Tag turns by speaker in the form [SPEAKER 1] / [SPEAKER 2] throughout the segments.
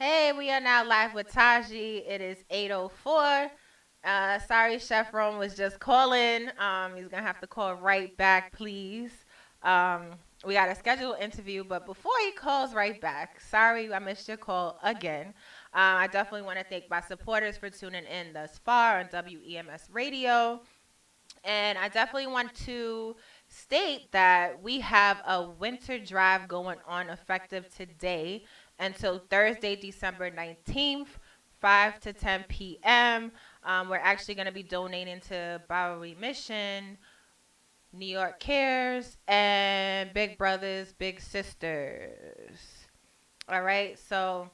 [SPEAKER 1] Hey, we are now live with Taji. It is 8:04. Sorry, Chef Rome was just calling. He's gonna have to call right back, please. We got a scheduled interview, but before he calls right back, sorry I missed your call again. I definitely want to thank my supporters for tuning in thus far on WEMS Radio. And I definitely want to state that we have a winter drive going on effective today until Thursday, December 19th, 5 to 10 p.m. We're actually going to be donating to Bowery Mission, New York Cares, and Big Brothers, Big Sisters. All right, so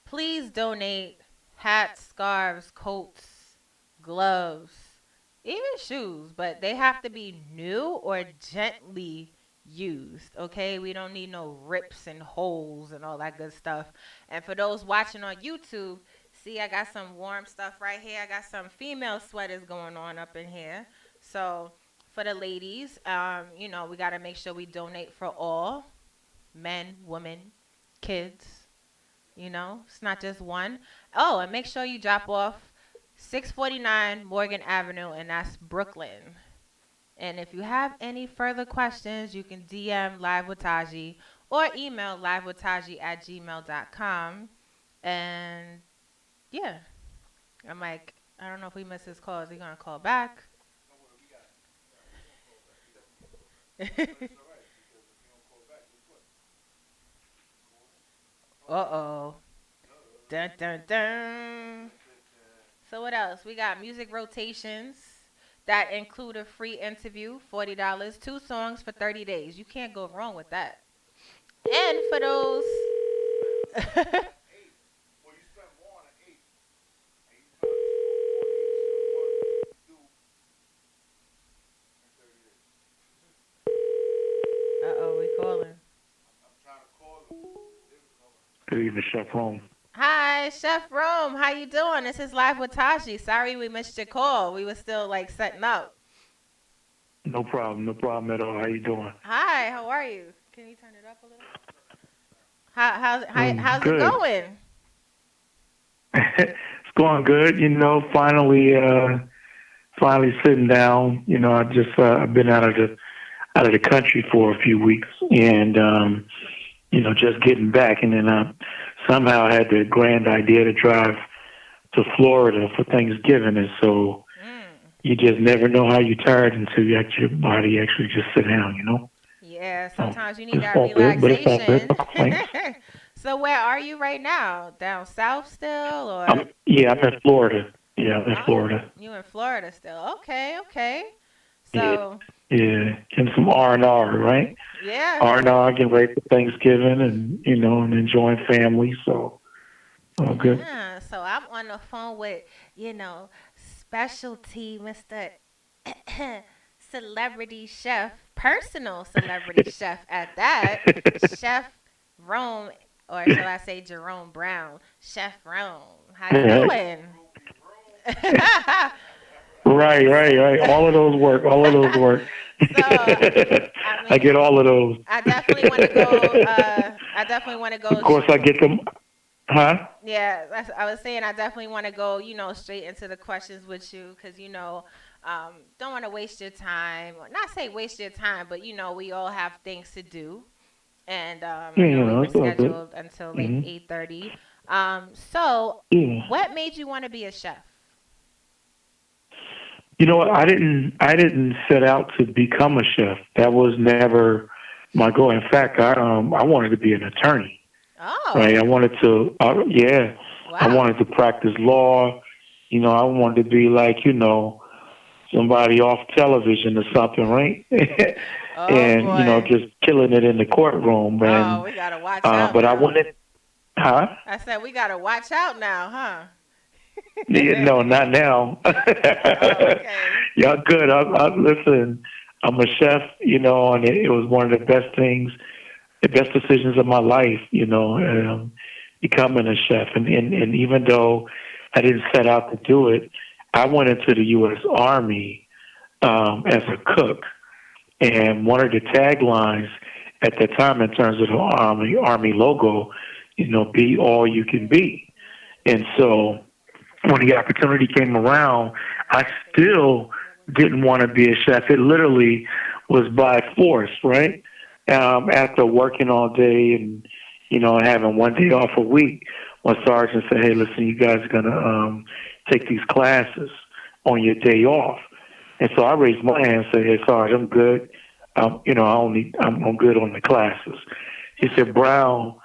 [SPEAKER 1] please donate hats, scarves, coats, gloves, even shoes, but they have to be new or gently used. Okay, we don't need no rips and holes and all that good stuff. And for those watching on YouTube, see, I got some warm stuff right here. I got some female sweaters going on up in here. So for the ladies, we got to make sure we donate for all men, women, kids. It's not just one. Oh, and make sure you drop off 649 Morgan Avenue, and that's Brooklyn. And if you have any further questions, you can DM Live with Taji or email livewithtaji@gmail.com. And yeah, I'm like, I don't know if we missed his call. Is he going to call back? Uh-oh. Dun, dun, dun. So what else? We got music rotations that include a free interview, $40, two songs for 30 days. You can't go wrong with that. And for those Uh-oh, we calling.
[SPEAKER 2] Good evening, Chef Home.
[SPEAKER 1] Hi, Chef Rome. How you doing? This is Live with Tashi. Sorry we missed your call. We were still like setting up.
[SPEAKER 2] No problem at all. How you doing?
[SPEAKER 1] Hi, how are you? Can you turn it up a little? How's it
[SPEAKER 2] Good.
[SPEAKER 1] going?
[SPEAKER 2] It's going good. Finally sitting down. I just I've been out of the country for a few weeks, and just getting back, and then I somehow had the grand idea to drive to Florida for Thanksgiving, and so
[SPEAKER 1] Mm.
[SPEAKER 2] you just never know how you're tired until your body actually just sit down.
[SPEAKER 1] Yeah,
[SPEAKER 2] So
[SPEAKER 1] sometimes you need
[SPEAKER 2] it's
[SPEAKER 1] that
[SPEAKER 2] all good, but it's all good.
[SPEAKER 1] relaxation.
[SPEAKER 2] No complaints.
[SPEAKER 1] So where are you right now? Down south still or
[SPEAKER 2] I'm in Florida. Yeah, I'm in
[SPEAKER 1] oh,
[SPEAKER 2] Florida.
[SPEAKER 1] you in Florida still? Okay, okay.
[SPEAKER 2] Yeah,
[SPEAKER 1] So,
[SPEAKER 2] yeah, and some R&R, right?
[SPEAKER 1] yeah.
[SPEAKER 2] R&R, getting ready for Thanksgiving, and and enjoying family. So, all good.
[SPEAKER 1] Yeah. So I'm on the phone with, you know, specialty Mr. Celebrity chef, personal celebrity chef at that. Chef Rome, or shall I say Jerome Brown? Chef Rome. How you
[SPEAKER 2] Right,
[SPEAKER 1] doing?
[SPEAKER 2] right. All of those work. All of those work.
[SPEAKER 1] So I
[SPEAKER 2] I
[SPEAKER 1] mean,
[SPEAKER 2] get all of those.
[SPEAKER 1] I definitely want to go. I definitely want to
[SPEAKER 2] Of
[SPEAKER 1] go.
[SPEAKER 2] course, I get them. Huh?
[SPEAKER 1] Yeah, I was saying I definitely want to go. Straight into the questions with you because don't want to waste your time. Or not say waste your time, but we all have things to do, and
[SPEAKER 2] Yeah,
[SPEAKER 1] I know we were
[SPEAKER 2] it's all good.
[SPEAKER 1] scheduled until like
[SPEAKER 2] Hmm.
[SPEAKER 1] 8:30. So
[SPEAKER 2] Yeah.
[SPEAKER 1] what made you want to be a chef?
[SPEAKER 2] You know what? I didn't set out to become a chef. That was never my goal. In fact, I wanted to be an attorney. Right? I
[SPEAKER 1] Oh,
[SPEAKER 2] wanted to. Yeah, I
[SPEAKER 1] wow.
[SPEAKER 2] wanted to practice law. I wanted to be like somebody off television or something, right?
[SPEAKER 1] Oh
[SPEAKER 2] And
[SPEAKER 1] boy.
[SPEAKER 2] just killing it in the courtroom.
[SPEAKER 1] Oh,
[SPEAKER 2] And
[SPEAKER 1] we gotta watch out
[SPEAKER 2] but I
[SPEAKER 1] now.
[SPEAKER 2] wanted, huh?
[SPEAKER 1] I said we gotta watch out now,
[SPEAKER 2] Yeah,
[SPEAKER 1] huh?
[SPEAKER 2] no, not now.
[SPEAKER 1] Oh, okay.
[SPEAKER 2] Y'all good. Listen, I'm a chef, and it was one of the best things, the best decisions of my life, becoming a chef. And even though I didn't set out to do it, I went into the U.S. Army as a cook. And one of the taglines at the time, in terms of the Army logo, be all you can be. And so when the opportunity came around, I still didn't want to be a chef. It literally was by force, right? After working all day and having one day off a week, my sergeant said, "Hey, listen, you guys are gonna take these classes on your day off." And so I raised my hand and said, "Hey, Sarge, I'm good. I'm good on the classes." He said, "Brown,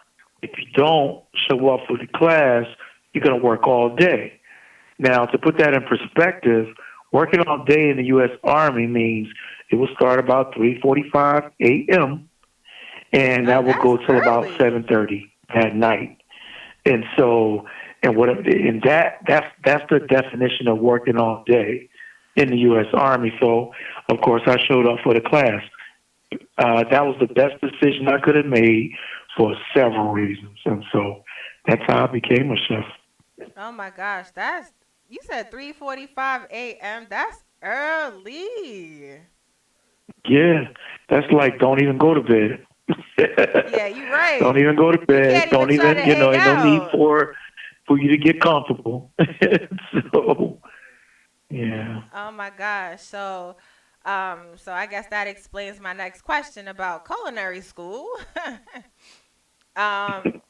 [SPEAKER 2] if you don't show up for the class, you're gonna work all day." Now, to put that in perspective, working all day in the U.S. Army means it will start about 3:45 a.m. and
[SPEAKER 1] Oh,
[SPEAKER 2] that will
[SPEAKER 1] that's
[SPEAKER 2] go till about
[SPEAKER 1] early.
[SPEAKER 2] 7:30 at night. And so, that's the definition of working all day in the U.S. Army. So, of course, I showed up for the class. That was the best decision I could have made for several reasons, and so that's how I became a chef.
[SPEAKER 1] Oh my gosh, that's you said 3:45 a.m. That's early.
[SPEAKER 2] Yeah, that's like don't even go to bed.
[SPEAKER 1] Yeah, you
[SPEAKER 2] Don't
[SPEAKER 1] right.
[SPEAKER 2] even go to
[SPEAKER 1] You
[SPEAKER 2] bed.
[SPEAKER 1] can't even
[SPEAKER 2] Don't
[SPEAKER 1] try
[SPEAKER 2] even,
[SPEAKER 1] to hang
[SPEAKER 2] ain't no need
[SPEAKER 1] out.
[SPEAKER 2] for you to get comfortable. So yeah.
[SPEAKER 1] Oh my gosh. So I guess that explains my next question about culinary school. um,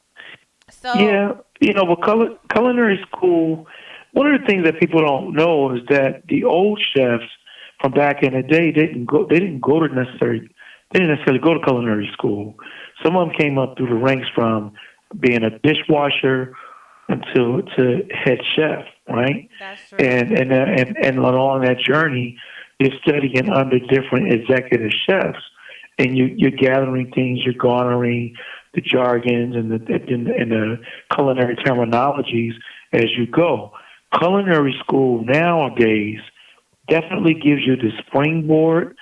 [SPEAKER 1] so
[SPEAKER 2] Yeah, but culinary school, one of the things that people don't know is that the old chefs from back in the day they didn't necessarily go to culinary school. Some of them came up through the ranks from being a dishwasher until to head chef, right?
[SPEAKER 1] that's true.
[SPEAKER 2] And along that journey, you're studying under different executive chefs, and you're gathering things, you're garnering the jargons and the culinary terminologies as you go. Culinary school nowadays definitely gives you the springboard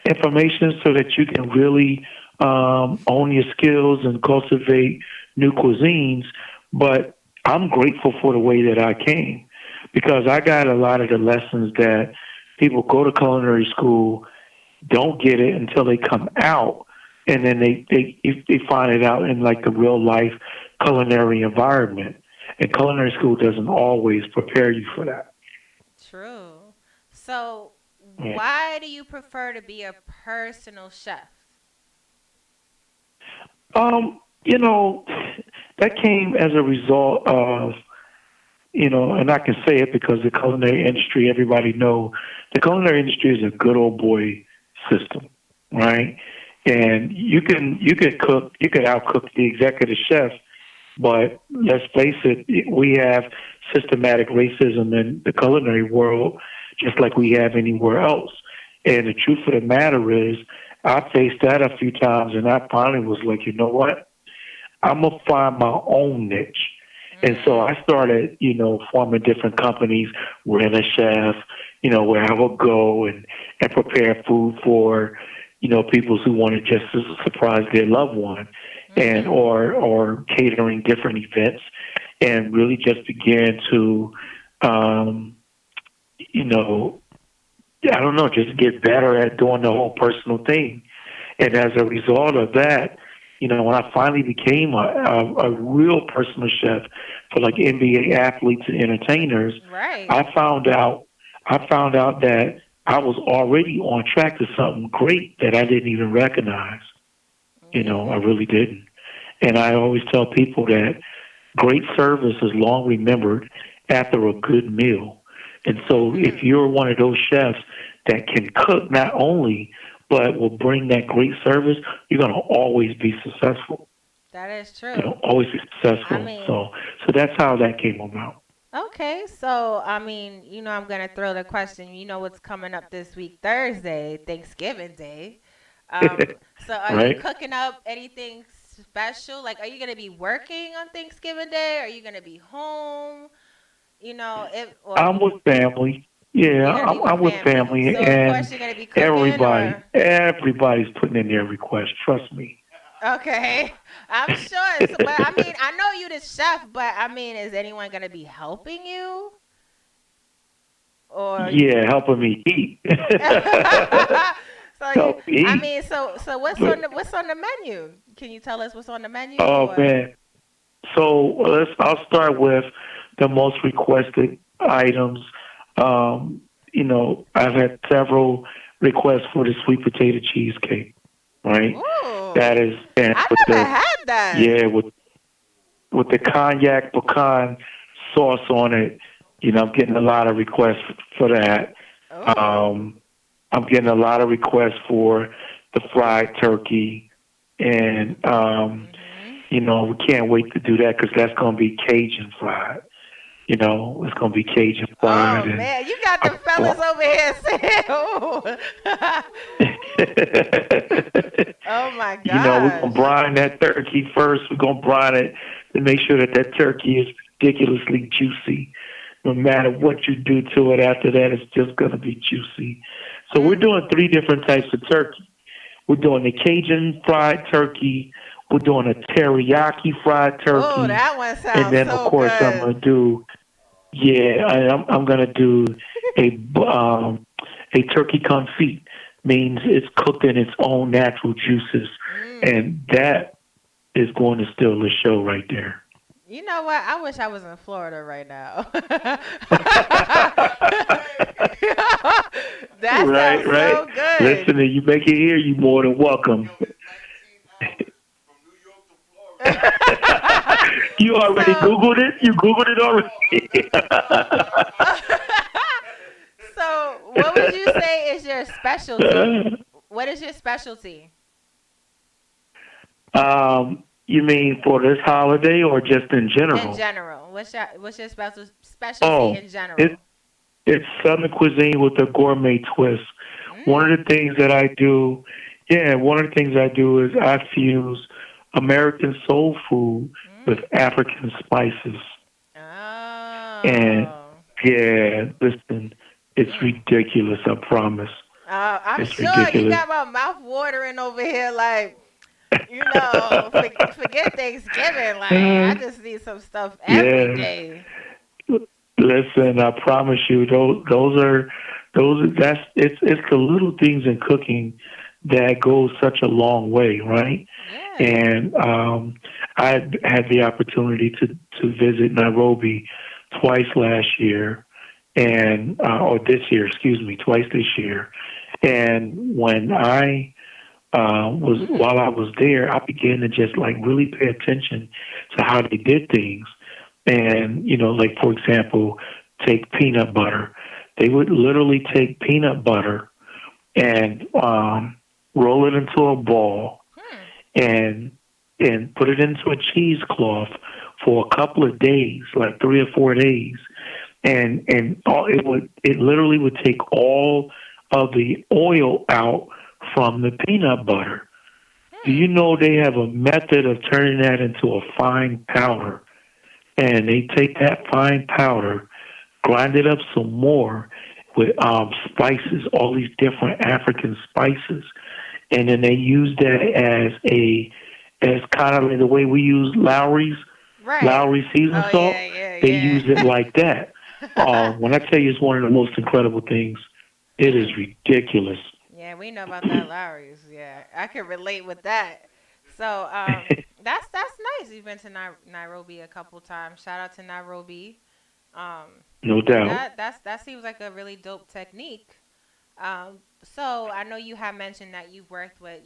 [SPEAKER 2] information so that you can really own your skills and cultivate new cuisines. But I'm grateful for the way that I came because I got a lot of the lessons that people go to culinary school don't get it until they come out, and then they find it out in like the real life culinary environment. And culinary school doesn't always prepare you for that.
[SPEAKER 1] True. So
[SPEAKER 2] Yeah.
[SPEAKER 1] why do you prefer to be a personal chef?
[SPEAKER 2] You know, that came as a result of and I can say it because the culinary industry, everybody know the culinary industry is a good old boy system, right? And you could cook, you could outcook the executive chef, but let's face it, we have systematic racism in the culinary world, just like we have anywhere else. And the truth of the matter is, I faced that a few times, and I finally was like, you know what? I'm gonna find my own niche. And so
[SPEAKER 1] Mm,
[SPEAKER 2] I started, forming different companies, Rent a Chef, where I would go and prepare food for, people who wanted just to surprise their loved one and
[SPEAKER 1] mm.
[SPEAKER 2] or catering different events and really just began to um, you know, I don't know, just get better at doing the whole personal thing. And as a result of that, when I finally became a real personal chef for like NBA athletes and entertainers,
[SPEAKER 1] Right.
[SPEAKER 2] I found out I found out that I was already on track to something great that I didn't even recognize. I
[SPEAKER 1] Yeah.
[SPEAKER 2] really didn't. And I always tell people that great service is long remembered after a good meal. And so if
[SPEAKER 1] Mhm.
[SPEAKER 2] you're one of those chefs that can cook not only, but will bring that great service, you're going to always be successful.
[SPEAKER 1] That is true.
[SPEAKER 2] Always be
[SPEAKER 1] I
[SPEAKER 2] successful.
[SPEAKER 1] mean,
[SPEAKER 2] So that's how that came about.
[SPEAKER 1] okay. So, I mean, I'm going to throw the question. You know what's coming up this week, Thursday, Thanksgiving Day. So are you
[SPEAKER 2] Right?
[SPEAKER 1] cooking up anything special? Like, are you going to be working on Thanksgiving Day? Are you going to be home? If or
[SPEAKER 2] I'm with family. Yeah,
[SPEAKER 1] you're going to be with
[SPEAKER 2] I'm with
[SPEAKER 1] family.
[SPEAKER 2] family,
[SPEAKER 1] So, of course,
[SPEAKER 2] and
[SPEAKER 1] you're going to be cooking or
[SPEAKER 2] everybody's putting in their request. Trust me.
[SPEAKER 1] okay. I'm sure but I mean, I know you the chef, but I mean, is anyone going to be helping you or
[SPEAKER 2] Yeah, helping me eat.
[SPEAKER 1] so you
[SPEAKER 2] Help
[SPEAKER 1] I
[SPEAKER 2] eat.
[SPEAKER 1] mean, so what's
[SPEAKER 2] But
[SPEAKER 1] on the menu? Can you tell us what's on the menu
[SPEAKER 2] oh
[SPEAKER 1] or
[SPEAKER 2] man, So I'll start with the most requested items. Um, I've had several requests for the sweet potato cheesecake, right? That
[SPEAKER 1] Ooh,
[SPEAKER 2] is, and
[SPEAKER 1] I
[SPEAKER 2] with
[SPEAKER 1] never
[SPEAKER 2] the,
[SPEAKER 1] had that.
[SPEAKER 2] yeah, with the cognac pecan sauce on it, I'm getting a lot of requests for that.
[SPEAKER 1] Ooh.
[SPEAKER 2] Um, I'm getting a lot of requests for the fried turkey, and
[SPEAKER 1] Mhm.
[SPEAKER 2] we can't wait to do that because that's going to be Cajun fried. It's going to be Cajun fried,
[SPEAKER 1] Oh
[SPEAKER 2] and
[SPEAKER 1] man, you got
[SPEAKER 2] I,
[SPEAKER 1] the fellas over here saying, "Ooh." Oh my
[SPEAKER 2] we're going
[SPEAKER 1] gosh.
[SPEAKER 2] to brine that turkey first. We're going to brine it to make sure that that turkey is ridiculously juicy. No matter what you do to it after that, it's just going to be juicy. So we're
[SPEAKER 1] Mm.
[SPEAKER 2] doing three different types of turkey. We're doing the Cajun fried turkey. We're doing a teriyaki fried
[SPEAKER 1] Oh,
[SPEAKER 2] turkey.
[SPEAKER 1] that one
[SPEAKER 2] And
[SPEAKER 1] sounds
[SPEAKER 2] then, of
[SPEAKER 1] so
[SPEAKER 2] course, I'm
[SPEAKER 1] good.
[SPEAKER 2] going to do, yeah, I'm going to do a, um, a turkey confit. Means it's cooked in its own natural juices.
[SPEAKER 1] Mm.
[SPEAKER 2] And that is going to steal the show right there.
[SPEAKER 1] You know what? I wish I was in Florida right now. That
[SPEAKER 2] Right,
[SPEAKER 1] sounds
[SPEAKER 2] right.
[SPEAKER 1] so good.
[SPEAKER 2] Listen, if you make it here, you more than welcome. You already
[SPEAKER 1] So,
[SPEAKER 2] Googled it? You Googled it already?
[SPEAKER 1] so what would you say is your specialty? What is your specialty
[SPEAKER 2] You mean for this holiday or just in
[SPEAKER 1] in
[SPEAKER 2] general?
[SPEAKER 1] general? What's your specialty
[SPEAKER 2] Oh,
[SPEAKER 1] in
[SPEAKER 2] it
[SPEAKER 1] general?
[SPEAKER 2] it's Southern cuisine with a gourmet twist. One of the
[SPEAKER 1] Mm.
[SPEAKER 2] things that I do, yeah, one of the things I do is I fuse American soul food with
[SPEAKER 1] Mm.
[SPEAKER 2] African spices. And
[SPEAKER 1] Oh.
[SPEAKER 2] yeah, listen, it's
[SPEAKER 1] Mm.
[SPEAKER 2] ridiculous, I promise.
[SPEAKER 1] I'm
[SPEAKER 2] It's
[SPEAKER 1] sure you
[SPEAKER 2] ridiculous.
[SPEAKER 1] got my mouth watering over here. Like, forget Thanksgiving. Like, I
[SPEAKER 2] Uh,
[SPEAKER 1] just need some stuff every
[SPEAKER 2] yeah.
[SPEAKER 1] day.
[SPEAKER 2] Listen, I promise you, that's it's the little things in cooking that go such a long way, right?
[SPEAKER 1] Yeah.
[SPEAKER 2] And I had the opportunity to visit Nairobi twice last year, and or this year, excuse me, twice this year. And when I was
[SPEAKER 1] Mm.
[SPEAKER 2] while I was there, I began to just like really pay attention to how they did things. And, like for example, take peanut butter. They would literally take peanut butter and roll it into a ball
[SPEAKER 1] Hmm.
[SPEAKER 2] and put it into a cheesecloth for a couple of days, like 3 or 4 days, and it literally would take all of the oil out from the peanut butter. Do you
[SPEAKER 1] Hmm.
[SPEAKER 2] know they have a method of turning that into a fine powder? And they take that fine powder, grind it up some more with spices, all these different African spices, and then they use that as kind of like the way we use
[SPEAKER 1] Right.
[SPEAKER 2] Lowry's season
[SPEAKER 1] Oh
[SPEAKER 2] salt.
[SPEAKER 1] yeah,
[SPEAKER 2] They use it
[SPEAKER 1] yeah,
[SPEAKER 2] like that.
[SPEAKER 1] yeah.
[SPEAKER 2] When I tell you it's one of the most incredible things, it is
[SPEAKER 1] Mm.
[SPEAKER 2] ridiculous.
[SPEAKER 1] Yeah, we know about that Lowry's. Yeah, I can relate with that. So, that's nice. You've been to Nairobi a couple times. Shout out to Nairobi. Um,
[SPEAKER 2] No doubt.
[SPEAKER 1] that seems like a really dope technique. So I know you have mentioned that you've worked with,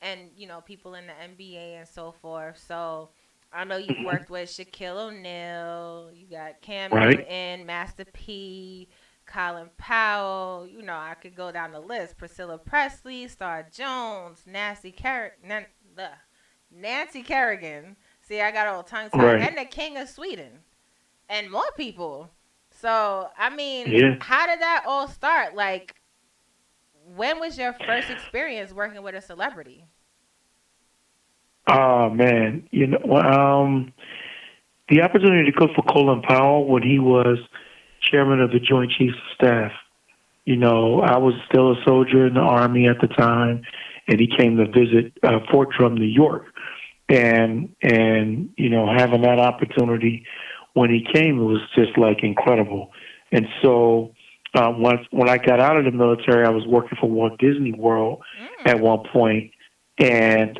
[SPEAKER 1] and people in the NBA and so forth. So I know you've
[SPEAKER 2] Mhm.
[SPEAKER 1] worked with Shaquille O'Neal. You got Cam
[SPEAKER 2] Right?
[SPEAKER 1] Newton, Master P, Colin Powell. I could go down the list. Priscilla Presley, Star Jones, Nancy Kerrigan. See, I got all tongue tied,
[SPEAKER 2] Right.
[SPEAKER 1] and the King of Sweden, and more people. So I mean,
[SPEAKER 2] Yeah.
[SPEAKER 1] how did that all start? Like, when was your first experience working with a celebrity?
[SPEAKER 2] Oh man, the opportunity to cook for Colin Powell when he was chairman of the Joint Chiefs of Staff. I was still a soldier in the Army at the time, and he came to visit Fort Drum, New York, and having that opportunity when he came, it was just like incredible. And so once when I got out of the military, I was working for Walt Disney World
[SPEAKER 1] Mm.
[SPEAKER 2] at one point, and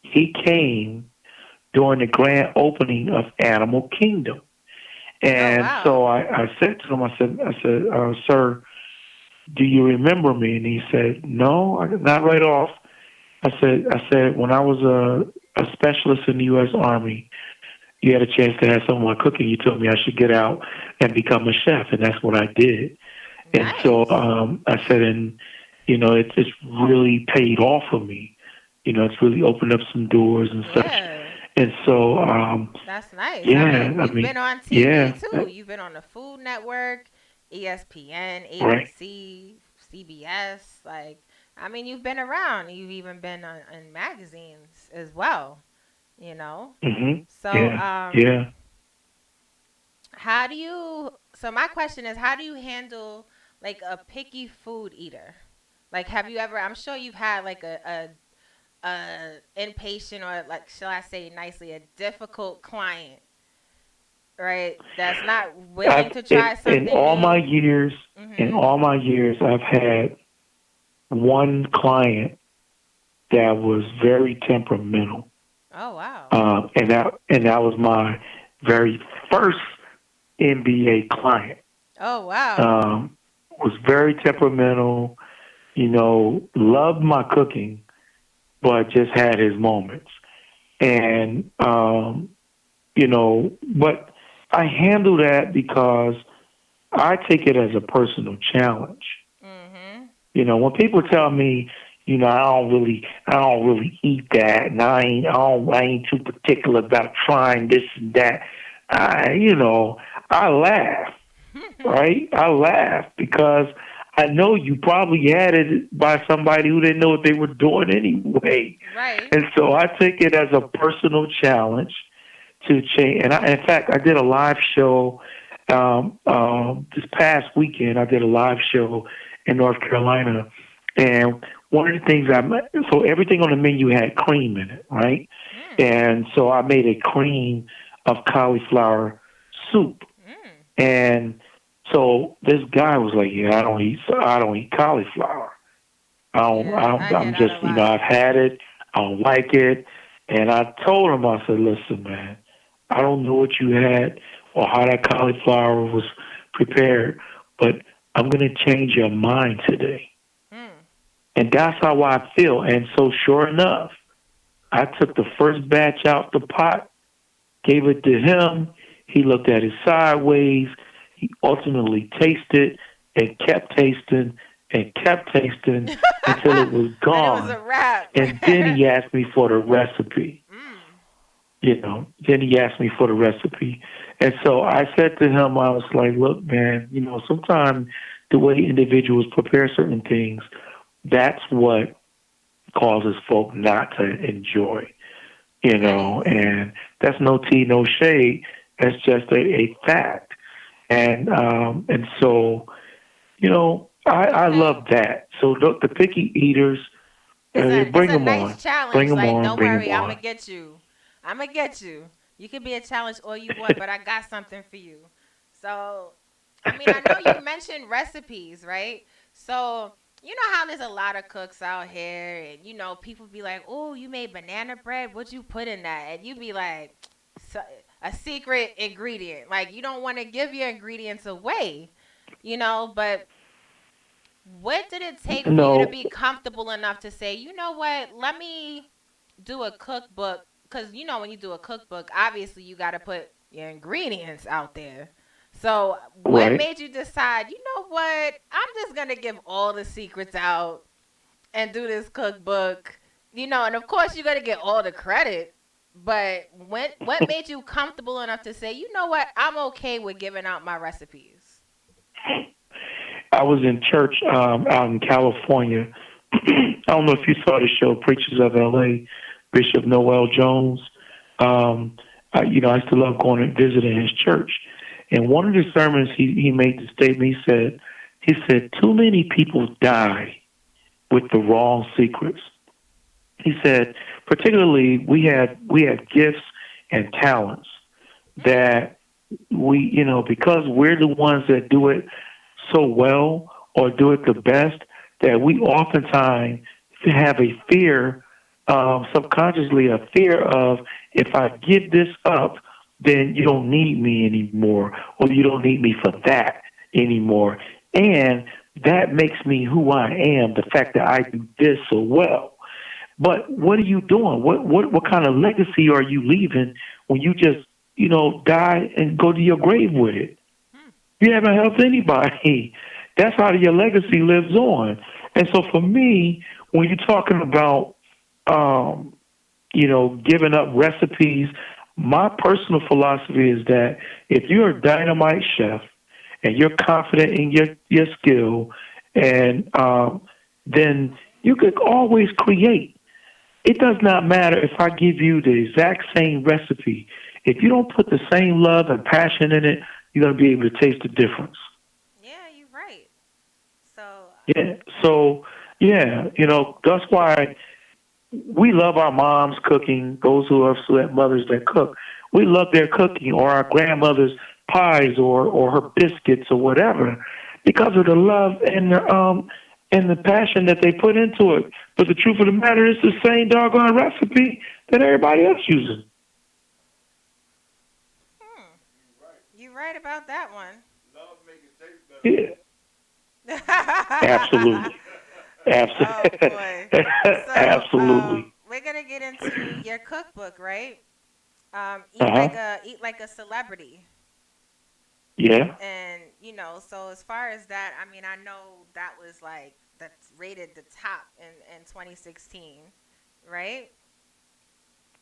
[SPEAKER 2] he came during the grand opening of Animal Kingdom.
[SPEAKER 1] Oh
[SPEAKER 2] And
[SPEAKER 1] wow.
[SPEAKER 2] so I said to him, sir, do you remember me? And he said, no, not right off. I said, when I was a specialist in the U.S. Army, you had a chance to have some of my cooking. You told me I should get out and become a chef, and that's what I did. And so
[SPEAKER 1] Nice.
[SPEAKER 2] I said, and it's really paid off for me. It's really opened up some doors and such.
[SPEAKER 1] Yeah.
[SPEAKER 2] And so,
[SPEAKER 1] That's nice. I
[SPEAKER 2] yeah,
[SPEAKER 1] mean,
[SPEAKER 2] I
[SPEAKER 1] you've been
[SPEAKER 2] mean,
[SPEAKER 1] on TV
[SPEAKER 2] yeah,
[SPEAKER 1] too. You've been on the Food Network, ESPN,
[SPEAKER 2] right.
[SPEAKER 1] ABC, CBS. Like, I mean, you've been around. You've even been in magazines as well. You know. So,
[SPEAKER 2] Yeah, yeah.
[SPEAKER 1] how do you? So my question is, how do you handle like a picky food eater? Like, have you ever? I'm sure you've had like a impatient, or like, shall I say nicely, a difficult client, right? That's not willing to try
[SPEAKER 2] In
[SPEAKER 1] something
[SPEAKER 2] all my
[SPEAKER 1] new.
[SPEAKER 2] years,
[SPEAKER 1] Mhm.
[SPEAKER 2] I've had one client that was very temperamental,
[SPEAKER 1] Oh wow.
[SPEAKER 2] and that was my very first NBA client.
[SPEAKER 1] Oh wow.
[SPEAKER 2] Um, was very temperamental, loved my cooking, but just had his moments. And but I handle that because I take it as a personal challenge.
[SPEAKER 1] Mhm.
[SPEAKER 2] When people tell me, I don't really eat that, and I ain't too particular about trying this and that. I laugh, right? I laugh because I know you probably had it by somebody who didn't know what they were doing anyway,
[SPEAKER 1] Right.
[SPEAKER 2] and so I take it as a personal challenge to change. And in fact, I did a live show this past weekend. I did a live show in North Carolina, and one of the things so everything on the menu had cream in it, right?
[SPEAKER 1] Mm.
[SPEAKER 2] And so I made a cream of cauliflower soup,
[SPEAKER 1] Mm.
[SPEAKER 2] and so this guy was like, "Yeah, I don't eat cauliflower.
[SPEAKER 1] Yeah, I hear
[SPEAKER 2] I'm
[SPEAKER 1] that
[SPEAKER 2] just,
[SPEAKER 1] a lot.
[SPEAKER 2] I've had it. I don't like it." And I told him, I said, "Listen, man, I don't know what you had or how that cauliflower was prepared, but I'm going to change your mind today."
[SPEAKER 1] Mm.
[SPEAKER 2] And that's how I feel. And so, sure enough, I took the first batch out the pot, gave it to him. He looked at it sideways. He ultimately tasted and kept tasting and kept tasting until it was
[SPEAKER 1] And it was
[SPEAKER 2] gone.
[SPEAKER 1] a wrap.
[SPEAKER 2] And then he asked me for the recipe.
[SPEAKER 1] Mm.
[SPEAKER 2] Then he asked me for the recipe. And so I said to him, I was like, look, man, sometimes the way individuals prepare certain things, that's what causes folk not to enjoy,
[SPEAKER 1] Nice.
[SPEAKER 2] and that's no tea, no shade. That's just a fact. And so, I
[SPEAKER 1] Okay.
[SPEAKER 2] love that. So the picky eaters,
[SPEAKER 1] It's
[SPEAKER 2] bring
[SPEAKER 1] a
[SPEAKER 2] them
[SPEAKER 1] nice
[SPEAKER 2] on. Bring
[SPEAKER 1] challenge.
[SPEAKER 2] them
[SPEAKER 1] Like,
[SPEAKER 2] on.
[SPEAKER 1] don't
[SPEAKER 2] Bring them
[SPEAKER 1] worry, I'm gonna
[SPEAKER 2] on.
[SPEAKER 1] get you. I'm gonna get you. You can be a challenge all you want, but I got something for you. So, I mean, I know you mentioned recipes, right? So, you know how there's a lot of cooks out here, and people be like, "Oh, you made banana bread. What'd you put in that?" And you be like, "So- a secret ingredient." Like, you don't want to give your ingredients away, but what did it take for you to
[SPEAKER 2] No,
[SPEAKER 1] be comfortable enough to say, you know what, let me do a cookbook? Because, when you do a cookbook, obviously you got to put your ingredients out there. So, what
[SPEAKER 2] right?
[SPEAKER 1] made you decide, you know what, I'm just going to give all the secrets out and do this cookbook? And of course, you're going to get all the credit. But what made you comfortable enough to say, you know what, I'm okay with giving out my recipes?
[SPEAKER 2] I was in church out in California. I don't know if you saw the show Preachers of L.A. Bishop Noel Jones. I used to love going and visiting his church. And one of the sermons he made the statement. He said too many people die with the wrong secrets. He said particularly we have gifts and talents
[SPEAKER 1] Mm.
[SPEAKER 2] that because we're the ones that do it so well or do it the best, that we oftentimes have a fear subconsciously a fear of if I give this up, then you don't need me anymore, or you don't need me for that anymore. And that makes me who I am, the fact that I do this so well. But what are you doing? What kind of legacy are you leaving when you just, die and go to your grave with it?
[SPEAKER 1] Hmm.
[SPEAKER 2] You haven't helped anybody. That's how your legacy lives on. And so for me, when you're talking about um, giving up recipes. My personal philosophy is that if you're a dynamite chef and you're confident in your skill, and then you could always create. It does not matter if I give you the exact same recipe. If you don't put the same love and passion in it, you're going to be able to taste the difference.
[SPEAKER 1] Yeah, you're right. So,
[SPEAKER 2] Yeah. So, yeah, that's why we love our moms cooking, those who have mothers that cook. We love their cooking or our grandmother's pies or her biscuits or whatever because of the love and the passion that they put into it. But the truth of the matter is the same doggone recipe that everybody else uses.
[SPEAKER 1] hmm, you're right about that one.
[SPEAKER 2] Yeah, absolutely.
[SPEAKER 1] Oh
[SPEAKER 2] Absolutely.
[SPEAKER 1] boy. So,
[SPEAKER 2] Absolutely.
[SPEAKER 1] we're gonna get into your cookbook, right?
[SPEAKER 2] Uh-huh.
[SPEAKER 1] Eat like a celebrity.
[SPEAKER 2] Yeah.
[SPEAKER 1] And so as far as that, I mean, I know that was like that's rated the top in 2016, right?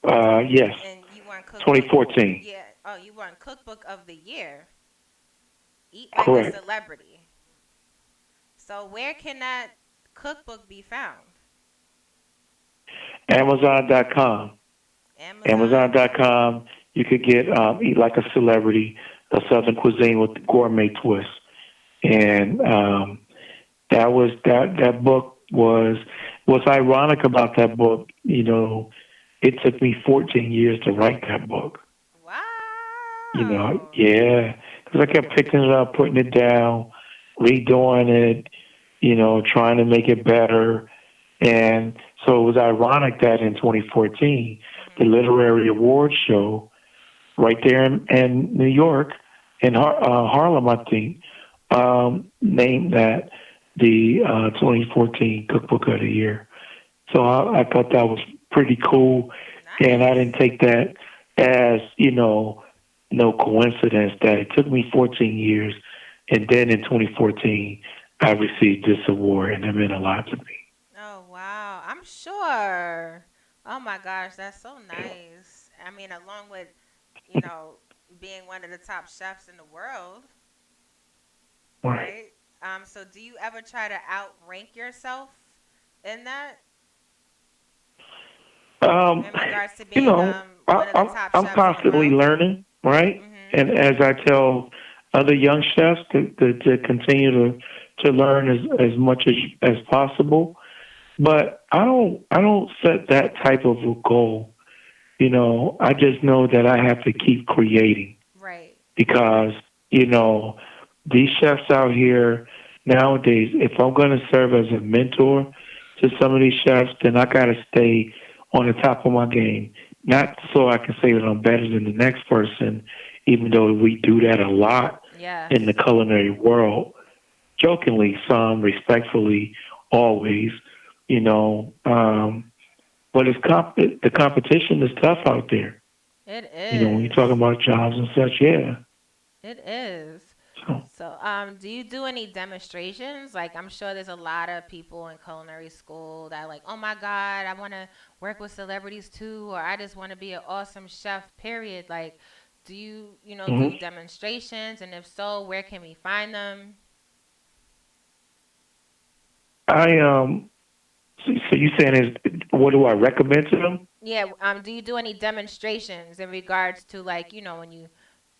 [SPEAKER 2] Yes.
[SPEAKER 1] And you won cookbook.
[SPEAKER 2] 2014.
[SPEAKER 1] Yeah. Oh, you won cookbook of the year. Eat like a
[SPEAKER 2] Correct.
[SPEAKER 1] celebrity. So where can that cookbook be found?
[SPEAKER 2] Amazon.com.
[SPEAKER 1] Amazon.
[SPEAKER 2] Amazon.com. You could get Eat Like a Celebrity, a Southern cuisine with the gourmet twist. And that book was what's ironic about that book. It took me 14 years to write that book.
[SPEAKER 1] Wow.
[SPEAKER 2] Yeah, because I kept picking it up, putting it down, redoing it, trying to make it better. And so it was ironic that in 2014, the
[SPEAKER 1] Mhm.
[SPEAKER 2] Literary Awards show right there in New York, in Harlem, I think, named that the 2014 Cookbook of the Year. So I thought that was pretty cool, and I didn't
[SPEAKER 1] Nice.
[SPEAKER 2] take that as no coincidence that it took me 14 years, and then in 2014 I received this award, and it meant a lot to me.
[SPEAKER 1] Oh wow. I'm sure. Oh my gosh, that's so nice. I mean, along with, you know, being one of the top chefs in the world,
[SPEAKER 2] Right.
[SPEAKER 1] right? So do you ever try to outrank yourself in that
[SPEAKER 2] Um,
[SPEAKER 1] in regards to being
[SPEAKER 2] I,
[SPEAKER 1] one of the
[SPEAKER 2] I'm
[SPEAKER 1] top
[SPEAKER 2] I'm
[SPEAKER 1] chefs in the
[SPEAKER 2] constantly
[SPEAKER 1] world?
[SPEAKER 2] learning, right?
[SPEAKER 1] Mhm.
[SPEAKER 2] And as I tell other young chefs to continue to learn as much as possible. But I don't set that type of a goal. I just know that I have to keep creating
[SPEAKER 1] Right.
[SPEAKER 2] because you know these chefs out here nowadays. If I'm going to serve as a mentor to some of these chefs, then I got to stay on the top of my game. Not so I can say that I'm better than the next person, even though we do that a lot in the
[SPEAKER 1] Yes.
[SPEAKER 2] culinary world. Jokingly, some respectfully, always. You know, but the competition is tough out there.
[SPEAKER 1] It
[SPEAKER 2] When you're talking
[SPEAKER 1] is.
[SPEAKER 2] about jobs and such, yeah.
[SPEAKER 1] It is.
[SPEAKER 2] So,
[SPEAKER 1] So, do you do any demonstrations? Like, I'm sure there's a lot of people in culinary school that like, oh my God, I want to work with celebrities too, or I just want to be an awesome chef. Period. Like, do you, do
[SPEAKER 2] hmm
[SPEAKER 1] demonstrations, and if so, where can we find them?
[SPEAKER 2] I so you saying is what do I recommend to them?
[SPEAKER 1] Yeah. Do you do any demonstrations in regards to like, when you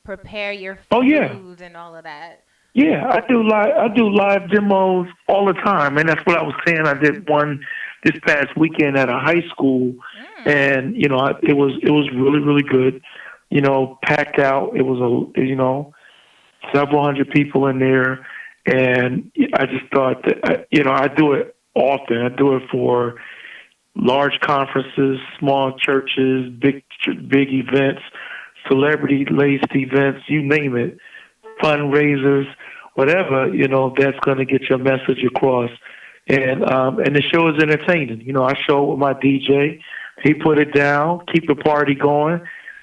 [SPEAKER 1] prepare your
[SPEAKER 2] Oh yeah,
[SPEAKER 1] foods and all of that?
[SPEAKER 2] yeah. I do live demos all the time, and that's what I was saying. I did one this past weekend at a high school,
[SPEAKER 1] Mm.
[SPEAKER 2] and it was really really good. Packed out. It was several hundred people in there, and I just thought that I do it often. I do it for large conferences, small churches, big events, celebrity laced events, you name it, fundraisers, whatever, that's going to get your message across. And the show is entertaining. I show with my DJ. He put it down, keep the party going,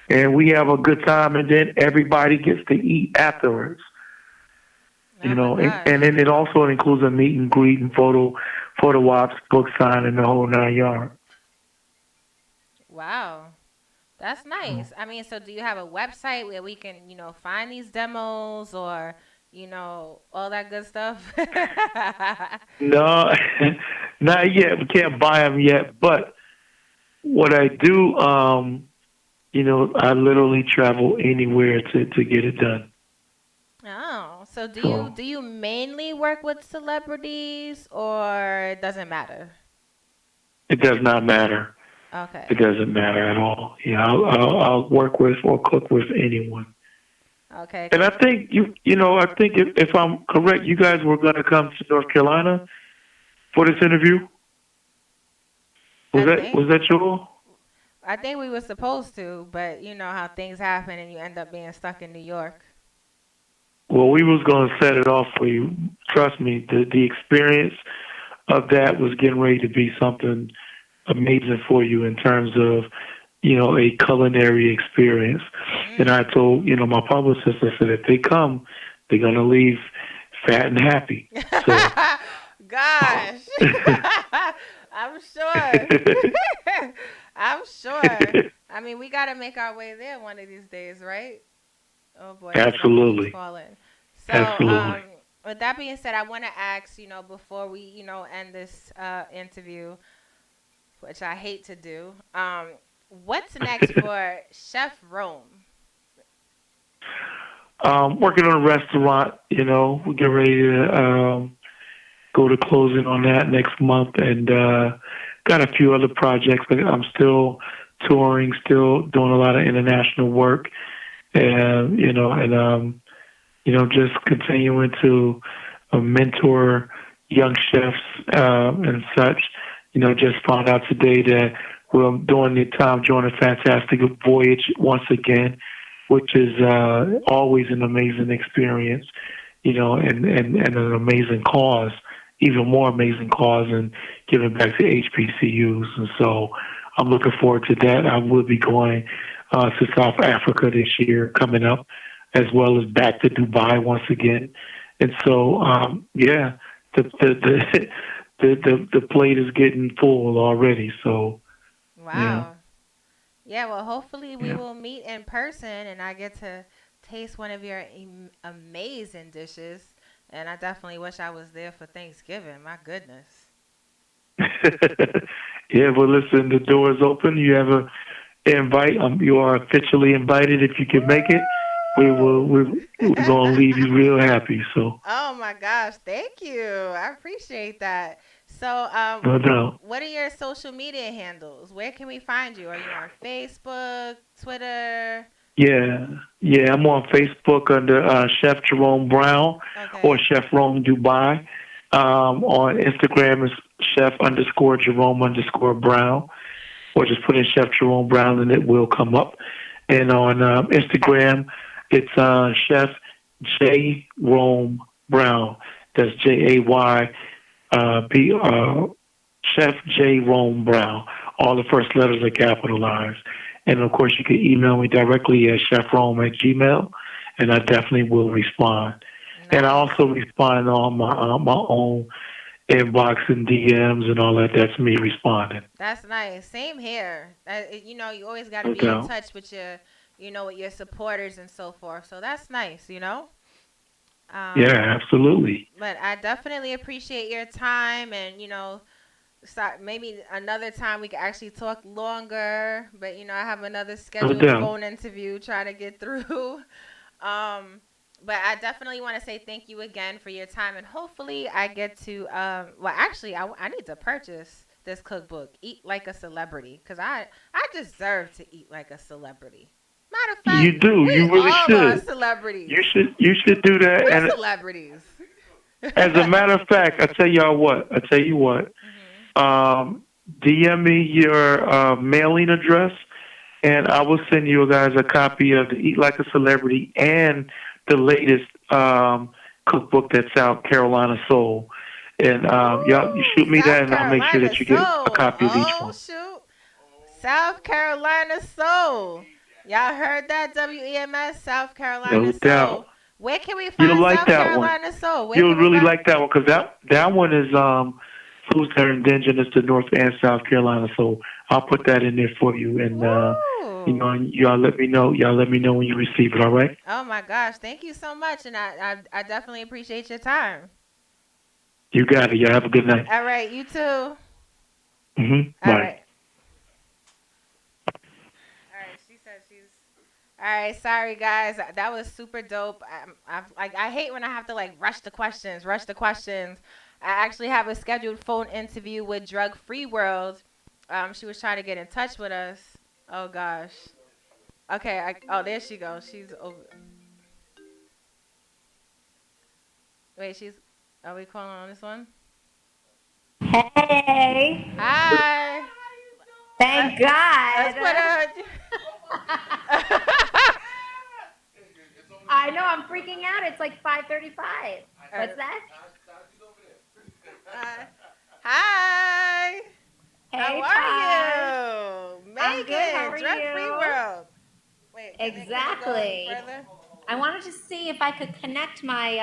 [SPEAKER 2] and we have a good time. And then everybody gets to eat afterwards.
[SPEAKER 1] Oh my
[SPEAKER 2] And
[SPEAKER 1] gosh.
[SPEAKER 2] then it also includes a meet and greet and photo ops, book sign, and the whole 9 yards.
[SPEAKER 1] Wow. That's nice. I mean, so do you have a website where we can, find these demos or, all that good stuff?
[SPEAKER 2] No, not yet. We can't buy them yet. But what I do, I literally travel anywhere to get it done.
[SPEAKER 1] Oh, so do you
[SPEAKER 2] So
[SPEAKER 1] do you mainly work with celebrities or it doesn't matter?
[SPEAKER 2] it does not matter. It
[SPEAKER 1] Okay.
[SPEAKER 2] doesn't matter at all. Yeah, I'll work with or cook with anyone.
[SPEAKER 1] Okay,
[SPEAKER 2] And I
[SPEAKER 1] 'cause
[SPEAKER 2] think I think if I'm correct, you guys were going to come to North Carolina for this interview.
[SPEAKER 1] I
[SPEAKER 2] Was
[SPEAKER 1] think
[SPEAKER 2] that your?
[SPEAKER 1] I think we were supposed to, but you know how things happen and you end up being stuck in New York.
[SPEAKER 2] Well, we was going to set it off for you. Trust me, the experience of that was getting ready to be something amazing for you in terms of a culinary experience. And I
[SPEAKER 1] Mm.
[SPEAKER 2] told my publicist, I said if they come, they're gonna leave fat and happy. So
[SPEAKER 1] Gosh. I'm sure. I'm sure. I mean, we got to make our way there one of these days, right? Oh boy, my stomach keeps
[SPEAKER 2] absolutely,
[SPEAKER 1] calling. So,
[SPEAKER 2] absolutely.
[SPEAKER 1] with that being said, I want to ask, before we, end this interview, which I hate to do, what's next for Chef Rome?
[SPEAKER 2] Working on a restaurant. We get ready to go to closing on that next month, and got a few other projects. But I'm still touring, still doing a lot of international work, and just continuing to mentor young chefs and such. Just found out today that we're doing the Tom Joyner Fantastic Voyage once again, which is always an amazing experience, and an amazing cause, even more amazing cause, and giving back to HBCUs. And so I'm looking forward to that. I will be going to South Africa this year coming up, as well as back to Dubai once again. And so, yeah, the the plate is getting full already. So, yeah,
[SPEAKER 1] Wow. Yeah, well, hopefully we
[SPEAKER 2] yeah.
[SPEAKER 1] will meet in person and I get to taste one of your amazing dishes. And I definitely wish I was there for Thanksgiving. My goodness.
[SPEAKER 2] Yeah, well, listen, the door is open. You have a invite. You are officially invited if you can make it. We will. We're gonna leave you real happy. So,
[SPEAKER 1] Oh my gosh, thank you. I appreciate that. So,
[SPEAKER 2] no doubt.
[SPEAKER 1] what are your social media handles? Where can we find you? Are you on Facebook, Twitter?
[SPEAKER 2] Yeah, yeah. I'm on Facebook under Chef Jerome Brown or
[SPEAKER 1] Okay.
[SPEAKER 2] Chef Rome Dubai. On Instagram is Chef underscore Jerome underscore Brown, or just put in Chef Jerome Brown and it will come up. And on Instagram, it's Chef J Rome Brown. That's JAY Chef J Rome Brown. All the first letters are capitalized. And of course, you can email me directly at chefrome at gmail, and I definitely will respond. And I also
[SPEAKER 1] Nice.
[SPEAKER 2] respond on my own inbox and DMs and all that. That's me responding.
[SPEAKER 1] That's nice. Same here. You always got to
[SPEAKER 2] No
[SPEAKER 1] be in
[SPEAKER 2] doubt.
[SPEAKER 1] touch with with your supporters and so forth. So that's nice.
[SPEAKER 2] Yeah,
[SPEAKER 1] Um,
[SPEAKER 2] absolutely.
[SPEAKER 1] but I definitely appreciate your time, and maybe another time we can actually talk longer. But I have another
[SPEAKER 2] No
[SPEAKER 1] scheduled
[SPEAKER 2] doubt.
[SPEAKER 1] phone interview trying to get through. um, but I definitely want to say thank you again for your time, and hopefully I get to. Well, actually, I need to purchase this cookbook, Eat Like a Celebrity, because I deserve to eat like a celebrity. Matter of fact,
[SPEAKER 2] You do.
[SPEAKER 1] we
[SPEAKER 2] You really
[SPEAKER 1] all are
[SPEAKER 2] should.
[SPEAKER 1] celebrities.
[SPEAKER 2] You should do that.
[SPEAKER 1] We're
[SPEAKER 2] And
[SPEAKER 1] celebrities.
[SPEAKER 2] as a matter of fact, I tell y'all what. I tell you what.
[SPEAKER 1] Mhm.
[SPEAKER 2] DM me your mailing address, and I will send you guys a copy of the Eat Like a Celebrity and the latest cookbook that's out, Carolina Soul. And y'all, you
[SPEAKER 1] Ooh,
[SPEAKER 2] shoot me that,
[SPEAKER 1] South
[SPEAKER 2] and I'll make sure
[SPEAKER 1] Carolina
[SPEAKER 2] that you get a
[SPEAKER 1] soul.
[SPEAKER 2] copy of each
[SPEAKER 1] Oh
[SPEAKER 2] one.
[SPEAKER 1] shoot. South Carolina soul. Y'all heard that? WEMS South Carolina
[SPEAKER 2] No doubt.
[SPEAKER 1] soul. Where can we
[SPEAKER 2] You'll
[SPEAKER 1] find
[SPEAKER 2] like
[SPEAKER 1] South
[SPEAKER 2] that one.
[SPEAKER 1] Carolina soul? Where
[SPEAKER 2] You'll
[SPEAKER 1] can we
[SPEAKER 2] really
[SPEAKER 1] find?
[SPEAKER 2] like that one because that one is foods that are indigenous to North and South Carolina. So I'll put that in there for you, and
[SPEAKER 1] Ooh.
[SPEAKER 2] and y'all let me know. Y'all let me know when you receive it. All right?
[SPEAKER 1] Oh my gosh, thank you so much, and I definitely appreciate your time.
[SPEAKER 2] You got it. Y'all have a good night.
[SPEAKER 1] All right, you too. All
[SPEAKER 2] Bye.
[SPEAKER 1] right. All right, she said she's. All right, sorry guys, that was super dope. I hate when I have to like rush the questions, rush the questions. I actually have a scheduled phone interview with Drug Free World. She was trying to get in touch with us. Oh gosh. Okay. Oh, there she goes. She's over. Wait, she's. Are we calling on this one?
[SPEAKER 3] Hey,
[SPEAKER 1] Hi. Let,
[SPEAKER 3] thank
[SPEAKER 1] let's put
[SPEAKER 3] God.
[SPEAKER 1] a.
[SPEAKER 3] I know I'm freaking out. It's like 5:35. What's that?
[SPEAKER 1] uh, hi. How
[SPEAKER 3] Hey, Taj.
[SPEAKER 1] are you?
[SPEAKER 3] I'm good. How
[SPEAKER 1] Megan,
[SPEAKER 3] are
[SPEAKER 1] Drug Free
[SPEAKER 3] you?
[SPEAKER 1] World. Wait, can it go any
[SPEAKER 3] Exactly.
[SPEAKER 1] further?
[SPEAKER 3] I wanted to see if I could connect my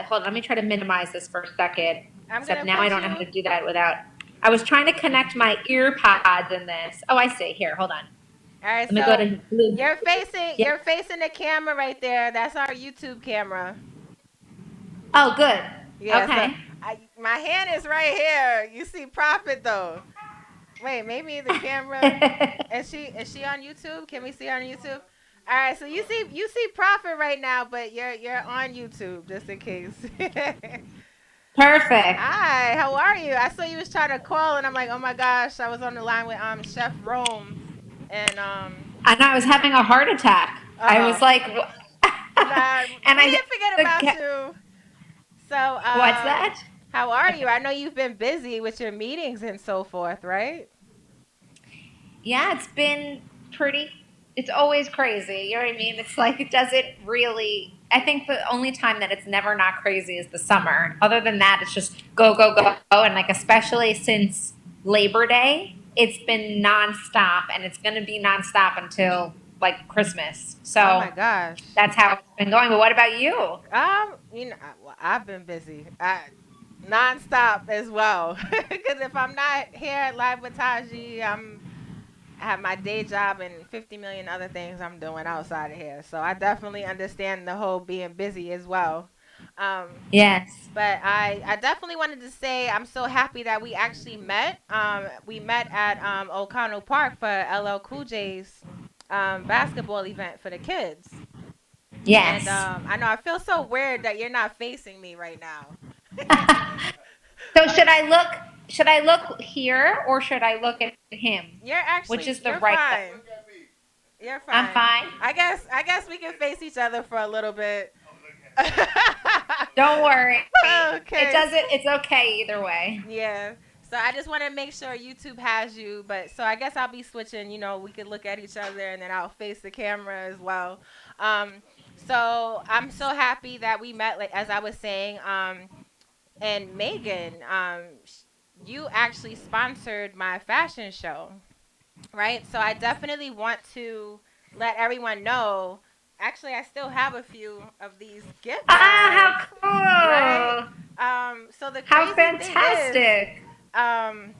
[SPEAKER 3] hold on, let me try to minimize this for a second.
[SPEAKER 1] I'm
[SPEAKER 3] Except
[SPEAKER 1] gonna
[SPEAKER 3] now I
[SPEAKER 1] put
[SPEAKER 3] don't know how
[SPEAKER 1] you.
[SPEAKER 3] to do that without I was trying to connect my ear pods in this. Oh, I see. Here, hold on.
[SPEAKER 1] All right,
[SPEAKER 3] Let me go
[SPEAKER 1] so
[SPEAKER 3] to blue. Yeah.
[SPEAKER 1] you're facing the camera right there. That's our YouTube camera.
[SPEAKER 3] Oh, good.
[SPEAKER 1] Yeah, so
[SPEAKER 3] Okay.
[SPEAKER 1] my hand is right here. You see Prophet though. Wait, maybe the camera is she on YouTube? Can we see her on YouTube? All right, so you see Prophet right now, but you're on YouTube just in case.
[SPEAKER 3] Perfect.
[SPEAKER 1] Hi, how are you? I saw you was trying to call, and I'm like, oh my gosh, I was on the line with Chef Rome, and
[SPEAKER 3] And I was having a heart attack. I was
[SPEAKER 1] oh,
[SPEAKER 3] like,
[SPEAKER 1] nah,
[SPEAKER 3] and
[SPEAKER 1] we
[SPEAKER 3] I,
[SPEAKER 1] didn't forget
[SPEAKER 3] the,
[SPEAKER 1] about you. So
[SPEAKER 3] what's that?
[SPEAKER 1] how are you? I know you've been busy with your meetings and so forth, right?
[SPEAKER 3] Yeah, it's been pretty, it's always crazy. You know what I mean? It's like, it doesn't really, I think the only time that it's never not crazy is the summer. Other than that, it's just go, go, go. And like, especially since Labor Day, it's been nonstop and it's going to be nonstop until like Christmas.
[SPEAKER 1] Oh
[SPEAKER 3] So
[SPEAKER 1] my gosh.
[SPEAKER 3] that's how it's been going. But what about you?
[SPEAKER 1] Well, I've been busy. Nonstop as well. Because if I'm not here live with Taji, I have my day job and 50 million other things I'm doing outside of here. So I definitely understand the whole being busy as well. Um,
[SPEAKER 3] Yes.
[SPEAKER 1] but I definitely wanted to say I'm so happy that we actually met. We met at O'Connell Park for LL Cool J's basketball event for the kids. And
[SPEAKER 3] Yes.
[SPEAKER 1] I know I feel so weird that you're not facing me right now.
[SPEAKER 3] So should I look here or should I look at him? Which is the
[SPEAKER 1] You're
[SPEAKER 3] right
[SPEAKER 1] fine. You're
[SPEAKER 3] I'm
[SPEAKER 1] fine.
[SPEAKER 3] fine.
[SPEAKER 1] I guess we can face each other for a little bit.
[SPEAKER 3] Don't worry. It
[SPEAKER 1] Okay.
[SPEAKER 3] doesn't it's okay either way.
[SPEAKER 1] Yeah. So I just want to make sure YouTube has you, but so I guess I'll be switching. We could look at each other, and then I'll face the camera as well. Um, so I'm so happy that we met. Like as I was saying, and Megan, you actually sponsored my fashion show, right? So I definitely want to let everyone know. Actually, I still have a few of these gift bags,
[SPEAKER 3] Ah,
[SPEAKER 1] right?
[SPEAKER 3] how cool.
[SPEAKER 1] So the
[SPEAKER 3] How
[SPEAKER 1] crazy thing is,
[SPEAKER 3] fantastic.
[SPEAKER 1] um,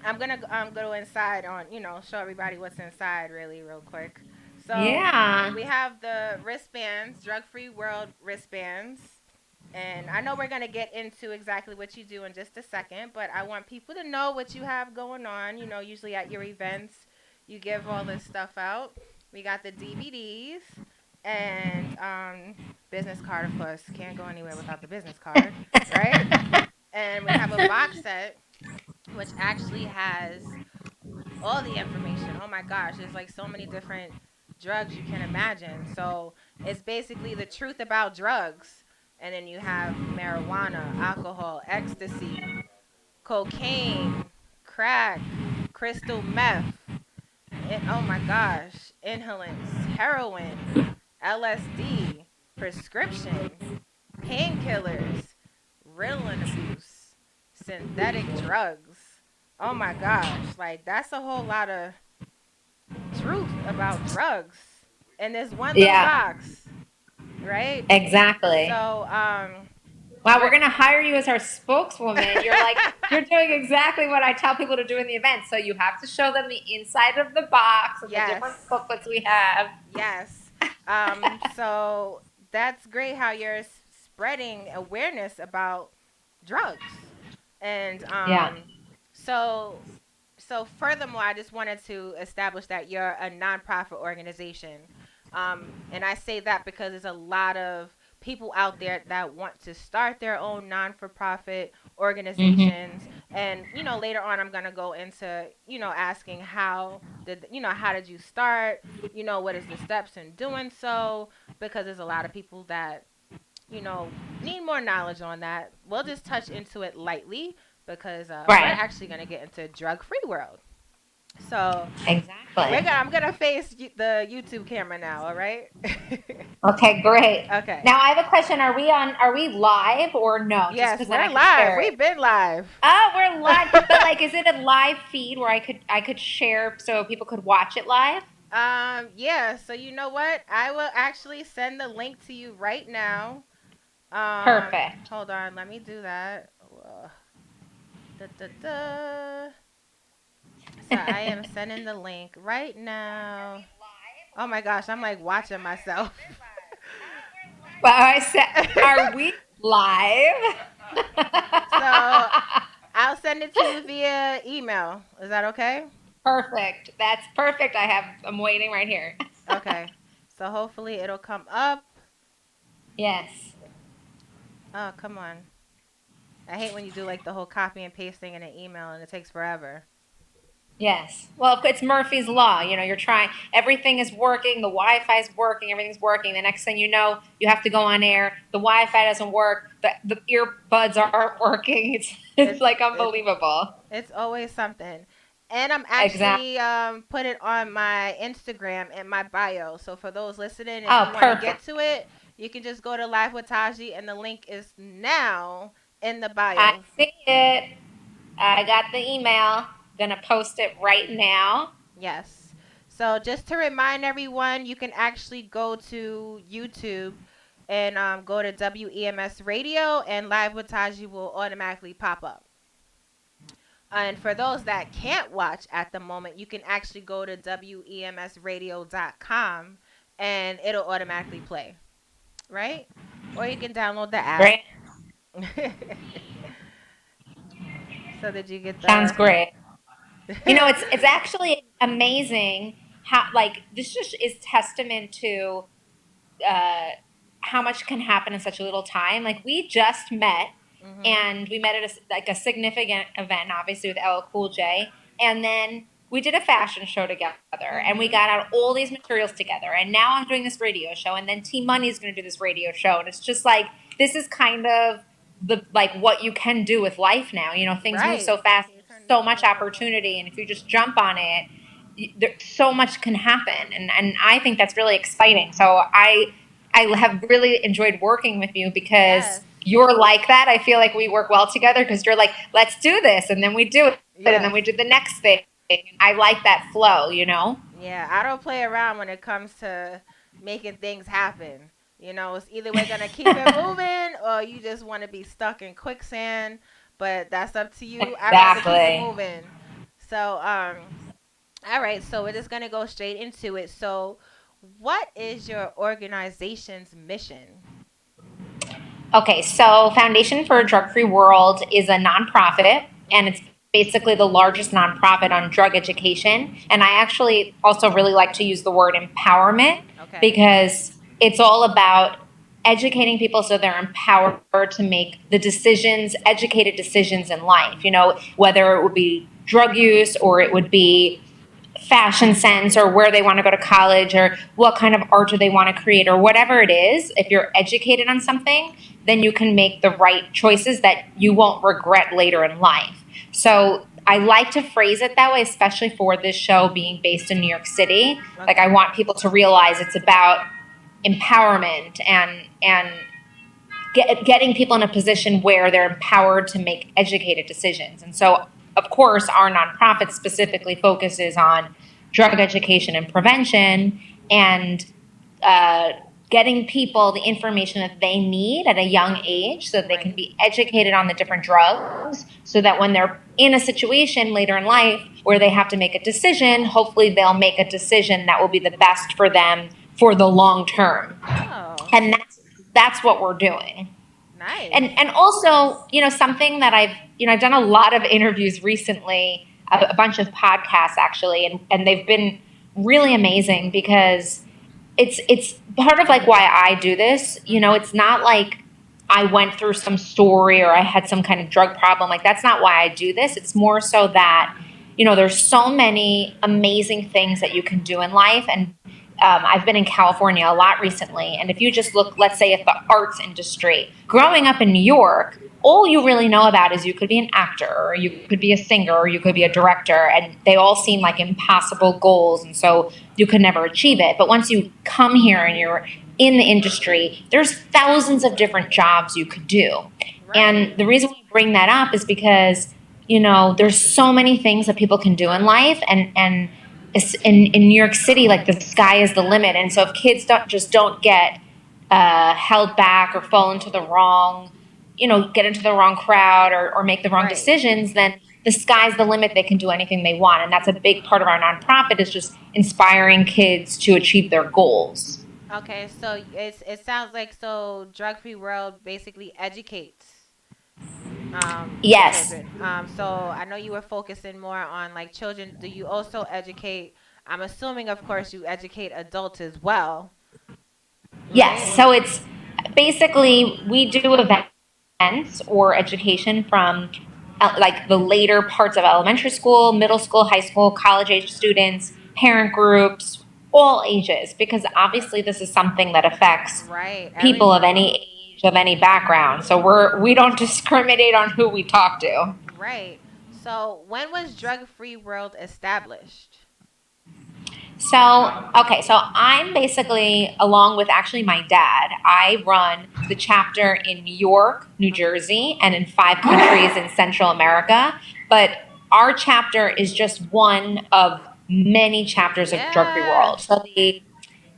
[SPEAKER 1] I'm gonna go inside on show everybody what's inside really real quick. So
[SPEAKER 3] Yeah.
[SPEAKER 1] we have the wristbands, drug free world wristbands. And I know we're going to get into exactly what you do in just a second, but I want people to know what you have going on. Usually at your events, you give all this stuff out. We got the DVDs and business card, of course. Can't go anywhere without the business card, right? And we have a box set, which actually has all the information. Oh my gosh, there's like so many different drugs you can imagine. So it's basically the truth about drugs. And then you have marijuana, alcohol, ecstasy, cocaine, crack, crystal meth, oh my gosh, inhalants, heroin, LSD, prescriptions, painkillers, Ritalin abuse, synthetic drugs. Oh my gosh, like that's a whole lot of truth about drugs in this one little
[SPEAKER 3] Yeah,
[SPEAKER 1] box, right?
[SPEAKER 3] exactly.
[SPEAKER 1] So,
[SPEAKER 3] Wow, we're
[SPEAKER 1] we're
[SPEAKER 3] gonna hire you as our spokeswoman. You're doing exactly what I tell people to do in the event. So you have to show them the inside of the box and the
[SPEAKER 1] yes,
[SPEAKER 3] different booklets we have.
[SPEAKER 1] yes. So that's great how you're spreading awareness about drugs, and
[SPEAKER 3] Yeah.
[SPEAKER 1] so furthermore, I just wanted to establish that you're a nonprofit organization. And I say that because there's a lot of people out there that want to start their own non-for-profit
[SPEAKER 3] Mm-hmm.
[SPEAKER 1] organizations. And, later on I'm going to go into, asking how did you start? What is the steps in doing so? Because there's a lot of people that need more knowledge on that. We'll just touch into it lightly because we're
[SPEAKER 3] Right.
[SPEAKER 1] actually going to get into drug-free world. So
[SPEAKER 3] Exactly.
[SPEAKER 1] I'm gonna face the YouTube camera now. All right.
[SPEAKER 3] Okay, great.
[SPEAKER 1] Okay.
[SPEAKER 3] Now I have a question. Are we live or no? Just
[SPEAKER 1] Yes,
[SPEAKER 3] because then
[SPEAKER 1] we're
[SPEAKER 3] I could
[SPEAKER 1] live.
[SPEAKER 3] share it.
[SPEAKER 1] We've been live.
[SPEAKER 3] Oh, we're live. But like, is it a live feed where I could share so people could watch it live?
[SPEAKER 1] Yeah. So you know what? I will actually send the link to you right now.
[SPEAKER 3] Perfect.
[SPEAKER 1] Hold on. Let me do that. Da, da, da. So I am sending the link right now. Oh my gosh, I'm like watching myself.
[SPEAKER 3] But I said, are we live?
[SPEAKER 1] So I'll send it to you via email. Is that okay?
[SPEAKER 3] Perfect. That's perfect. I'm waiting right here.
[SPEAKER 1] Okay. So hopefully it'll come up.
[SPEAKER 3] Yes.
[SPEAKER 1] Oh, come on. I hate when you do like the whole copy and pasting in an email and it takes forever.
[SPEAKER 3] Yes. Well, it's Murphy's Law. You're trying, everything is working, the Wi Fi is working, everything's working. The next thing you know, you have to go on air, the Wi Fi doesn't work, the earbuds aren't working. It's
[SPEAKER 1] It's
[SPEAKER 3] like
[SPEAKER 1] it's
[SPEAKER 3] unbelievable.
[SPEAKER 1] it's always something. And I'm
[SPEAKER 3] Exactly.
[SPEAKER 1] actually put it on my Instagram in my bio. So for those listening, if you
[SPEAKER 3] Oh,
[SPEAKER 1] want to get
[SPEAKER 3] perfect.
[SPEAKER 1] to it, you can just go to Live with Taji and the link is now in the
[SPEAKER 3] I
[SPEAKER 1] bio.
[SPEAKER 3] see it. I got the email. Gonna post it right now.
[SPEAKER 1] Yes. So just to remind everyone, you can actually go to YouTube and go to WEMS Radio and Live with Taji will automatically pop up. And for those that can't watch at the moment, you can actually go to WEMSradio.com and it'll automatically play, right? Or you can download the app.
[SPEAKER 3] Great.
[SPEAKER 1] So did you get
[SPEAKER 3] Sounds
[SPEAKER 1] the
[SPEAKER 3] great. It's actually amazing how like this just is testament to uh, how much can happen in such a little time. Like we just met,
[SPEAKER 1] Mhm.
[SPEAKER 3] and we met at like a significant event, obviously with LL Cool J, and then we did a fashion show together, and we
[SPEAKER 1] Mhm.
[SPEAKER 3] got out all these materials together. And now I'm doing this radio show, and then Team Money is going to do this radio show, and it's just like this is kind of the like what you can do with life now. Things move
[SPEAKER 1] Right.
[SPEAKER 3] so fast.
[SPEAKER 1] Can you
[SPEAKER 3] There's
[SPEAKER 1] turn this
[SPEAKER 3] so much
[SPEAKER 1] volume up?
[SPEAKER 3] opportunity, and if you just jump on it, there, so much can happen, and I think that's really exciting. So I have really enjoyed working with you because
[SPEAKER 1] Yes.
[SPEAKER 3] you're like that. I feel like we work well together because you're like, let's do this, and then we do it, and then
[SPEAKER 1] Yes.
[SPEAKER 3] we do the next thing. I like that flow.
[SPEAKER 1] Yeah, I don't play around when it comes to making things happen. It's either we're gonna keep it moving or you just want to be stuck in quicksand. But that's up to you. I'd rather keep it
[SPEAKER 3] Exactly.
[SPEAKER 1] moving. So, all right. So we're just gonna go straight into it. So, what is your organization's mission?
[SPEAKER 3] Okay, so Foundation for a Drug Free World is a nonprofit, and it's basically the largest nonprofit on drug education. And I actually also really like to use the word empowerment
[SPEAKER 1] Okay.
[SPEAKER 3] because it's all about educating people so they're empowered to make the decisions, educated decisions in life. Whether it would be drug use or it would be fashion sense or where they want to go to college or what kind of art do they want to create or whatever it is. If you're educated on something, then you can make the right choices that you won't regret later in life. So I like to phrase it that way, especially for this show being based in New York City. Like, I
[SPEAKER 1] Okay.
[SPEAKER 3] want people to realize it's about empowerment and getting people in a position where they're empowered to make educated decisions. And so, of course, our nonprofit specifically focuses on drug education and prevention and uh, getting people the information that they need at a young age so that they can
[SPEAKER 1] Right.
[SPEAKER 3] be educated on the different drugs so that when they're in a situation later in life where they have to make a decision, hopefully they'll make a decision that will be the best for them for the long term.
[SPEAKER 1] Oh,
[SPEAKER 3] And that's what we're doing.
[SPEAKER 1] nice.
[SPEAKER 3] And also, something that I've done a lot of interviews recently, a bunch of podcasts actually, and they've been really amazing because it's part of like why I do this.
[SPEAKER 1] Mhm.
[SPEAKER 3] It's not like I went through some story or I had some kind of drug problem. Like, that's not why I do this. It's more so that there's so many amazing things that you can do in life. And I've been in California a lot recently, and if you just look, let's say, at the arts industry, growing up in New York, all you really know about is you could be an actor, or you could be a singer, or you could be a director, and they all seem like impossible goals, and so you could never achieve it. But once you come here and you're in the industry, there's thousands of different jobs you could do.
[SPEAKER 1] Right.
[SPEAKER 3] And the reason we bring that up is because, there's so many things that people can do in life, and in New York City, like, the sky is the limit. And so if kids don't get held back or fall into the wrong, get into the wrong crowd or make the wrong
[SPEAKER 1] Right.
[SPEAKER 3] decisions, then the sky's the limit. They can do anything they want. And that's a big part of our nonprofit, is just inspiring kids to achieve their goals.
[SPEAKER 1] Okay, so it sounds like so Drug Free World basically educates the
[SPEAKER 3] Yes.
[SPEAKER 1] children. So I know you were focusing more on like children. Do you also educate? I'm assuming, of course, you educate adults as well, right?
[SPEAKER 3] Yes. So it's basically, we do events or education from like the later parts of elementary school, middle school, high school, college age students, parent groups, all ages, because obviously this is something that affects
[SPEAKER 1] Right.
[SPEAKER 3] people of
[SPEAKER 1] Everyone.
[SPEAKER 3] any age, of any background. So we don't discriminate on who we talk to.
[SPEAKER 1] Right. So when was Drug Free World established?
[SPEAKER 3] So I'm basically, along with actually my dad, I run the chapter in New York, New
[SPEAKER 1] Mhm.
[SPEAKER 3] Jersey, and in 5 countries in Central America. But our chapter is just one of many chapters of Drug Free
[SPEAKER 1] Yeah.
[SPEAKER 3] World.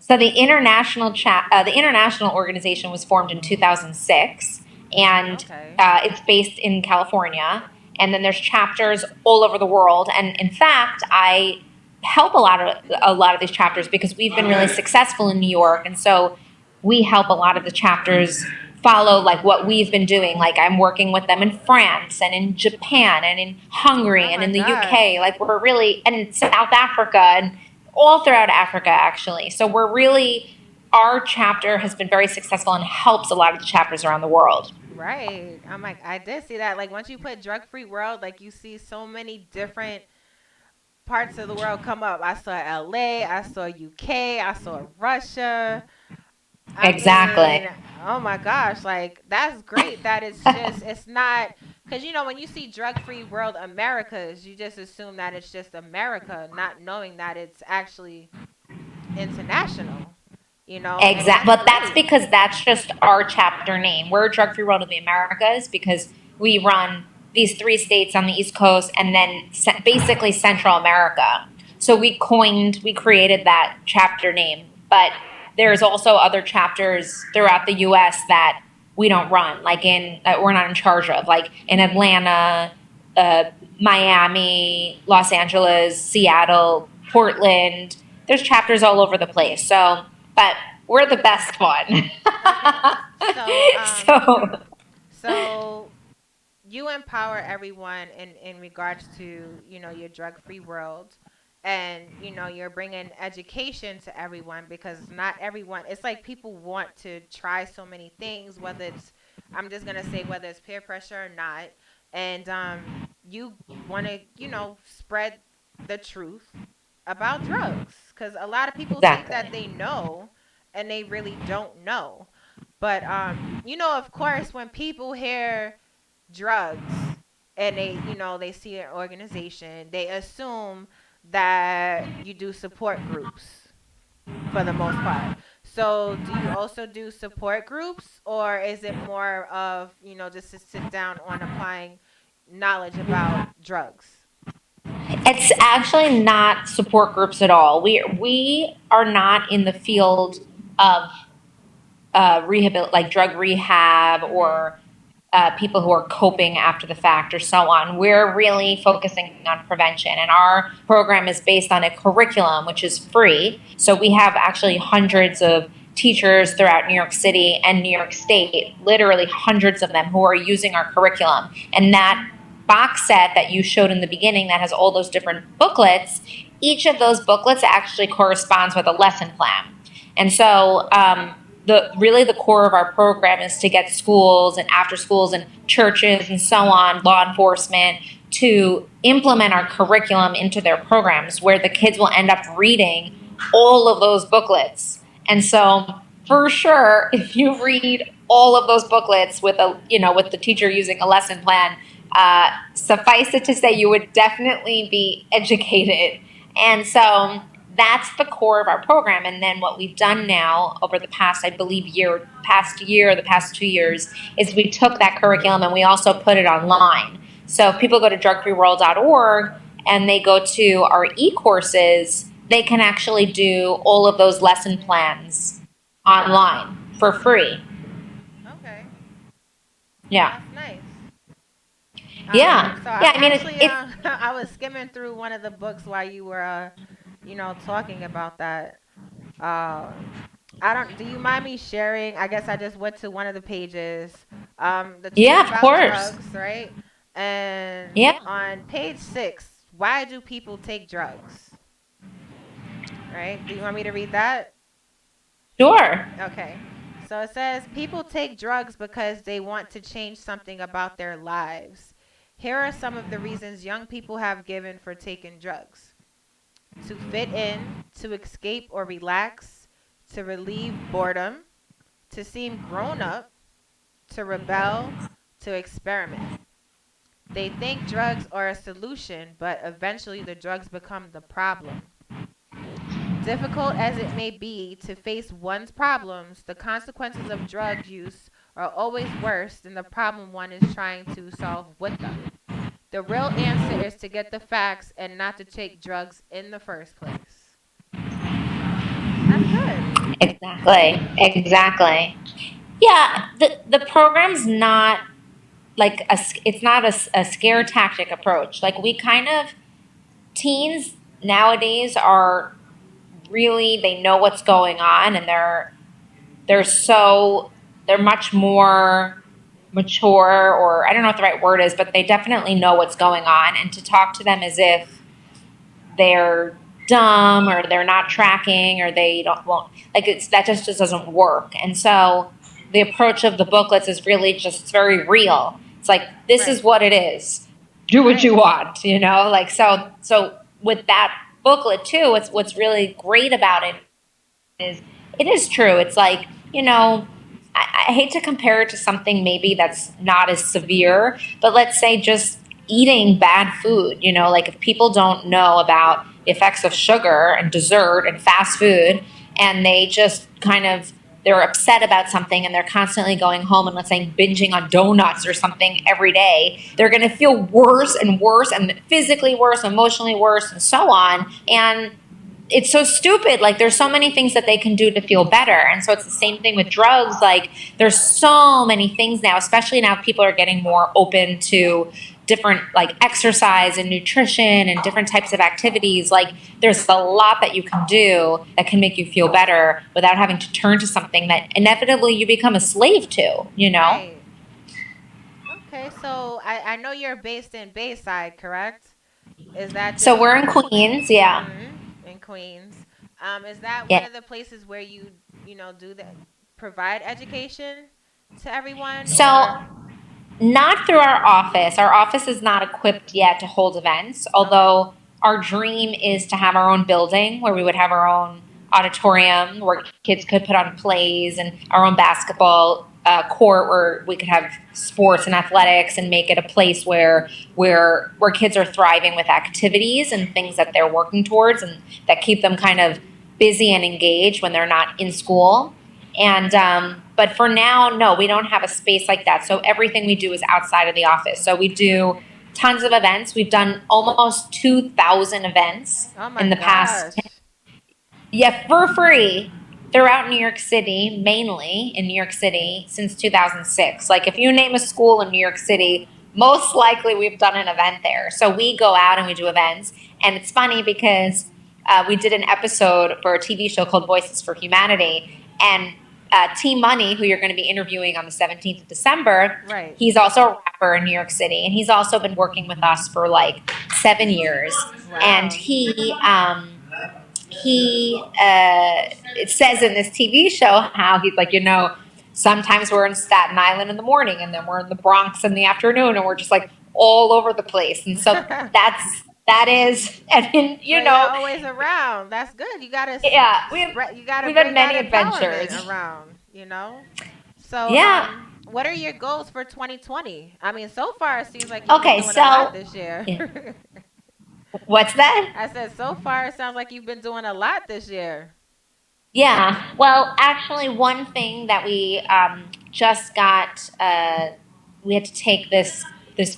[SPEAKER 3] The international organization was formed in 2006, and
[SPEAKER 1] Okay.
[SPEAKER 3] it's based in California. And then there's chapters all over the world. And in fact, I help a lot of these chapters because we've been really successful in New York, and so we help a lot of the chapters follow like what we've been doing. Like, I'm working with them in France and in Japan and in
[SPEAKER 1] Oh
[SPEAKER 3] Hungary and
[SPEAKER 1] my
[SPEAKER 3] in the
[SPEAKER 1] gosh.
[SPEAKER 3] UK. Like, we're really, and in South Africa and all throughout Africa actually. So we're really, our chapter has been very successful and helps a lot of the chapters around the world.
[SPEAKER 1] Right. I'm like, I did see that. Like once you put Drug Free World, like you see so many different parts of the world come up. I saw LA, I saw UK, I saw Russia. I
[SPEAKER 3] Exactly.
[SPEAKER 1] mean, oh my gosh, like that's great that it's not because when you see Drug Free World Americas, you just assume that it's just America, not knowing that it's actually international, and
[SPEAKER 3] Exactly.
[SPEAKER 1] that's
[SPEAKER 3] But that's
[SPEAKER 1] great.
[SPEAKER 3] because that's just our chapter name. We're Drug Free World of the Americas because we run these 3 states on the East Coast and then basically Central America. So we created that chapter name. But there's also other chapters throughout the U.S. that we don't run, like that we're not in charge of, like in Atlanta, uh, Miami, Los Angeles, Seattle, Portland. There's chapters all over the place. So, but we're the best one.
[SPEAKER 1] Okay. So,
[SPEAKER 3] So
[SPEAKER 1] so you empower everyone in regards to your drug free world, and you're bringing education to everyone because not everyone, it's like people want to try so many things, whether it's, I'm just going to say, whether it's peer pressure or not, and you want to spread the truth about drugs because a lot of people think that
[SPEAKER 3] exactly.
[SPEAKER 1] they know and they really don't know. But of course when people hear drugs, and they see an organization, they assume that you do support groups for the most part. So, do you also do support groups, or is it more of, just to sit down on applying knowledge about drugs?
[SPEAKER 3] It's actually not support groups at all. We are not in the field of like drug rehab
[SPEAKER 1] Mhm.
[SPEAKER 3] or people who are coping after the fact or so on. We're really focusing on prevention, and our program is based on a curriculum which is free. So we have actually hundreds of teachers throughout New York City and New York State, literally hundreds of them who are using our curriculum. And that box set that you showed in the beginning that has all those different booklets, each of those booklets actually corresponds with a lesson plan. And so the core of our program is to get schools and after schools and churches and so on, law enforcement, to implement our curriculum into their programs where the kids will end up reading all of those booklets. And so for sure, if you read all of those booklets with with the teacher using a lesson plan, suffice it to say you would definitely be educated. And so that's the core of our program. And then what we've done now over the past, I believe, the past 2 years, is we took that curriculum and we also put it online. So if people go to drugfreeworld.org and they go to our e-courses, they can actually do all of those lesson plans online for free.
[SPEAKER 1] Okay.
[SPEAKER 3] Yeah.
[SPEAKER 1] That's nice.
[SPEAKER 3] Yeah.
[SPEAKER 1] So I'm
[SPEAKER 3] Yeah. I mean,
[SPEAKER 1] actually
[SPEAKER 3] it's
[SPEAKER 1] I was skimming through one of the books while you were talking about that. I don't Do you mind me sharing? I guess I just went to one of the pages. The truth
[SPEAKER 3] yeah, of
[SPEAKER 1] about
[SPEAKER 3] course.
[SPEAKER 1] drugs, right? And
[SPEAKER 3] Yeah.
[SPEAKER 1] on page 6, why do people take drugs? Right? Do you want me to read that?
[SPEAKER 3] Sure.
[SPEAKER 1] Okay. So it says people take drugs because they want to change something about their lives. Here are some of the reasons young people have given for taking drugs: to fit in, to escape or relax, to relieve boredom, to seem grown up, to rebel, to experiment. They think drugs are a solution, but eventually the drugs become the problem. Difficult as it may be to face one's problems, the consequences of drug use are always worse than the problem one is trying to solve with them. The real answer is to get the facts and not to take drugs in the first place. That's good.
[SPEAKER 3] Exactly. Exactly. Yeah, the program's not like it's not a scare tactic approach. Like we kind of teens nowadays are really, they know what's going on, and they're so they're much more mature, or I don't know what the right word is, but they definitely know what's going on, and to talk to them as if they're dumb or they're not tracking or they don't won't like it's that just doesn't work. And so the approach of the booklets is really just, it's very real. It's like, this is
[SPEAKER 1] Right.
[SPEAKER 3] what it is, do what you
[SPEAKER 1] Right.
[SPEAKER 3] want, like, so with that booklet too, what's really great about it is, it is true. It's like, I hate to compare it to something maybe that's not as severe, but let's say just eating bad food. Like if people don't know about the effects of sugar and dessert and fast food, and they just kind of, they're upset about something and they're constantly going home and, let's say, binging on donuts or something every day, they're going to feel worse and worse, and physically worse, emotionally worse, and so on. And it's so stupid. Like there's so many things that they can do to feel better. And so it's the same thing with drugs. Like there's so many things now, especially now people are getting more open to different, like, exercise and nutrition and different types of activities. Like there's a lot that you can do that can make you feel better without having to turn to something that inevitably you become a slave to.
[SPEAKER 1] Right. Okay, so I know you're based in Bayside, correct? Is that
[SPEAKER 3] So
[SPEAKER 1] just
[SPEAKER 3] we're in Queens, yeah.
[SPEAKER 1] in Queens? Is that one
[SPEAKER 3] Yeah.
[SPEAKER 1] of the places where you do that, provide education to everyone,
[SPEAKER 3] So
[SPEAKER 1] or
[SPEAKER 3] not through our office. Our office is not equipped yet to hold events,
[SPEAKER 1] okay,
[SPEAKER 3] although our dream is to have our own building where we would have our own auditorium where kids could put on plays, and our own basketball court where we could have sports and athletics and make it a place where kids are thriving with activities and things that they're working towards and that keep them kind of busy and engaged when they're not in school. And but for now, no, we don't have a space like that. So everything we do is outside of the office. So we do tons of events. We've done almost 2,000 events
[SPEAKER 1] Oh
[SPEAKER 3] in
[SPEAKER 1] my
[SPEAKER 3] the past.
[SPEAKER 1] gosh.
[SPEAKER 3] Yeah, for free throughout New York City, mainly in New York City since 2006. Like if you name a school in New York City, most likely we've done an event there. So we go out and we do events. And it's funny because we did an episode for a TV show called Voices for Humanity. And T Money, who you're going to be interviewing on the 17th of December,
[SPEAKER 1] Right.
[SPEAKER 3] he's also a rapper in New York City. And he's also been working with us for like 7 years. And
[SPEAKER 1] Wow.
[SPEAKER 3] he it says in this TV show how he's like, sometimes we're in Staten Island in the morning and then we're in the Bronx in the afternoon and we're just like all over the place. And so that is, and
[SPEAKER 1] So you're always around. That's good. You gotta
[SPEAKER 3] yeah,
[SPEAKER 1] spread. You gotta
[SPEAKER 3] we've had
[SPEAKER 1] bring that
[SPEAKER 3] many adventures.
[SPEAKER 1] empowerment around. You know. So,
[SPEAKER 3] Yeah.
[SPEAKER 1] what are your goals for 2020? I mean, so far it seems like you've been
[SPEAKER 3] Okay,
[SPEAKER 1] doing a lot
[SPEAKER 3] so
[SPEAKER 1] this year.
[SPEAKER 3] yeah. What's that?
[SPEAKER 1] I said, so far it sounds like you've been doing a lot this year.
[SPEAKER 3] Yeah. Well, actually, one thing that we just got, we had to take this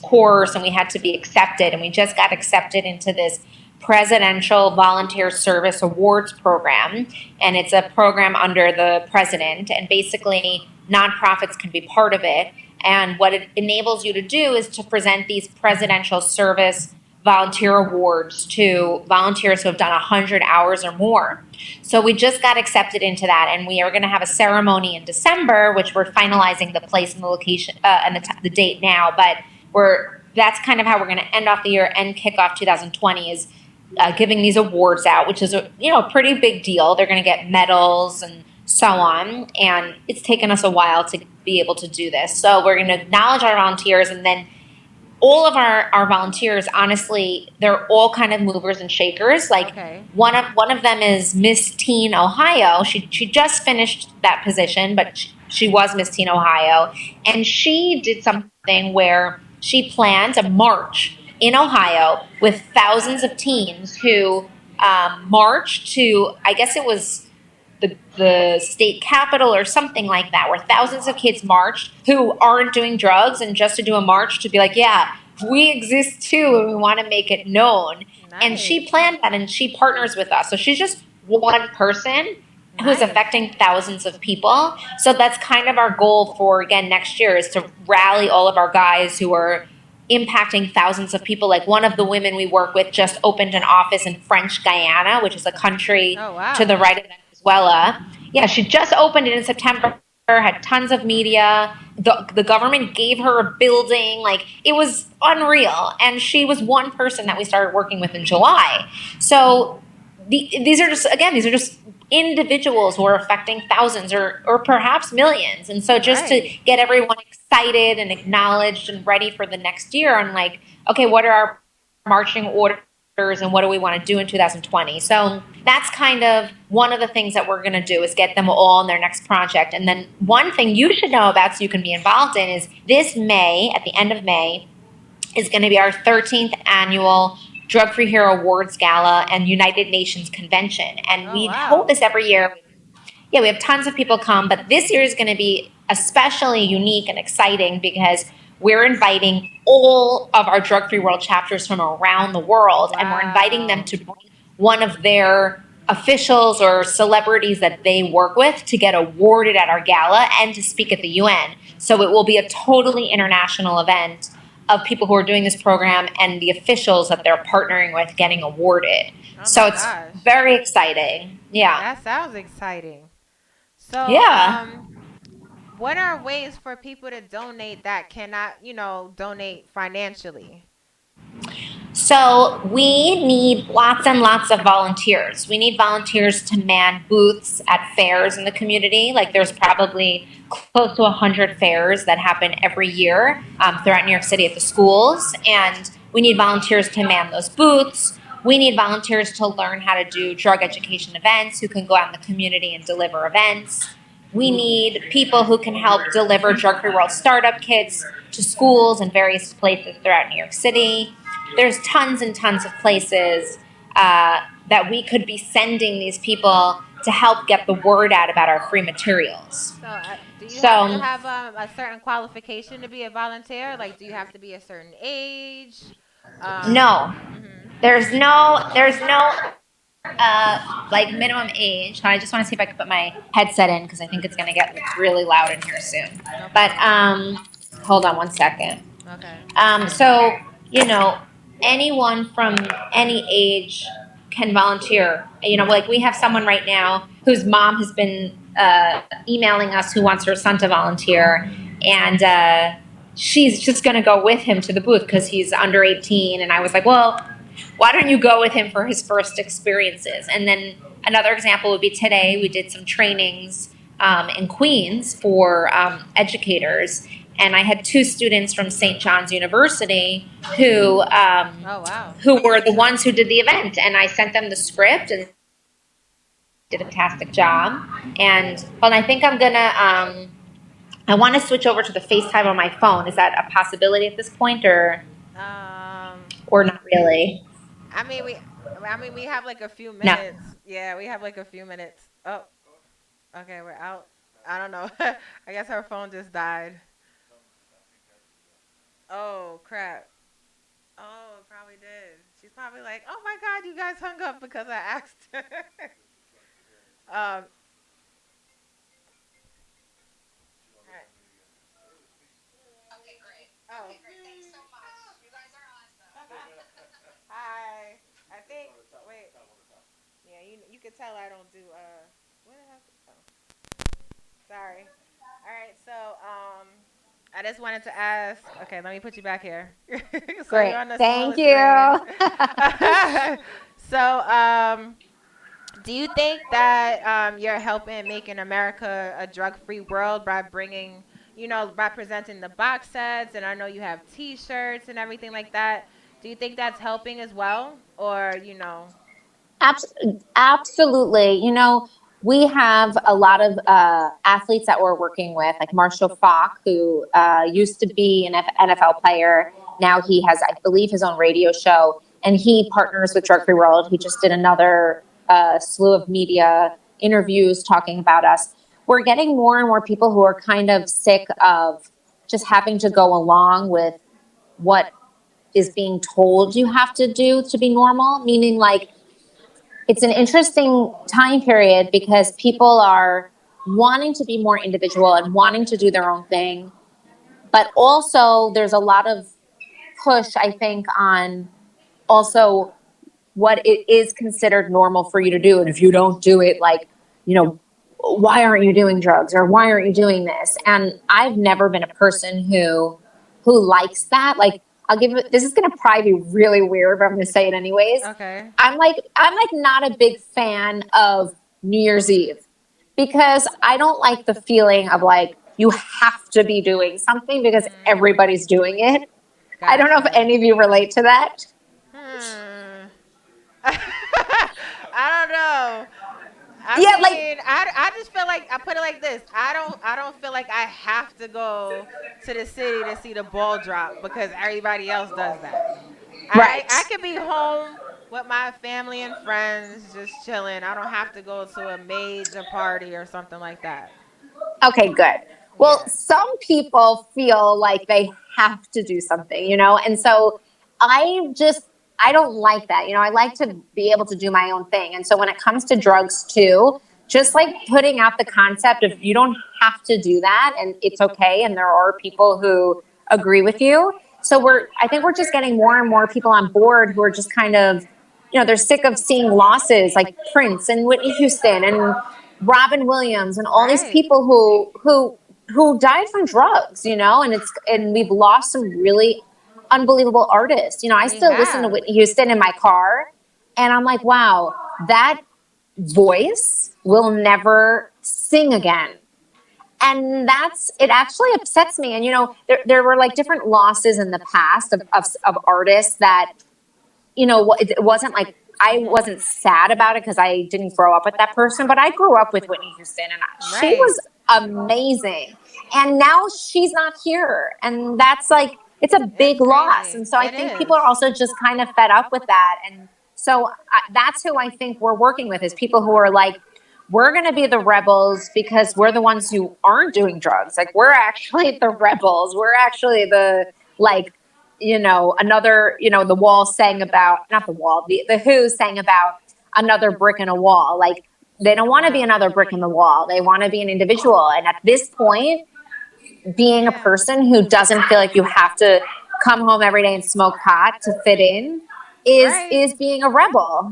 [SPEAKER 3] course, and we had to be accepted, and we just got accepted into this Presidential Volunteer Service Awards program, and it's a program under the president, and basically nonprofits can be part of it. And what it enables you to do is to present these presidential service volunteer awards to volunteers who have done 100 hours or more. So we just got accepted into that, and we are going to have a ceremony in December, which we're finalizing the place and the location and the date now. But that's kind of how we're going to end off the year and kick off 2020 is giving these awards out, which is a pretty big deal. They're going to get medals and so on, and it's taken us a while to be able to do this. So we're going to acknowledge our volunteers, and then all of our volunteers, honestly, they're all kind of movers and shakers. Like
[SPEAKER 1] Okay.
[SPEAKER 3] one of them is Miss Teen Ohio. She just finished that position, but she was Miss Teen Ohio, and she did something where she planned a march in Ohio with thousands of teens who marched to, I guess it was the state capitol or something like that, where thousands of kids marched who aren't doing drugs, and just to do a march to be like, yeah, we exist too, and we want to make it known. And she
[SPEAKER 1] Nice.
[SPEAKER 3] planned that, and she partners with us. So she's just one person who's
[SPEAKER 1] Nice.
[SPEAKER 3] affecting thousands of people. So that's kind of our goal for, again, next year, is to rally all of our guys who are impacting thousands of people. Like one of the women we work with just opened an office in French Guiana, which is a country
[SPEAKER 1] Oh
[SPEAKER 3] to the
[SPEAKER 1] wow.
[SPEAKER 3] right of Venezuela. Yeah, she just opened it in September, had tons of media. The government gave her a building. Like it was unreal. And she was one person that we started working with in July. So these are just individuals who are affecting thousands or perhaps millions. And so just to
[SPEAKER 1] Right.
[SPEAKER 3] get everyone excited and acknowledged and ready for the next year and like, okay, what are our marching orders and what do we want to do in 2020? So that's kind of one of the things that we're going to do is get them all on their next project. And then one thing you should know about so you can be involved in is this May, at the end of May, is going to be our 13th annual Drug Free Hero Awards Gala and United Nations Convention. And
[SPEAKER 1] Oh
[SPEAKER 3] we hold
[SPEAKER 1] wow.
[SPEAKER 3] this every year. Yeah, we have tons of people come, but this year is going to be especially unique and exciting because we're inviting all of our drug free world chapters from around the world, and we're inviting them
[SPEAKER 1] Wow.
[SPEAKER 3] to bring one of their officials or celebrities that they work with to get awarded at our gala and to speak at the UN. So it will be a totally international event of people who are doing this program and the officials that they're partnering with getting awarded.
[SPEAKER 1] Oh
[SPEAKER 3] So
[SPEAKER 1] my
[SPEAKER 3] it's
[SPEAKER 1] gosh.
[SPEAKER 3] very exciting. Yeah.
[SPEAKER 1] That sounds exciting. So,
[SPEAKER 3] Yeah.
[SPEAKER 1] what are ways for people to donate that cannot, donate financially?
[SPEAKER 3] So we need lots and lots of volunteers. We need volunteers to man booths at fairs in the community. Like there's probably close to 100 fairs that happen every year throughout New York City at the schools. And we need volunteers to man those booths. We need volunteers to learn how to do drug education events who can go out in the community and deliver events. we need people who can help deliver drug free world startup kits to schools and various places throughout New York City. There's tons and tons of places that we could be sending these people to help get the word out about our free materials.
[SPEAKER 1] So, do you have to
[SPEAKER 3] So,
[SPEAKER 1] have a certain qualification to be a volunteer? Like, do you have to be a certain age?
[SPEAKER 3] no,
[SPEAKER 1] Mhm.
[SPEAKER 3] there's no like minimum age. I just want to see if I can put my headset in because I think it's going to get really loud in here soon.
[SPEAKER 1] No
[SPEAKER 3] But
[SPEAKER 1] problem.
[SPEAKER 3] hold on one second.
[SPEAKER 1] Okay.
[SPEAKER 3] So, you know, anyone from any age can volunteer. You know, like we have someone right now whose mom has been emailing us who wants her son to volunteer, and she's just going to go with him to the booth because he's under 18. And I was like, well, why don't you go with him for his first experiences? And then another example would be today we did some trainings in Queens for educators, and I had two students from St. John's University
[SPEAKER 1] Oh wow.
[SPEAKER 3] who were the ones who did the event, and I sent them the script and did a fantastic job. And but I think I'm gonna I want to switch over to the FaceTime on my phone. Is that a possibility at this point,
[SPEAKER 1] Um,
[SPEAKER 3] or not really?
[SPEAKER 1] I mean we, we have like a few
[SPEAKER 3] No.
[SPEAKER 1] minutes. Yeah, we have like a few minutes. Oh, okay, we're out. I don't know. I guess her phone just died. Oh crap. Oh, it probably did. She's probably like, "Oh my God, you guys hung up because I asked." um. Alright. Oh. Hi. I think. Wait. Yeah, you could tell I don't do what the heck? Oh, sorry. All right, so I just wanted to ask. Okay, let me put you back here, so you're
[SPEAKER 3] Great.
[SPEAKER 1] on the
[SPEAKER 3] Thank
[SPEAKER 1] smallest
[SPEAKER 3] you.
[SPEAKER 1] screen. So do you think that you're helping making America a drug-free world by bringing, by presenting the box sets, and I know you have T-shirts and everything like that. Do you think that's helping as well, or
[SPEAKER 3] Absolutely. You know, we have a lot of athletes that we're working with, like Marshall Falk, who used to be an NFL player. Now he has, I believe, his own radio show, and he partners with Drug Free World. He just did another slew of media interviews talking about us. We're getting more and more people who are kind of sick of just having to go along with what is being told you have to do to be normal, meaning like it's an interesting time period because people are wanting to be more individual and wanting to do their own thing. But also, there's a lot of push, I think, on also what it is considered normal for you to do. And if you don't do it, like, you know, why aren't you doing drugs or why aren't you doing this? And I've never been a person who likes that. Like, I'll give it, this is going to probably be really weird, but I'm going to say it anyways.
[SPEAKER 1] okay?
[SPEAKER 3] I'm like not a big fan of New Year's Eve because I don't like the feeling of like you have to be doing something because
[SPEAKER 1] Mm,
[SPEAKER 3] everybody's doing it. I don't know if
[SPEAKER 1] gotcha.
[SPEAKER 3] any of you relate to that.
[SPEAKER 1] Hmm. I don't know. I
[SPEAKER 3] Yeah, like
[SPEAKER 1] mean, I just feel like I put it like this. I don't feel like I have to go to the city to see the ball drop because everybody else does that. I
[SPEAKER 3] right.
[SPEAKER 1] could be home with my family and friends just chilling. I don't have to go to a major party or something like that.
[SPEAKER 3] Okay, good. Well,
[SPEAKER 1] Yeah.
[SPEAKER 3] some people feel like they have to do something, and so I just, I don't like that. I like to be able to do my own thing. And so when it comes to drugs too, just like putting out the concept of you don't have to do that and it's okay. And there are people who agree with you. So I think we're just getting more and more people on board who are just kind of, they're sick of seeing losses like Prince and Whitney Houston and Robin Williams and all these
[SPEAKER 1] Right.
[SPEAKER 3] people who died from drugs, and we've lost some really unbelievable artists. I
[SPEAKER 1] We
[SPEAKER 3] still listen to
[SPEAKER 1] have.
[SPEAKER 3] Whitney Houston in my car, and I'm like, wow, that voice will never sing again. And it actually upsets me. And there were like different losses in the past of artists that it wasn't like I
[SPEAKER 1] Mhm.
[SPEAKER 3] wasn't sad about it because I didn't grow up with that person, but I grew up with Whitney Houston, and she was
[SPEAKER 1] Right.
[SPEAKER 3] amazing. And now she's not here. And that's like, it's a
[SPEAKER 1] It's
[SPEAKER 3] big loss.
[SPEAKER 1] crazy.
[SPEAKER 3] And so I
[SPEAKER 1] It
[SPEAKER 3] think people
[SPEAKER 1] is.
[SPEAKER 3] are also just kind of fed up with that. And so that's who I think we're working with is people who are like, we're going to be the rebels because we're the ones who aren't doing drugs. Like, we're actually the rebels. We're actually the, like, another, the wall sang about, not the wall, the Who sang about another brick in a wall. Like, they don't want to be
[SPEAKER 1] Wow.
[SPEAKER 3] another brick in the wall. They want to be an individual. And at this point, being a
[SPEAKER 1] Yeah.
[SPEAKER 3] person who doesn't feel like you have to come home every day and smoke pot to fit in is
[SPEAKER 1] Right.
[SPEAKER 3] is being a rebel.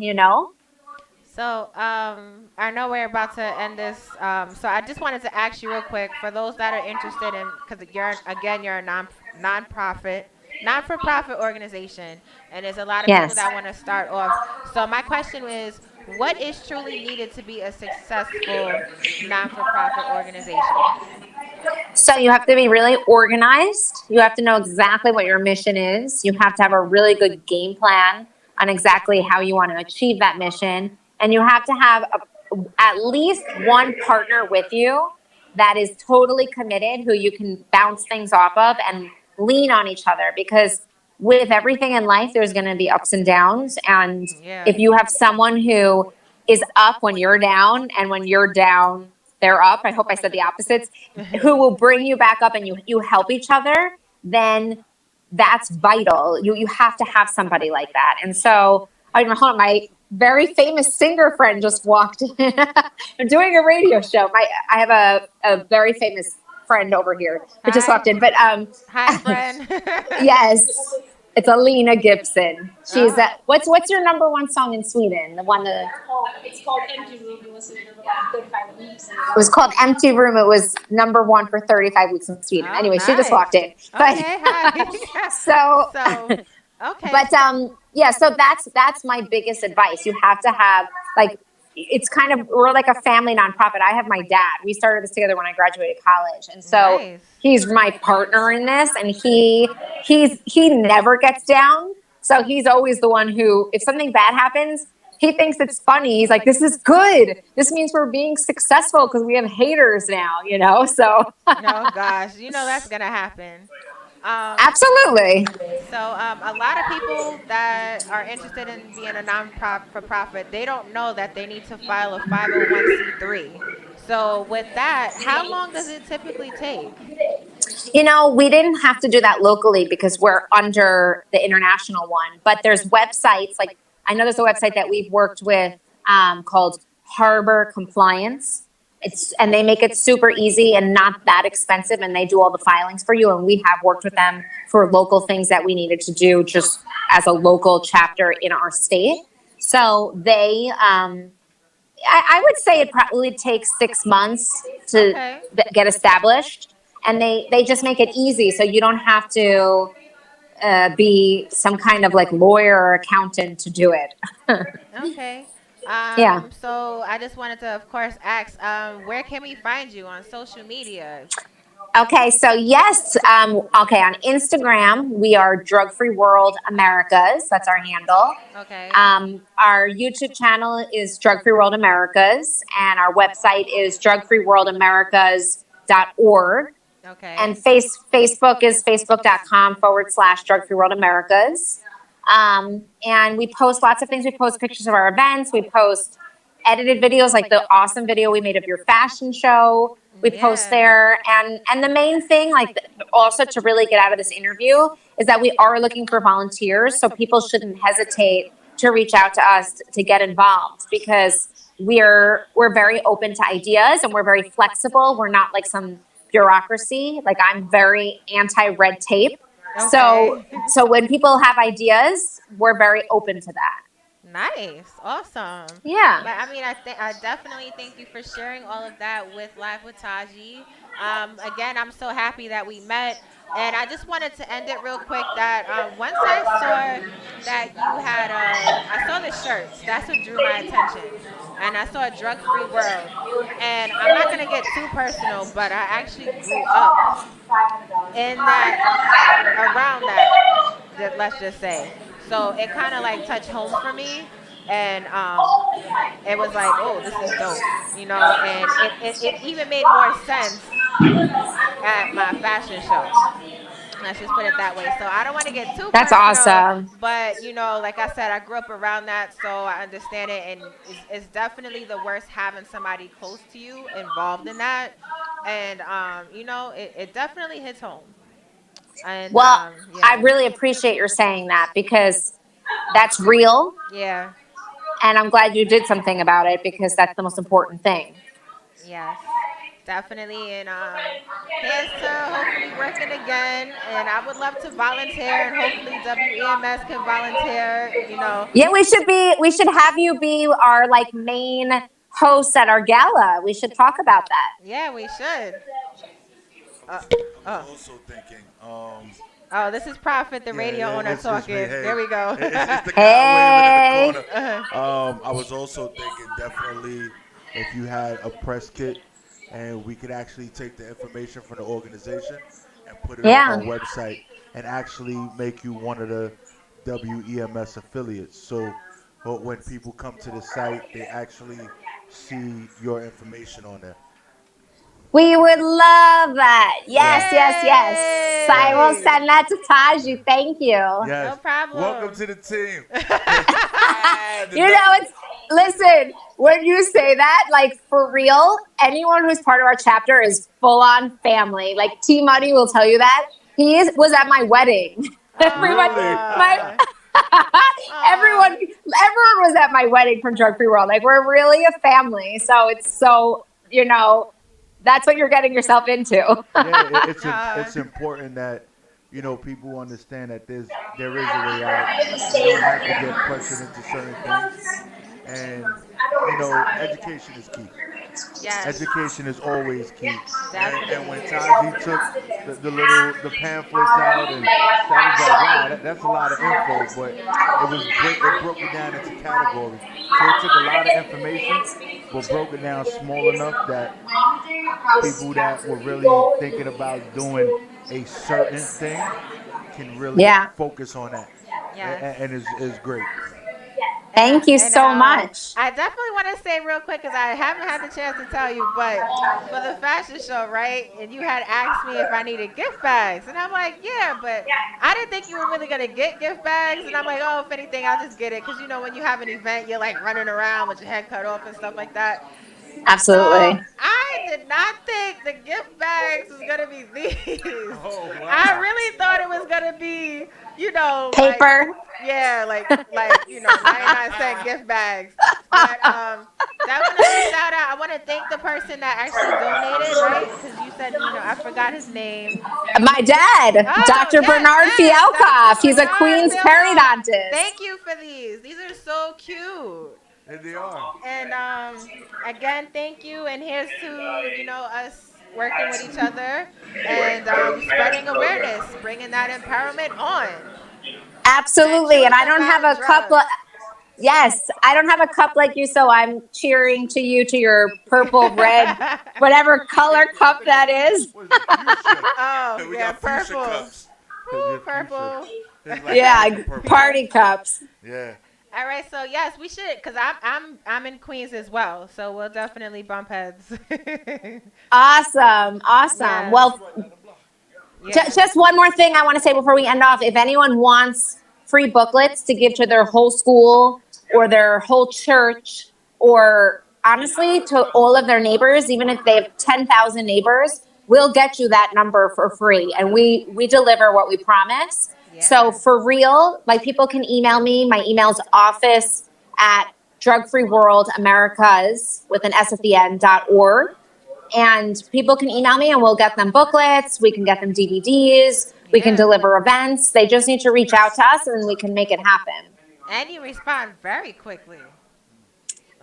[SPEAKER 1] So, I know we're about to end this. So I just wanted to ask you real quick for those that are interested in, because you're a nonprofit, not for profit organization, and there's a lot of people
[SPEAKER 3] Yes.
[SPEAKER 1] that want to start off. So my question is, what is truly needed to be a successful non for profit organization?
[SPEAKER 3] So you have to be really organized. You have to know exactly what your mission is. You have to have a really good game plan on exactly how you want to achieve that mission. And you have to have at least one partner with you that is totally committed, who you can bounce things off of and lean on each other. Because with everything in life, there's going to be ups and downs. And
[SPEAKER 1] Yeah.
[SPEAKER 3] if you have someone who is up when you're down, and when you're down, they're up. I hope I said the opposites. Who will bring you back up, and you help each other, then that's vital. You have to have somebody like that. And so I don't know, my very famous singer friend just walked in. I'm doing a radio show. I have a very famous friend over here who just walked
[SPEAKER 1] Hi.
[SPEAKER 3] in. But
[SPEAKER 1] Hi, friend.
[SPEAKER 3] yes, it's Alina Gibson. She's
[SPEAKER 1] Oh.
[SPEAKER 3] what's your number one song in Sweden? The one that
[SPEAKER 4] It's called Empty Room. It was in about 35 weeks.
[SPEAKER 3] it was called Empty Room. It was number one for 35 weeks in Sweden.
[SPEAKER 1] Oh,
[SPEAKER 3] Anyway, she just
[SPEAKER 1] nice.
[SPEAKER 3] walked in. But
[SPEAKER 1] Okay, hi.
[SPEAKER 3] so
[SPEAKER 1] So, okay.
[SPEAKER 3] but yeah, so that's my biggest advice. You have to have, like, it's kind of, we're like a family nonprofit. I have my dad. We started this together when I graduated college. And so
[SPEAKER 1] Nice.
[SPEAKER 3] he's my partner in this, and he never gets down. So he's always the one who, if something bad happens, he thinks it's funny. He's like, this is good. This means we're being successful because we have haters now. So
[SPEAKER 1] Oh gosh, you know that's gonna happen. Um,
[SPEAKER 3] absolutely.
[SPEAKER 1] so a lot of people that are interested in being a for profit, they don't know that they need to file a 501(c)(3). So with that, how long does it typically take?
[SPEAKER 3] We didn't have to do that locally because we're under the international one. But there's websites, like, I know there's a website that we've worked with called Harbor Compliance. And they make it super easy and not that expensive, and they do all the filings for you. And we have worked with them for local things that we needed to do just as a local chapter in our state. So I would say it probably takes 6 months to
[SPEAKER 1] Okay.
[SPEAKER 3] get established, and they just make it easy, so you don't have to be some kind of like lawyer or accountant to do it.
[SPEAKER 1] Okay.
[SPEAKER 3] Yeah.
[SPEAKER 1] So I just wanted to, of course, ask, where can we find you on social media?
[SPEAKER 3] Okay, so yes, okay, on Instagram, we are Drug Free World Americas. That's our handle.
[SPEAKER 1] Okay.
[SPEAKER 3] Our YouTube channel is Drug Free World Americas, and our website is drugfreeworldamerica's.org. And
[SPEAKER 1] Okay.
[SPEAKER 3] Facebook is facebook.com/Drug Free World Americas. And we post lots of things. We post pictures of our events. We post edited videos, like the awesome video we made of your fashion show. We post
[SPEAKER 1] Yeah.
[SPEAKER 3] there, and the main thing, like, also to really get out of this interview, is that we are looking for volunteers. So people shouldn't hesitate to reach out to us to get involved, because we're very open to ideas, and we're very flexible. We're not like some bureaucracy. Like, I'm very anti red tape. So
[SPEAKER 1] Okay.
[SPEAKER 3] so when people have ideas, we're very open to that.
[SPEAKER 1] Nice, awesome.
[SPEAKER 3] Yeah.
[SPEAKER 1] But I mean, I definitely thank you for sharing all of that with Live with Taji. Again, I'm so happy that we met, and I just wanted to end it real quick. That once I saw that you had, I saw the shirts. That's what drew my attention, and I saw a drug-free world. And I'm not gonna get too personal, but I actually grew up in that, around that, let's just say. So it kind of like touched home for me. and it was like, oh, this is dope, and it even made more sense at my fashion show. Let's just put it that way. So I don't want to get too
[SPEAKER 3] That's
[SPEAKER 1] personal,
[SPEAKER 3] awesome.
[SPEAKER 1] but like I said, I grew up around that, so I understand it, and it's definitely the worst having somebody close to you involved in that, and it definitely hits home, and
[SPEAKER 3] Well, I
[SPEAKER 1] yeah,
[SPEAKER 3] really appreciate your saying that because that's real.
[SPEAKER 1] yeah,
[SPEAKER 3] And I'm glad you did something about it because that's the most important thing.
[SPEAKER 1] yes, definitely, and here's to hopefully working again, and I would love to volunteer, and hopefully WEMS can volunteer,
[SPEAKER 3] Yeah, we should have you be our like main host at our gala. We should talk about that.
[SPEAKER 1] Yeah, we should. Uh,
[SPEAKER 5] I was
[SPEAKER 1] oh,
[SPEAKER 5] also thinking,
[SPEAKER 1] oh, this is Prophet, the
[SPEAKER 5] yeah,
[SPEAKER 1] radio owner,
[SPEAKER 5] it's me.
[SPEAKER 1] talking.
[SPEAKER 5] Hey,
[SPEAKER 1] There we go.
[SPEAKER 5] it's the guy waving in the
[SPEAKER 3] Hey.
[SPEAKER 5] corner.
[SPEAKER 1] uh,
[SPEAKER 5] I was also thinking definitely if you had a press kit and we could actually take the information from the organization and put it on
[SPEAKER 3] Yeah.
[SPEAKER 5] our website and actually make you one of the WEMS affiliates. So when people come to the site, they actually see your information on there.
[SPEAKER 3] We would love that.
[SPEAKER 5] Yeah.
[SPEAKER 3] Yes, yes, yes. I will
[SPEAKER 5] Yes.
[SPEAKER 1] Yay!
[SPEAKER 3] send that to Taji. Thank you.
[SPEAKER 1] No
[SPEAKER 5] Yes. Welcome
[SPEAKER 1] problem.
[SPEAKER 5] to the team. The
[SPEAKER 3] You know, it's listen, when you say that, like for real, anyone who's part of our chapter is full on family. Like T Money will tell you that. Was at my wedding. Everybody
[SPEAKER 5] Really?
[SPEAKER 3] my
[SPEAKER 1] Aw.
[SPEAKER 3] everyone
[SPEAKER 1] Aw.
[SPEAKER 3] was at my wedding from Drug Free World. Like we're really a family. So it's so, that's what you're getting yourself into.
[SPEAKER 5] Yeah,
[SPEAKER 1] Aw.
[SPEAKER 5] it's important that people understand that there is a way out. You don't have to get pressured into certain things, and education is key.
[SPEAKER 1] Yes,
[SPEAKER 5] Education is always key. And when
[SPEAKER 1] definitely.
[SPEAKER 5] Taji took the pamphlets out, and that was like, wow, that's a lot of info, but it broke it down into categories. So it took a lot of information, but broke it down small enough that people that were really thinking about doing a certain thing can really
[SPEAKER 3] Yeah.
[SPEAKER 5] focus on that,
[SPEAKER 1] Yes.
[SPEAKER 5] and is great.
[SPEAKER 3] Thank you
[SPEAKER 1] And
[SPEAKER 3] so much.
[SPEAKER 1] I definitely want to say real quick because I haven't had the chance to tell you, but for the fashion show, right? And you had asked me if I needed gift bags, and I'm like, yeah, but I didn't think you were really gonna get gift bags, and I'm like, oh, if anything, I'll just get it because when you have an event, you're like running around with your head cut off and stuff like that. So
[SPEAKER 3] Absolutely.
[SPEAKER 1] I did not think the gift bags was gonna be these.
[SPEAKER 5] Oh
[SPEAKER 1] I
[SPEAKER 5] wow!
[SPEAKER 1] really thought it was gonna be, like,
[SPEAKER 3] Paper.
[SPEAKER 1] yeah, like 99-cent gift bags. But definitely shout out. I want to thank the person that actually donated, right? Because you said I forgot his name.
[SPEAKER 3] My dad,
[SPEAKER 1] Oh
[SPEAKER 3] Dr.
[SPEAKER 1] yes,
[SPEAKER 3] Bernard
[SPEAKER 1] yes, Dr.
[SPEAKER 3] Fialkoff. He's a
[SPEAKER 1] Bernard
[SPEAKER 3] Queens
[SPEAKER 1] Philco.
[SPEAKER 3] periodontist.
[SPEAKER 1] Thank you for these. These are so cute.
[SPEAKER 5] And they are.
[SPEAKER 1] And again, thank you. And here's to us working with each other and spreading awareness, bringing that empowerment on. The
[SPEAKER 3] Absolutely. And
[SPEAKER 1] truth
[SPEAKER 3] I don't have
[SPEAKER 1] about
[SPEAKER 3] a cup.
[SPEAKER 1] drugs.
[SPEAKER 3] Yes, I don't have a cup like you, so I'm cheering to you to your purple, red, whatever color
[SPEAKER 5] I
[SPEAKER 3] cup
[SPEAKER 5] think
[SPEAKER 3] that is.
[SPEAKER 5] what is it, fuchsia.
[SPEAKER 1] Oh
[SPEAKER 5] We
[SPEAKER 1] yeah,
[SPEAKER 5] got fuchsia
[SPEAKER 1] purple.
[SPEAKER 5] cups.
[SPEAKER 1] Woo,
[SPEAKER 5] The fuchsia.
[SPEAKER 1] purple.
[SPEAKER 5] It's like
[SPEAKER 3] Yeah,
[SPEAKER 5] purple, purple.
[SPEAKER 3] party cups.
[SPEAKER 5] Yeah.
[SPEAKER 1] All right, so yes, we should, cause I'm in Queens as well, so we'll definitely bump heads.
[SPEAKER 3] Awesome. Awesome.
[SPEAKER 1] Yes,
[SPEAKER 3] Well,
[SPEAKER 1] yes,
[SPEAKER 3] just one more thing I want to say before we end off. If anyone wants free booklets to give to their whole school or their whole church, or honestly to all of their neighbors, even if they have 10,000 neighbors, we'll get you that number for free. And we deliver what we promise. So
[SPEAKER 1] yeah,
[SPEAKER 3] for real, like people can email me. My email's office at drugfreeworldamericas with an S at the end.org, and people can email me and we'll get them booklets, we can get them DVDs, we can
[SPEAKER 1] yeah.
[SPEAKER 3] deliver events. They just need to reach out to us and we can make it happen.
[SPEAKER 1] And you respond very quickly.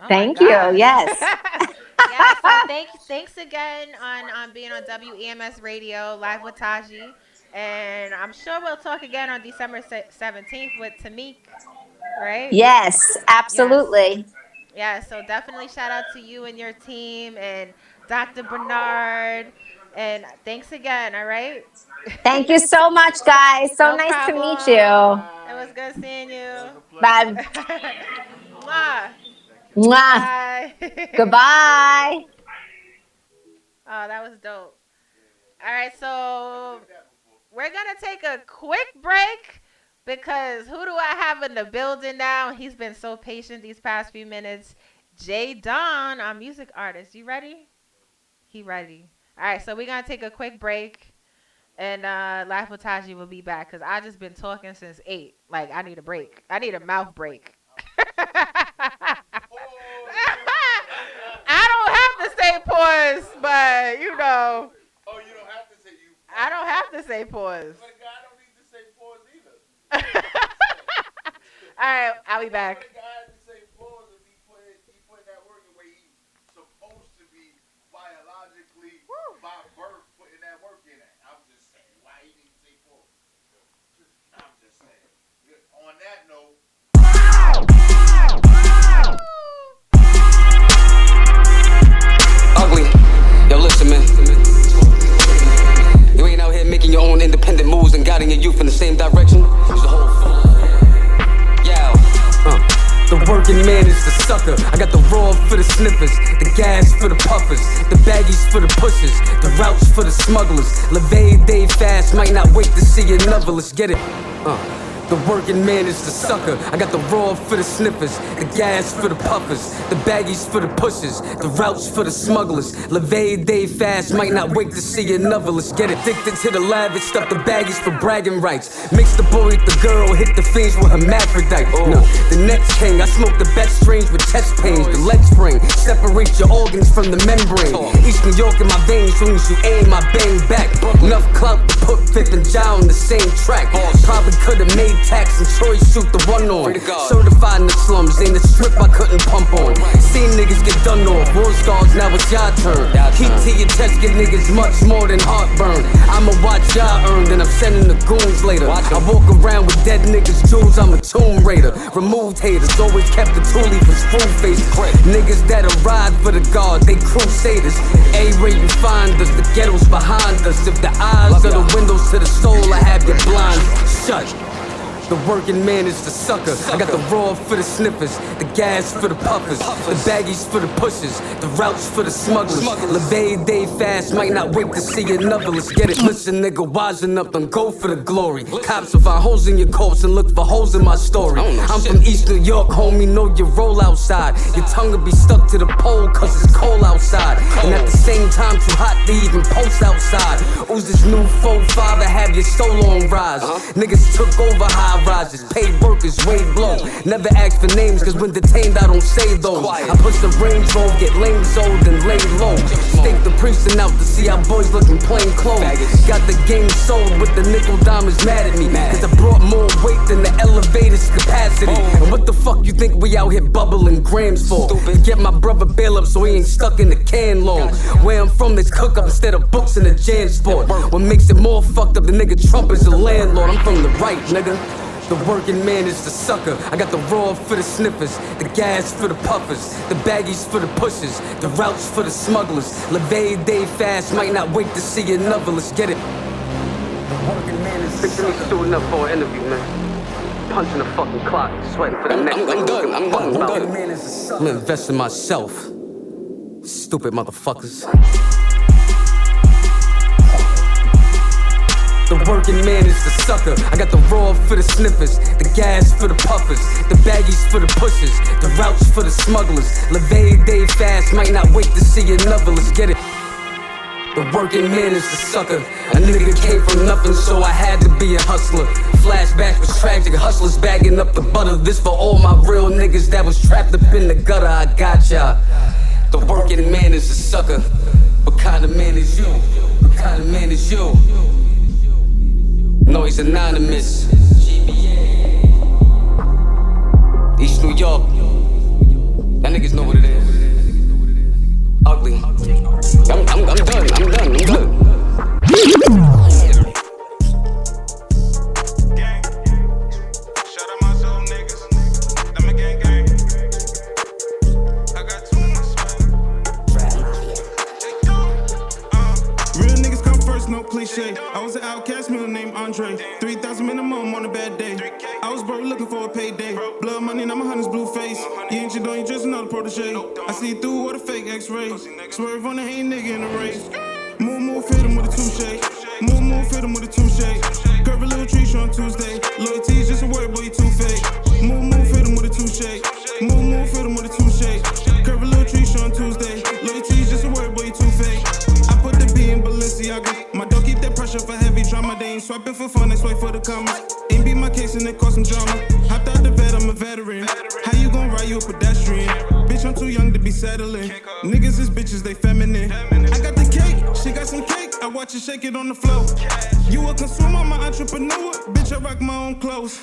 [SPEAKER 1] Oh my
[SPEAKER 3] Thank you.
[SPEAKER 1] gosh.
[SPEAKER 3] Yes.
[SPEAKER 1] Yeah, so thanks again on being on WEMS Radio live with Taji. And I'm sure we'll talk again on December 17th with Tamik, right?
[SPEAKER 3] Yes,
[SPEAKER 1] Yes.
[SPEAKER 3] absolutely.
[SPEAKER 1] Yeah, so definitely shout out to you and your team and Dr. Bernard. And thanks again, all right?
[SPEAKER 3] Thank you so much, guys. So
[SPEAKER 1] No
[SPEAKER 3] nice to meet
[SPEAKER 1] problem.
[SPEAKER 3] you.
[SPEAKER 1] It was good seeing
[SPEAKER 5] It was
[SPEAKER 1] you.
[SPEAKER 5] a pleasure.
[SPEAKER 3] Bye.
[SPEAKER 1] Mwah.
[SPEAKER 3] Mwah.
[SPEAKER 1] Bye.
[SPEAKER 3] Goodbye.
[SPEAKER 1] Oh, that was dope. All right, so we're gonna take a quick break because who do I have in the building now? He's been so patient these past few minutes. Jay Don, our music artist. You ready? He ready. All right, so we're gonna take a quick break, and Life with Taji will be back because I just been talking since 8. Like I need a break. I need a mouth break. I don't have to say pause, but you know.
[SPEAKER 5] Oh, you don't have to say you.
[SPEAKER 1] I don't have to say pause.
[SPEAKER 5] But a guy don't need to say pause either.
[SPEAKER 1] All right, I'll be back.
[SPEAKER 5] The guy has to say pause if he put that work in where he's supposed to be biologically by birth putting that work in it. I'm just saying, why he need to say pause? I'm just saying. On that note.
[SPEAKER 6] Ugly. Yo, listen, man. You ain't out here making your own independent moves and guiding your youth in the same direction. It's the whole fool. Yeah. The working man is the sucker. I got the raw for the sniffers, the gas for the puffers, the baggies for the pushers, the routes for the smugglers. Levee day fast, might not wait to see another. Let's get it. The working man is the sucker. I got the raw for the sniffers, the gas for the puffers, the baggies for the pushers, the routes for the smugglers. Levee day fast, might not wait to see another. Let's get addicted to the lavish stuff, the baggies for bragging rights. Mix the boy with the girl, hit the fiends with hermaphrodite. No, the next king, I smoke the best strange with chest pains. The leg spring, separate your organs from the membrane. East New York in my veins, soon as you aim, I bang back. Enough clout to put Fifth and John on the same track. Probably could've made tax and choice shoot the one on. Certified in the slums, ain't a strip I couldn't pump on. Seen niggas get done off, war scars, now it's your turn. Heat to your chest, get niggas much more than heartburn. I'ma watch y'all earn, then I'm sending the goons later. I walk around with dead niggas' jewels, I'm a tomb raider. Removed haters, always kept the toolie for screw face. Niggas that'll ride for the guard, they crusaders. A-Ray, you find us, the ghetto's behind us. If the eyes are the windows to the soul, I have your blinds shut. The working man is the sucker. I got the raw for the sniffers, the gas for the puffers, the baggies for the pushers, the routes for the smugglers. Levee day fast, might not wait to see another. Let's get it. Listen, nigga, wisen up, don't go for the glory. Cops will find holes in your coats and look for holes in my story. I'm from East New York, homie, know your roll outside. Your tongue will be stuck to the pole cause it's cold outside. And at the same time, too hot to even post outside. Who's this new 4-5 have your soul on rise? Niggas took over high rises, paid workers way blow. Never ask for names, cause when detained I don't say those. I push the Range Rover, get lame sold and lay low. Stake the precinct out to see how boys looking plain clothes. Got the game sold with the nickel diamonds mad at me, cause I brought more weight than the elevator's capacity. And what the fuck you think we out here bubbling grams for? Get my brother bail up so he ain't stuck in the can long. Where I'm from, there's cook up instead of books in the jam sport. What makes it more fucked up, the nigga Trump is a landlord. I'm from the right, nigga. The working man is the sucker. I got the raw for the sniffers, the gas for the puffers, the baggies for the pushers, the routes for the smugglers. Levee day fast, might not wait to see another. Let's get it. The working man is the sucker. Picture me suiting up for an interview, man. Punching the fucking clock, sweating for the next. I'm done. I'm gonna invest in myself. Stupid motherfuckers. The working man is the sucker. I got the raw for the sniffers, the gas for the puffers, the baggies for the pushers, the routes for the smugglers. Levee day fast, might not wait to see another. Let's get it. The working man is the sucker. A nigga came from nothing, so I had to be a hustler. Flashback was tragic, hustlers bagging up the butter. This for all my real niggas that was trapped up in the gutter. I got y'all. The working man is a sucker. What kind of man is you? What kind of man is you? No, he's anonymous. East New York. That niggas know what it is. Ugly. I'm done.
[SPEAKER 7] No cliche. I was an outcast, middle name Andre. 3,000 minimum on a bad day. I was bro, looking for a payday. Blood money, now my honey's blue face. You ain't your don't, you just another protege. I see through what a fake x-ray. Swerve on the hate nigga in the race. Move, fit him with a touche. Move, fit him with a touche. Curve a little tree show on Tuesday. Loyalty is just a word, boy, you too fake. Move, fit him with a touche. Move, fit him with a touche. Curve a little tree show on Tuesday. Loyalty is just a word, boy, you too fake. I put the B in Balenciaga. My dog keep that pressure for heavy drama. They ain't swiping for fun, they swipe for the commas. Ain't beat my case and it caused some drama. Hopped out the vet, I'm a veteran. How you gon' ride, you a pedestrian? Bitch, I'm too young to be settling. Niggas is bitches, they feminine. I got the cake, she got some cake. I watch her shake it on the floor. You a consumer, I'm an entrepreneur. Bitch, I rock my own clothes.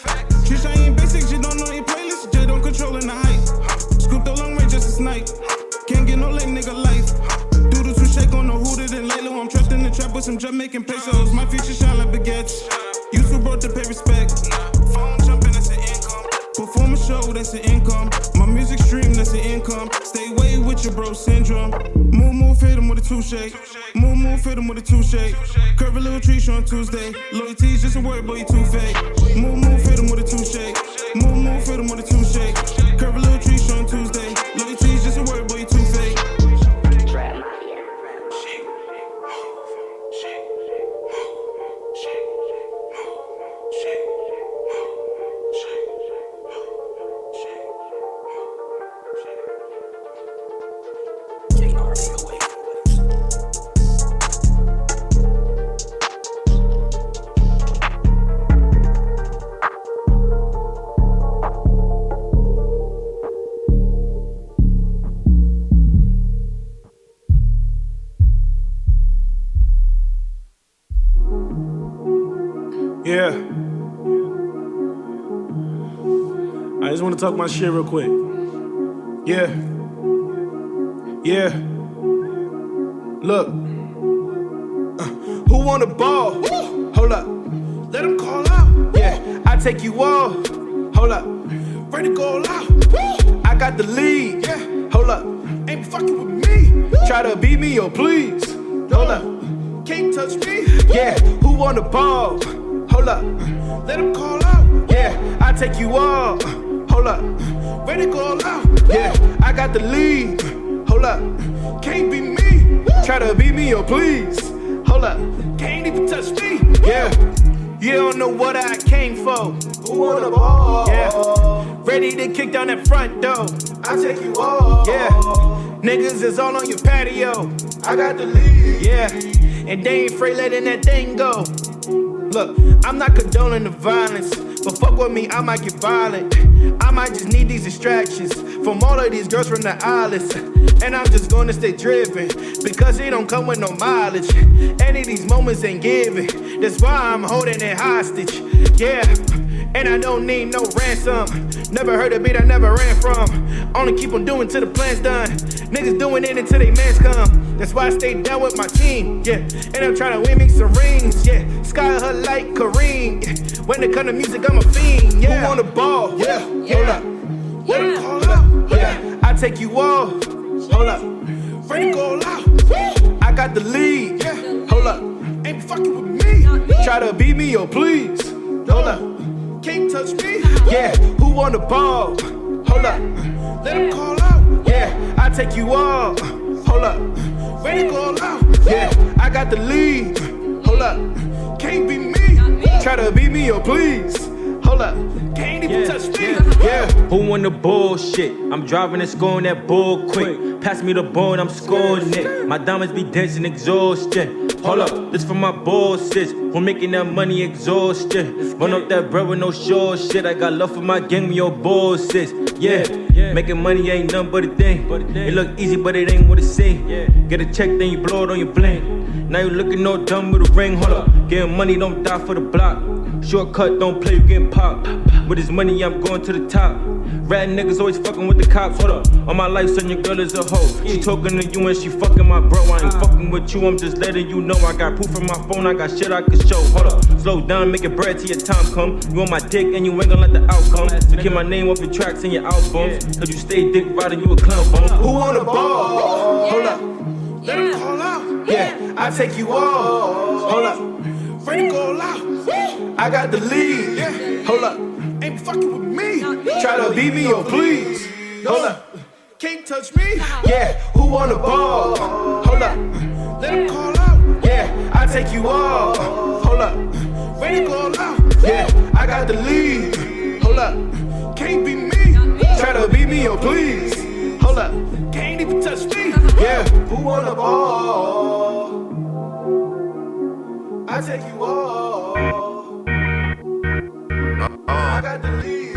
[SPEAKER 7] Trish, I ain't basic, you don't know your playlist. J don't controlling the height. Scoop the long range just a snipe. Can't get no lame nigga life. Doodle to shake on the hooted and Laylo. I'm trapped in the trap with some Jamaican pesos. My future shine like baguettes. You too broke to pay respect. Phone jumping, that's an income. Perform a show, that's an income. My music stream, that's an income. Stay away with your bro syndrome. Move, hit him with a touche. Move, hit him with a touche. Curve a little tree show on Tuesday. Loyalty is just a word, boy, you too fake. Move, hit him with a touche. Move, hit him with a touche. Curve a little tree show on Tuesday. Loyalty is just a word, boy, you too fake.
[SPEAKER 8] Yeah. I just want to talk my shit real quick. Yeah. Yeah. Look. Who want the ball? Hold up. Let him call out. Yeah. I take you all. Hold up. Ready to go out. I got the lead. Yeah. Hold up. Ain't fucking with me. Try to beat me or please. Hold up. Can't touch me. Yeah. Who want the ball? Hold up, let him call out. Yeah, I take you all. Hold up, ready to go out. Yeah, I got the lead. Hold up, can't be me. Try to beat me or please. Hold up, can't even touch me. Yeah, you don't know what I came for. Who want the ball? Yeah, ready to kick down that front door. I take you all. Yeah, niggas is all on your patio. I got the lead. Yeah, and they ain't afraid letting that thing go. Look, I'm not condoning the violence, but fuck with me, I might get violent. I might just need these distractions from all of these girls from the islands. And I'm just gonna stay driven, because it don't come with no mileage. Any of these moments ain't given, that's why I'm holding it hostage. Yeah, and I don't need no ransom. Never heard a beat I never ran from. Only keep on doing till the plan's done. Niggas doing it until they mans come. That's why I stay down with my team, yeah. And I'm trying to win me some rings, yeah. Sky her like Kareem, yeah. When it come to music, I'm a fiend, yeah. Who on the ball? Yeah, hold up. Let him call out, yeah. I take you all, hold up. Ready to go out. I got the lead, yeah. Hold up. Ain't fucking with me. Try to beat me or please. Hold up. Can't touch me. Yeah, who on the ball? Hold up. Let him call out. Yeah, I take you all. Hold up. Ready to go out. Yeah, I got the lead. Hold up. Can't be me. Try to beat me or please. Hold up. Can't even touch me. Yeah.
[SPEAKER 9] Who won the bullshit? I'm driving and scoring that bull quick. Pass me the ball and I'm scoring it. My diamonds be dancing exhausted. Hold up, this for my bosses. Who making that money exhausted. Run up that bread with no short shit. I got love for my gang with your bosses. Yeah, making money ain't nothing but a thing. It look easy but it ain't what it seem. Get a check then you blow it on your bling. Now you looking all dumb with a ring. Hold up, getting money don't die for the block. Shortcut don't play, you getting popped. With this money I'm going to the top. Rat niggas always fucking with the cops. Hold up, all my life son your girl is a hoe. She talking to you and she fucking my bro. I ain't fucking with you, I'm just letting you know. I got proof from my phone, I got shit I can show. Hold up, slow down, make it bread till your time come. You on my dick and you ain't gonna let the outcome. Keep my name off your tracks and your albums. Cause you stay dick riding, you a clown bone.
[SPEAKER 8] Who on the ball? Hold up, let him call out. Yeah, I take you all. Hold up, ready to go out. I got the lead. Hold up, ain't fucking with me. Try to beat me, oh please. Hold up, can't touch me. Yeah, who on the ball? Hold up, let him call out. Yeah, I take you all. Hold up, ready to go out. Yeah, I got the lead. Hold up, can't beat me. Try to beat me, oh please. Hold up, can't even touch me. Yeah, who on the ball? I take you all. I got the lead.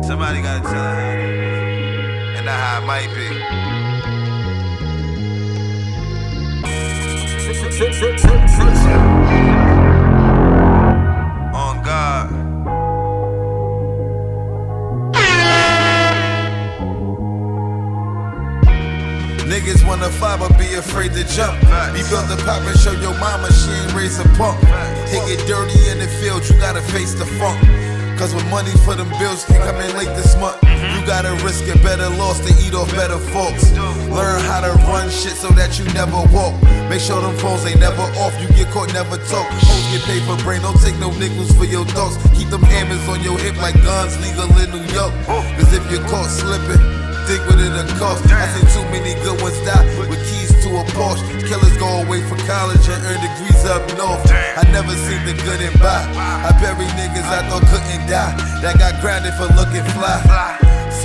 [SPEAKER 10] Somebody gotta tell her how it is, and not how it might be. On God. Niggas wanna fly but be afraid to jump. Be built to pop and show your mama she ain't raised a punk. It get dirty in the field, you gotta face the funk. Cause when money for them bills can come in late this month, you gotta risk a better loss to eat off better folks. Learn how to run shit so that you never walk. Make sure them phones ain't never off, you get caught, never talk. Hoes get paid for brain, don't take no nickels for your thoughts. Keep them hammers on your hip like guns legal in New York. Cause if you're caught slipping, think what it'll cost. I seen too many good ones die with keys to a Porsche. Killers go away for college and earn degrees up north. I never seen the good and bad. I bury niggas I thought couldn't die, that got grounded for looking fly.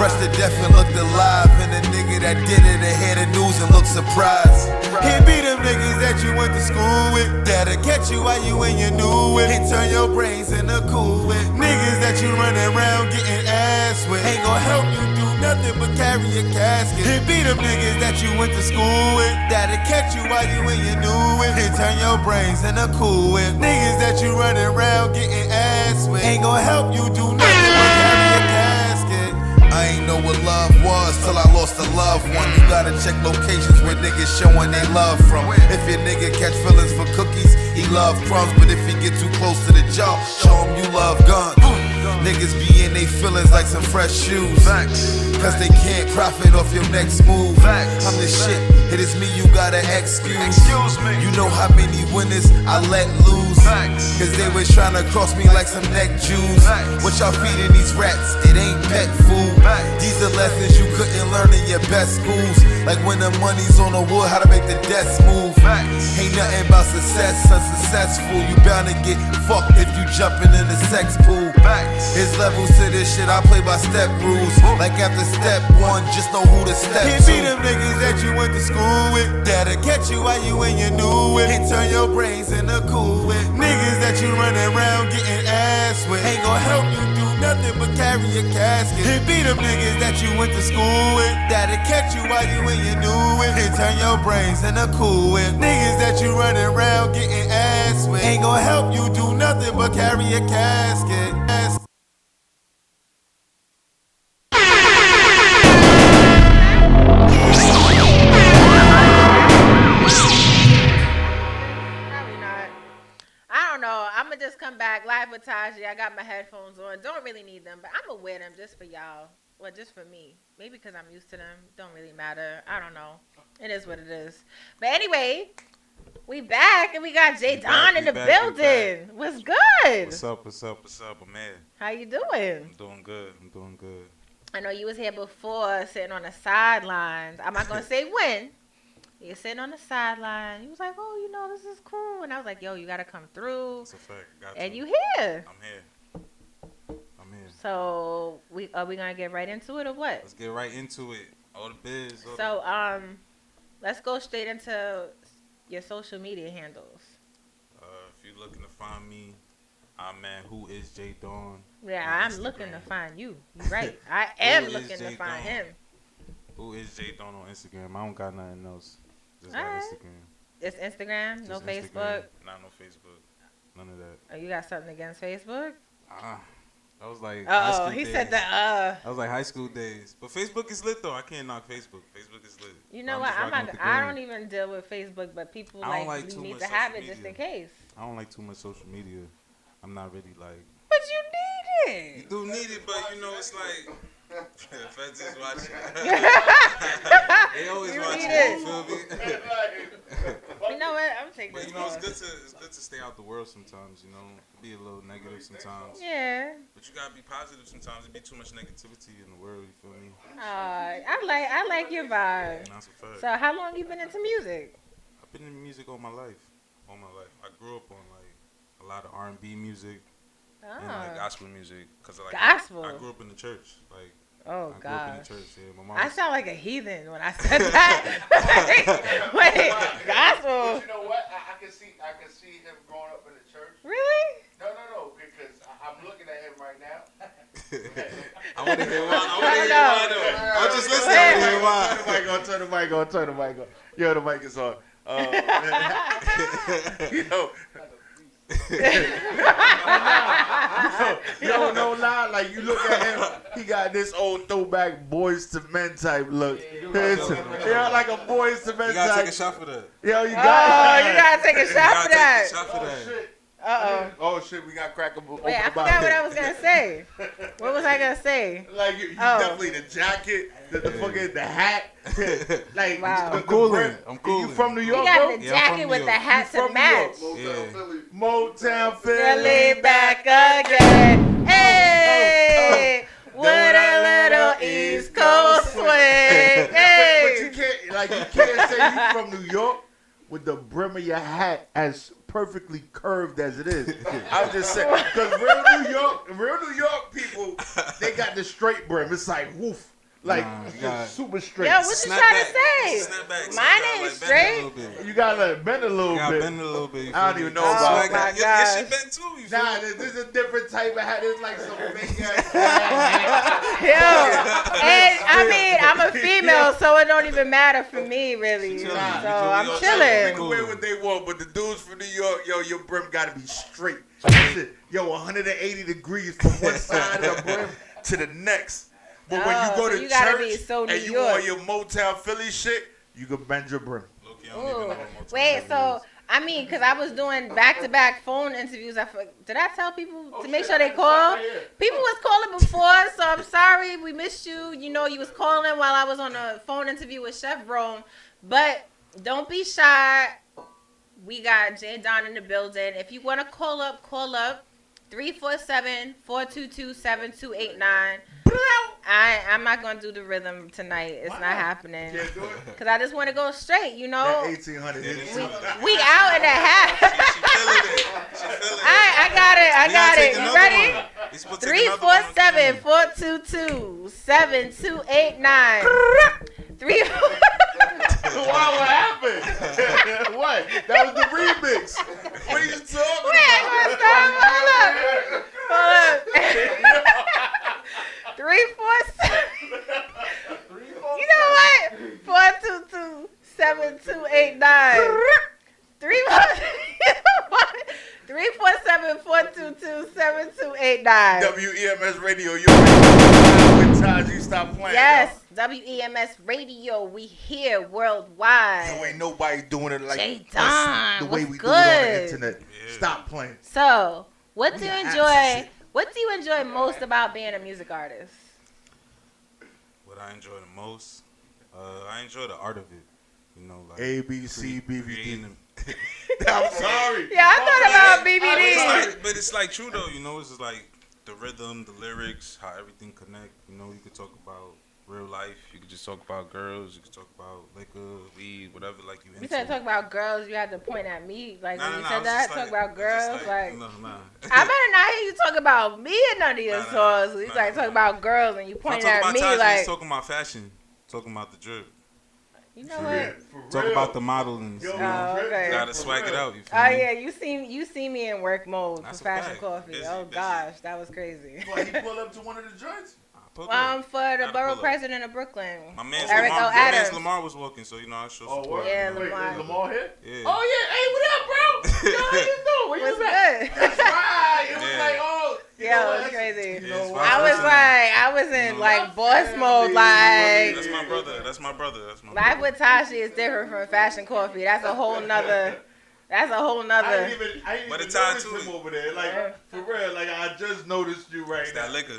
[SPEAKER 10] Fresh to death and looked alive. And the nigga that did it ahead of news and looked surprised. He be them niggas that you went to school with, that'll catch you while you in your new it and turn your brains into cool with. Niggas that you running around getting ass with ain't gon' help you do nothing but carry a casket. It be them niggas that you went to school with, that'll catch you while you in your new it and turn your brains into cool with. Niggas that you running around getting ass with ain't gon' help you do nothing but carry a casket. I ain't know what love was till I lost a loved one. You gotta check locations where niggas showing they love from. If your nigga catch feelings for cookies, he love crumbs. But if he get too close to the jar, show him you love guns. Niggas be in they feelings like some fresh shoes, cause they can't profit off your next move. I'm the shit, it is me you gotta excuse me. You know how many winners I let lose, cause they was tryna cross me like some neck Jews. What y'all feeding these rats, it ain't pet food. These are lessons you couldn't learn in your best schools. Like when the money's on the wood, how to make the desk move. Ain't nothing about success unsuccessful. You bound to get fucked if you jumping in the sex pool. There's levels to this shit, I play by step rules. Like after step one, just know who to step to. It be them niggas that you went to school with, that'll catch you while you in your new it and turn your brains into cool with. Niggas that you running around getting ass with ain't gon' help you do nothing but carry a casket. It be them niggas that you went to school with, that'll catch you while you in your new it and turn your brains into cool with. Niggas that you running around getting ass with ain't gon' help you do nothing but carry a casket.
[SPEAKER 1] Probably not. I don't know. I'm gonna just come back live with Taji. I got my headphones on. Don't really need them, but I'm gonna wear them just for y'all. Well, just for me. Maybe because I'm used to them. Don't really matter. I don't know. It is what it is. But anyway, we back and we got Jay Don in the building. What's good?
[SPEAKER 11] What's up? What's up? What's up? I'm here.
[SPEAKER 1] How you doing?
[SPEAKER 11] I'm doing good. I'm doing good.
[SPEAKER 1] I know you was here before, sitting on the sidelines. I'm not gonna say when. You're sitting on the sideline. He was like, "Oh, you know, this is cool," and I was like, "Yo, you gotta come through."
[SPEAKER 11] It's a fact. Got
[SPEAKER 1] And
[SPEAKER 11] to.
[SPEAKER 1] you here.
[SPEAKER 11] I'm here. I'm here.
[SPEAKER 1] So are we gonna get right into it or what?
[SPEAKER 11] Let's get right into it. All the biz.
[SPEAKER 1] So let's go straight into your social media handles.
[SPEAKER 11] If you're looking to find me, I'm at Who Is J Dawn.
[SPEAKER 1] Yeah, I'm looking to find you. You're right. I am looking to find him.
[SPEAKER 11] Who is J Dawn on Instagram? I don't got nothing else. Just
[SPEAKER 1] All
[SPEAKER 11] got
[SPEAKER 1] right.
[SPEAKER 11] Instagram.
[SPEAKER 1] It's Instagram, no
[SPEAKER 11] Just
[SPEAKER 1] Facebook.
[SPEAKER 11] Instagram. Not no Facebook. None of that.
[SPEAKER 1] Oh, you got something against Facebook?
[SPEAKER 11] I was like,
[SPEAKER 1] Oh, he said that.
[SPEAKER 11] I was like high school days, but Facebook is lit though. I can't knock Facebook. Facebook is lit.
[SPEAKER 1] You know what? I don't even deal with Facebook, but people like you need to have it just in case.
[SPEAKER 11] I don't like too much social media. I'm not really like.
[SPEAKER 1] But you need it.
[SPEAKER 11] You do need it, but you know it's like Feds is watching.
[SPEAKER 1] You
[SPEAKER 11] They always watching.
[SPEAKER 1] need
[SPEAKER 11] You feel me?
[SPEAKER 1] know what? I'm taking
[SPEAKER 11] But
[SPEAKER 1] this
[SPEAKER 11] you know,
[SPEAKER 1] off.
[SPEAKER 11] it's good to stay out the world sometimes. You know, be a little negative sometimes.
[SPEAKER 1] Yeah.
[SPEAKER 11] But you gotta be positive sometimes. There be too much negativity in the world. You feel me?
[SPEAKER 1] I like your vibe.
[SPEAKER 11] And that's a fact.
[SPEAKER 1] So how long you been into music?
[SPEAKER 11] I've been in music all my life. All my life. I grew up on like a lot of R&B music and like gospel music. Cause like
[SPEAKER 1] Gospel?
[SPEAKER 11] I grew up in the church. Like
[SPEAKER 1] Oh
[SPEAKER 11] I grew up in the
[SPEAKER 1] gosh.
[SPEAKER 11] church. Yeah, my mom.
[SPEAKER 1] I sound like a heathen when I said that. Wait, gospel.
[SPEAKER 5] But you know what? I can see him growing up in the church.
[SPEAKER 1] Really?
[SPEAKER 5] No, because I'm looking at him right now.
[SPEAKER 11] I want to hear why. I want to hear why though. I'm just listening. I want to hear why.
[SPEAKER 5] Turn the mic on. Yo, the mic is on. You know. No lie. Like you look at him, he got this old throwback Boys to Men type look. Yeah, like a Boys to Men type.
[SPEAKER 11] You gotta take a shot for that.
[SPEAKER 5] Yo, you
[SPEAKER 1] You gotta take a
[SPEAKER 11] You
[SPEAKER 1] shot for
[SPEAKER 11] gotta
[SPEAKER 1] that.
[SPEAKER 11] take a shot for that.
[SPEAKER 5] Oh shit, we got crack.
[SPEAKER 1] Wait, I forgot what I was gonna say. What was I gonna say?
[SPEAKER 5] Like you definitely the jacket, the fucking the hat. Like
[SPEAKER 1] Wow.
[SPEAKER 11] I'm cooling. I'm cooling.
[SPEAKER 5] You from New
[SPEAKER 1] You
[SPEAKER 5] York,
[SPEAKER 1] got
[SPEAKER 5] bro?
[SPEAKER 1] the
[SPEAKER 11] Yeah, I'm from
[SPEAKER 1] jacket
[SPEAKER 11] New
[SPEAKER 1] with the
[SPEAKER 11] York.
[SPEAKER 1] hat
[SPEAKER 5] You
[SPEAKER 1] to
[SPEAKER 5] from
[SPEAKER 1] match.
[SPEAKER 5] New
[SPEAKER 11] Yeah.
[SPEAKER 5] Motown Philly.
[SPEAKER 1] Philly back again. Hey, what a little East Coast swing.
[SPEAKER 5] But you
[SPEAKER 1] Hey.
[SPEAKER 5] can't say you from New York with the brim of your hat as perfectly curved as it is. I'm just saying, because real New York people, they got the straight brim. It's like woof, like super straight.
[SPEAKER 1] Yo, what you
[SPEAKER 11] Snap
[SPEAKER 1] trying
[SPEAKER 11] back.
[SPEAKER 1] to say?
[SPEAKER 11] Snap back.
[SPEAKER 1] Mine ain't
[SPEAKER 11] Bend it a
[SPEAKER 1] straight.
[SPEAKER 11] little bit.
[SPEAKER 5] You gotta bend a little
[SPEAKER 11] You gotta
[SPEAKER 5] bit.
[SPEAKER 11] bend it a little bit. You
[SPEAKER 5] I don't
[SPEAKER 11] feel
[SPEAKER 5] even
[SPEAKER 11] me?
[SPEAKER 5] know about
[SPEAKER 1] Oh, my
[SPEAKER 5] that.
[SPEAKER 11] Your shit
[SPEAKER 1] gosh.
[SPEAKER 11] bent too. You feel
[SPEAKER 5] Nah,
[SPEAKER 11] me?
[SPEAKER 5] this is a different type of hat. It's like some fake ass hat.
[SPEAKER 1] Yo, and I mean, I'm a female, so it don't even matter for me, really. So I'm
[SPEAKER 5] They
[SPEAKER 1] chilling.
[SPEAKER 5] can wear what they want, but the dudes from New York, yo, your brim gotta be straight. Shit, yo, 180 degrees from one side of the brim to the next. But when you go
[SPEAKER 1] Oh,
[SPEAKER 5] to
[SPEAKER 1] so you gotta
[SPEAKER 5] church
[SPEAKER 1] be so New
[SPEAKER 5] and you
[SPEAKER 1] York.
[SPEAKER 5] on your Motown Philly shit, you can bend your brim.
[SPEAKER 11] Low-key, I don't even know
[SPEAKER 1] Ooh.
[SPEAKER 11] what multiple
[SPEAKER 1] Wait,
[SPEAKER 11] is.
[SPEAKER 1] so I mean, cause I was doing back-to-back phone interviews. Did I tell people to make sure they call? People was calling before, so I'm sorry we missed you. You know, you was calling while I was on a phone interview with Chef Rome, but don't be shy. We got J Don in the building. If you want to call up, 347-422-7289. I'm not gonna do the rhythm tonight. It's not happening.
[SPEAKER 5] Can't do it.
[SPEAKER 1] Cause I just want to go straight, you know.
[SPEAKER 5] That 1800 is
[SPEAKER 1] We out in the half.
[SPEAKER 11] She feeling it. She feeling it.
[SPEAKER 1] I got it. I
[SPEAKER 11] We gotta
[SPEAKER 1] got
[SPEAKER 11] take
[SPEAKER 1] it. You
[SPEAKER 11] another
[SPEAKER 1] ready?
[SPEAKER 11] one. We supposed to take another one on
[SPEAKER 1] 347-422-7289. Three.
[SPEAKER 5] What happened? What? That was the remix. What are you talking
[SPEAKER 1] Wait,
[SPEAKER 5] about?
[SPEAKER 1] hold up. 347. You know what? 422-7289. 347-422-7289.
[SPEAKER 5] WEMS Radio, you're right with Taji. Stop playing.
[SPEAKER 1] Yes, WEMS Radio. We here worldwide.
[SPEAKER 5] Yo, ain't nobody doing it like
[SPEAKER 1] J.
[SPEAKER 5] us,
[SPEAKER 1] Don,
[SPEAKER 5] the way
[SPEAKER 1] what's
[SPEAKER 5] we do it on the
[SPEAKER 1] good?
[SPEAKER 5] internet. Stop playing.
[SPEAKER 1] So, what
[SPEAKER 5] We
[SPEAKER 1] do you
[SPEAKER 5] got
[SPEAKER 1] enjoy?
[SPEAKER 5] apps and shit.
[SPEAKER 1] What do you enjoy most about being a music artist?
[SPEAKER 11] What I enjoy the most, I enjoy the art of it. You know, like
[SPEAKER 5] A, B, C, B, V, D.
[SPEAKER 11] creating them.
[SPEAKER 5] I'm sorry.
[SPEAKER 1] Yeah, I thought about BBD.
[SPEAKER 11] But it's like true though. You know, it's just like the rhythm, the lyrics, how everything connect. You know, you could talk about real life. You could just talk about girls. You could talk about liquor, weed, whatever. Like you.
[SPEAKER 1] You said talk about girls. You had to point at me, like
[SPEAKER 11] Nah,
[SPEAKER 1] when you
[SPEAKER 11] nah,
[SPEAKER 1] said
[SPEAKER 11] I was
[SPEAKER 1] that.
[SPEAKER 11] just
[SPEAKER 1] Talk
[SPEAKER 11] like-
[SPEAKER 1] about girls, like.
[SPEAKER 11] no, nah.
[SPEAKER 1] I better not hear you talk about me in none of your
[SPEAKER 11] Nah,
[SPEAKER 1] songs. You
[SPEAKER 11] nah,
[SPEAKER 1] like
[SPEAKER 11] nah.
[SPEAKER 1] talk about girls and you
[SPEAKER 11] If I
[SPEAKER 1] pointing
[SPEAKER 11] talk
[SPEAKER 1] at
[SPEAKER 11] about
[SPEAKER 1] me
[SPEAKER 11] Taji,
[SPEAKER 1] like.
[SPEAKER 11] it's talking about fashion, talking about the drip,
[SPEAKER 1] You know what?
[SPEAKER 11] talk about the modeling.
[SPEAKER 5] Yo,
[SPEAKER 11] You know?
[SPEAKER 1] okay.
[SPEAKER 11] You gotta swag it out. You feel
[SPEAKER 1] Oh
[SPEAKER 11] me?
[SPEAKER 1] yeah, you see me in work mode
[SPEAKER 11] That's
[SPEAKER 1] for
[SPEAKER 11] a
[SPEAKER 1] Fashion
[SPEAKER 11] fact.
[SPEAKER 1] Coffee.
[SPEAKER 11] Busy,
[SPEAKER 1] Oh
[SPEAKER 11] busy.
[SPEAKER 1] gosh, that was crazy.
[SPEAKER 5] What, he pulled up to one of the joints?
[SPEAKER 11] Pull up.
[SPEAKER 1] For the
[SPEAKER 11] Gotta
[SPEAKER 1] borough
[SPEAKER 11] pull up.
[SPEAKER 1] president of Brooklyn.
[SPEAKER 11] My man's
[SPEAKER 1] Eric
[SPEAKER 11] Lamar,
[SPEAKER 1] O.
[SPEAKER 11] my man's
[SPEAKER 1] Adams.
[SPEAKER 11] Lamar was walking, so you know I show
[SPEAKER 5] Oh,
[SPEAKER 11] support.
[SPEAKER 5] what?
[SPEAKER 1] Yeah,
[SPEAKER 5] Wait,
[SPEAKER 1] Lamar.
[SPEAKER 5] is Lamar here?
[SPEAKER 11] Yeah.
[SPEAKER 5] Oh, yeah. Hey, what up, bro? Yo, how you doing? Where
[SPEAKER 1] What's
[SPEAKER 5] you at?
[SPEAKER 1] good?
[SPEAKER 5] That's right. It was
[SPEAKER 11] Yeah.
[SPEAKER 5] like, oh. You know
[SPEAKER 1] Yeah,
[SPEAKER 5] what?
[SPEAKER 1] it was crazy.
[SPEAKER 5] You know
[SPEAKER 11] it's
[SPEAKER 5] what?
[SPEAKER 1] I was in like boss mode, like
[SPEAKER 11] That's my brother. That's my brother. That's my
[SPEAKER 1] life
[SPEAKER 11] brother.
[SPEAKER 1] with Taji is different from Fashion Coffee. That's a whole nother. That's a whole
[SPEAKER 5] I
[SPEAKER 1] nother.
[SPEAKER 5] didn't even
[SPEAKER 11] But
[SPEAKER 5] notice
[SPEAKER 11] it's tied to
[SPEAKER 5] him
[SPEAKER 11] it.
[SPEAKER 5] over there. Like, for real, like, I just noticed you right
[SPEAKER 11] It's
[SPEAKER 5] now.
[SPEAKER 11] that liquor.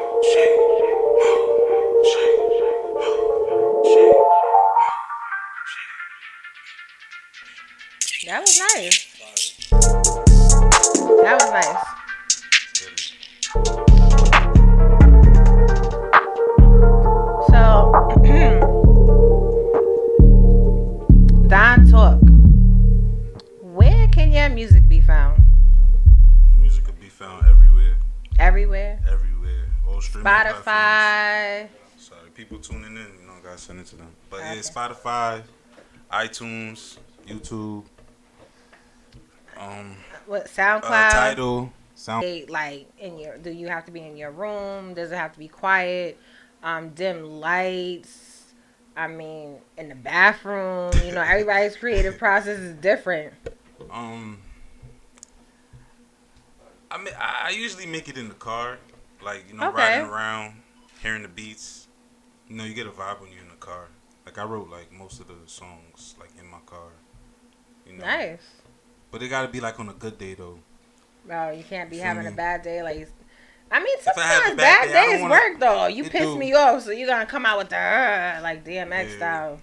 [SPEAKER 7] shake, move.
[SPEAKER 1] That was nice. That was nice. So, Don Talk. Where can your music be found?
[SPEAKER 11] Music could be found everywhere.
[SPEAKER 1] Everywhere.
[SPEAKER 11] Everywhere. All streaming platforms.
[SPEAKER 1] Spotify.
[SPEAKER 11] Sorry, people tuning in, gotta send it to them. But okay. Yeah, Spotify, iTunes, YouTube,
[SPEAKER 1] what SoundCloud?
[SPEAKER 11] Tidal.
[SPEAKER 1] Like do you have to be in your room? Does it have to be quiet? Dim lights. I mean, in the bathroom. Everybody's creative process is different.
[SPEAKER 11] I mean, I usually make it in the car, like riding around, hearing the beats. You get a vibe when you're in the car. Like I wrote like most of the songs like in my car.
[SPEAKER 1] Nice. But
[SPEAKER 11] it gotta be like on a good day though.
[SPEAKER 1] Bro, you can't be having a bad day. Like, I mean, sometimes bad days work though. You piss me off, so you're gonna come out with the like DMX style.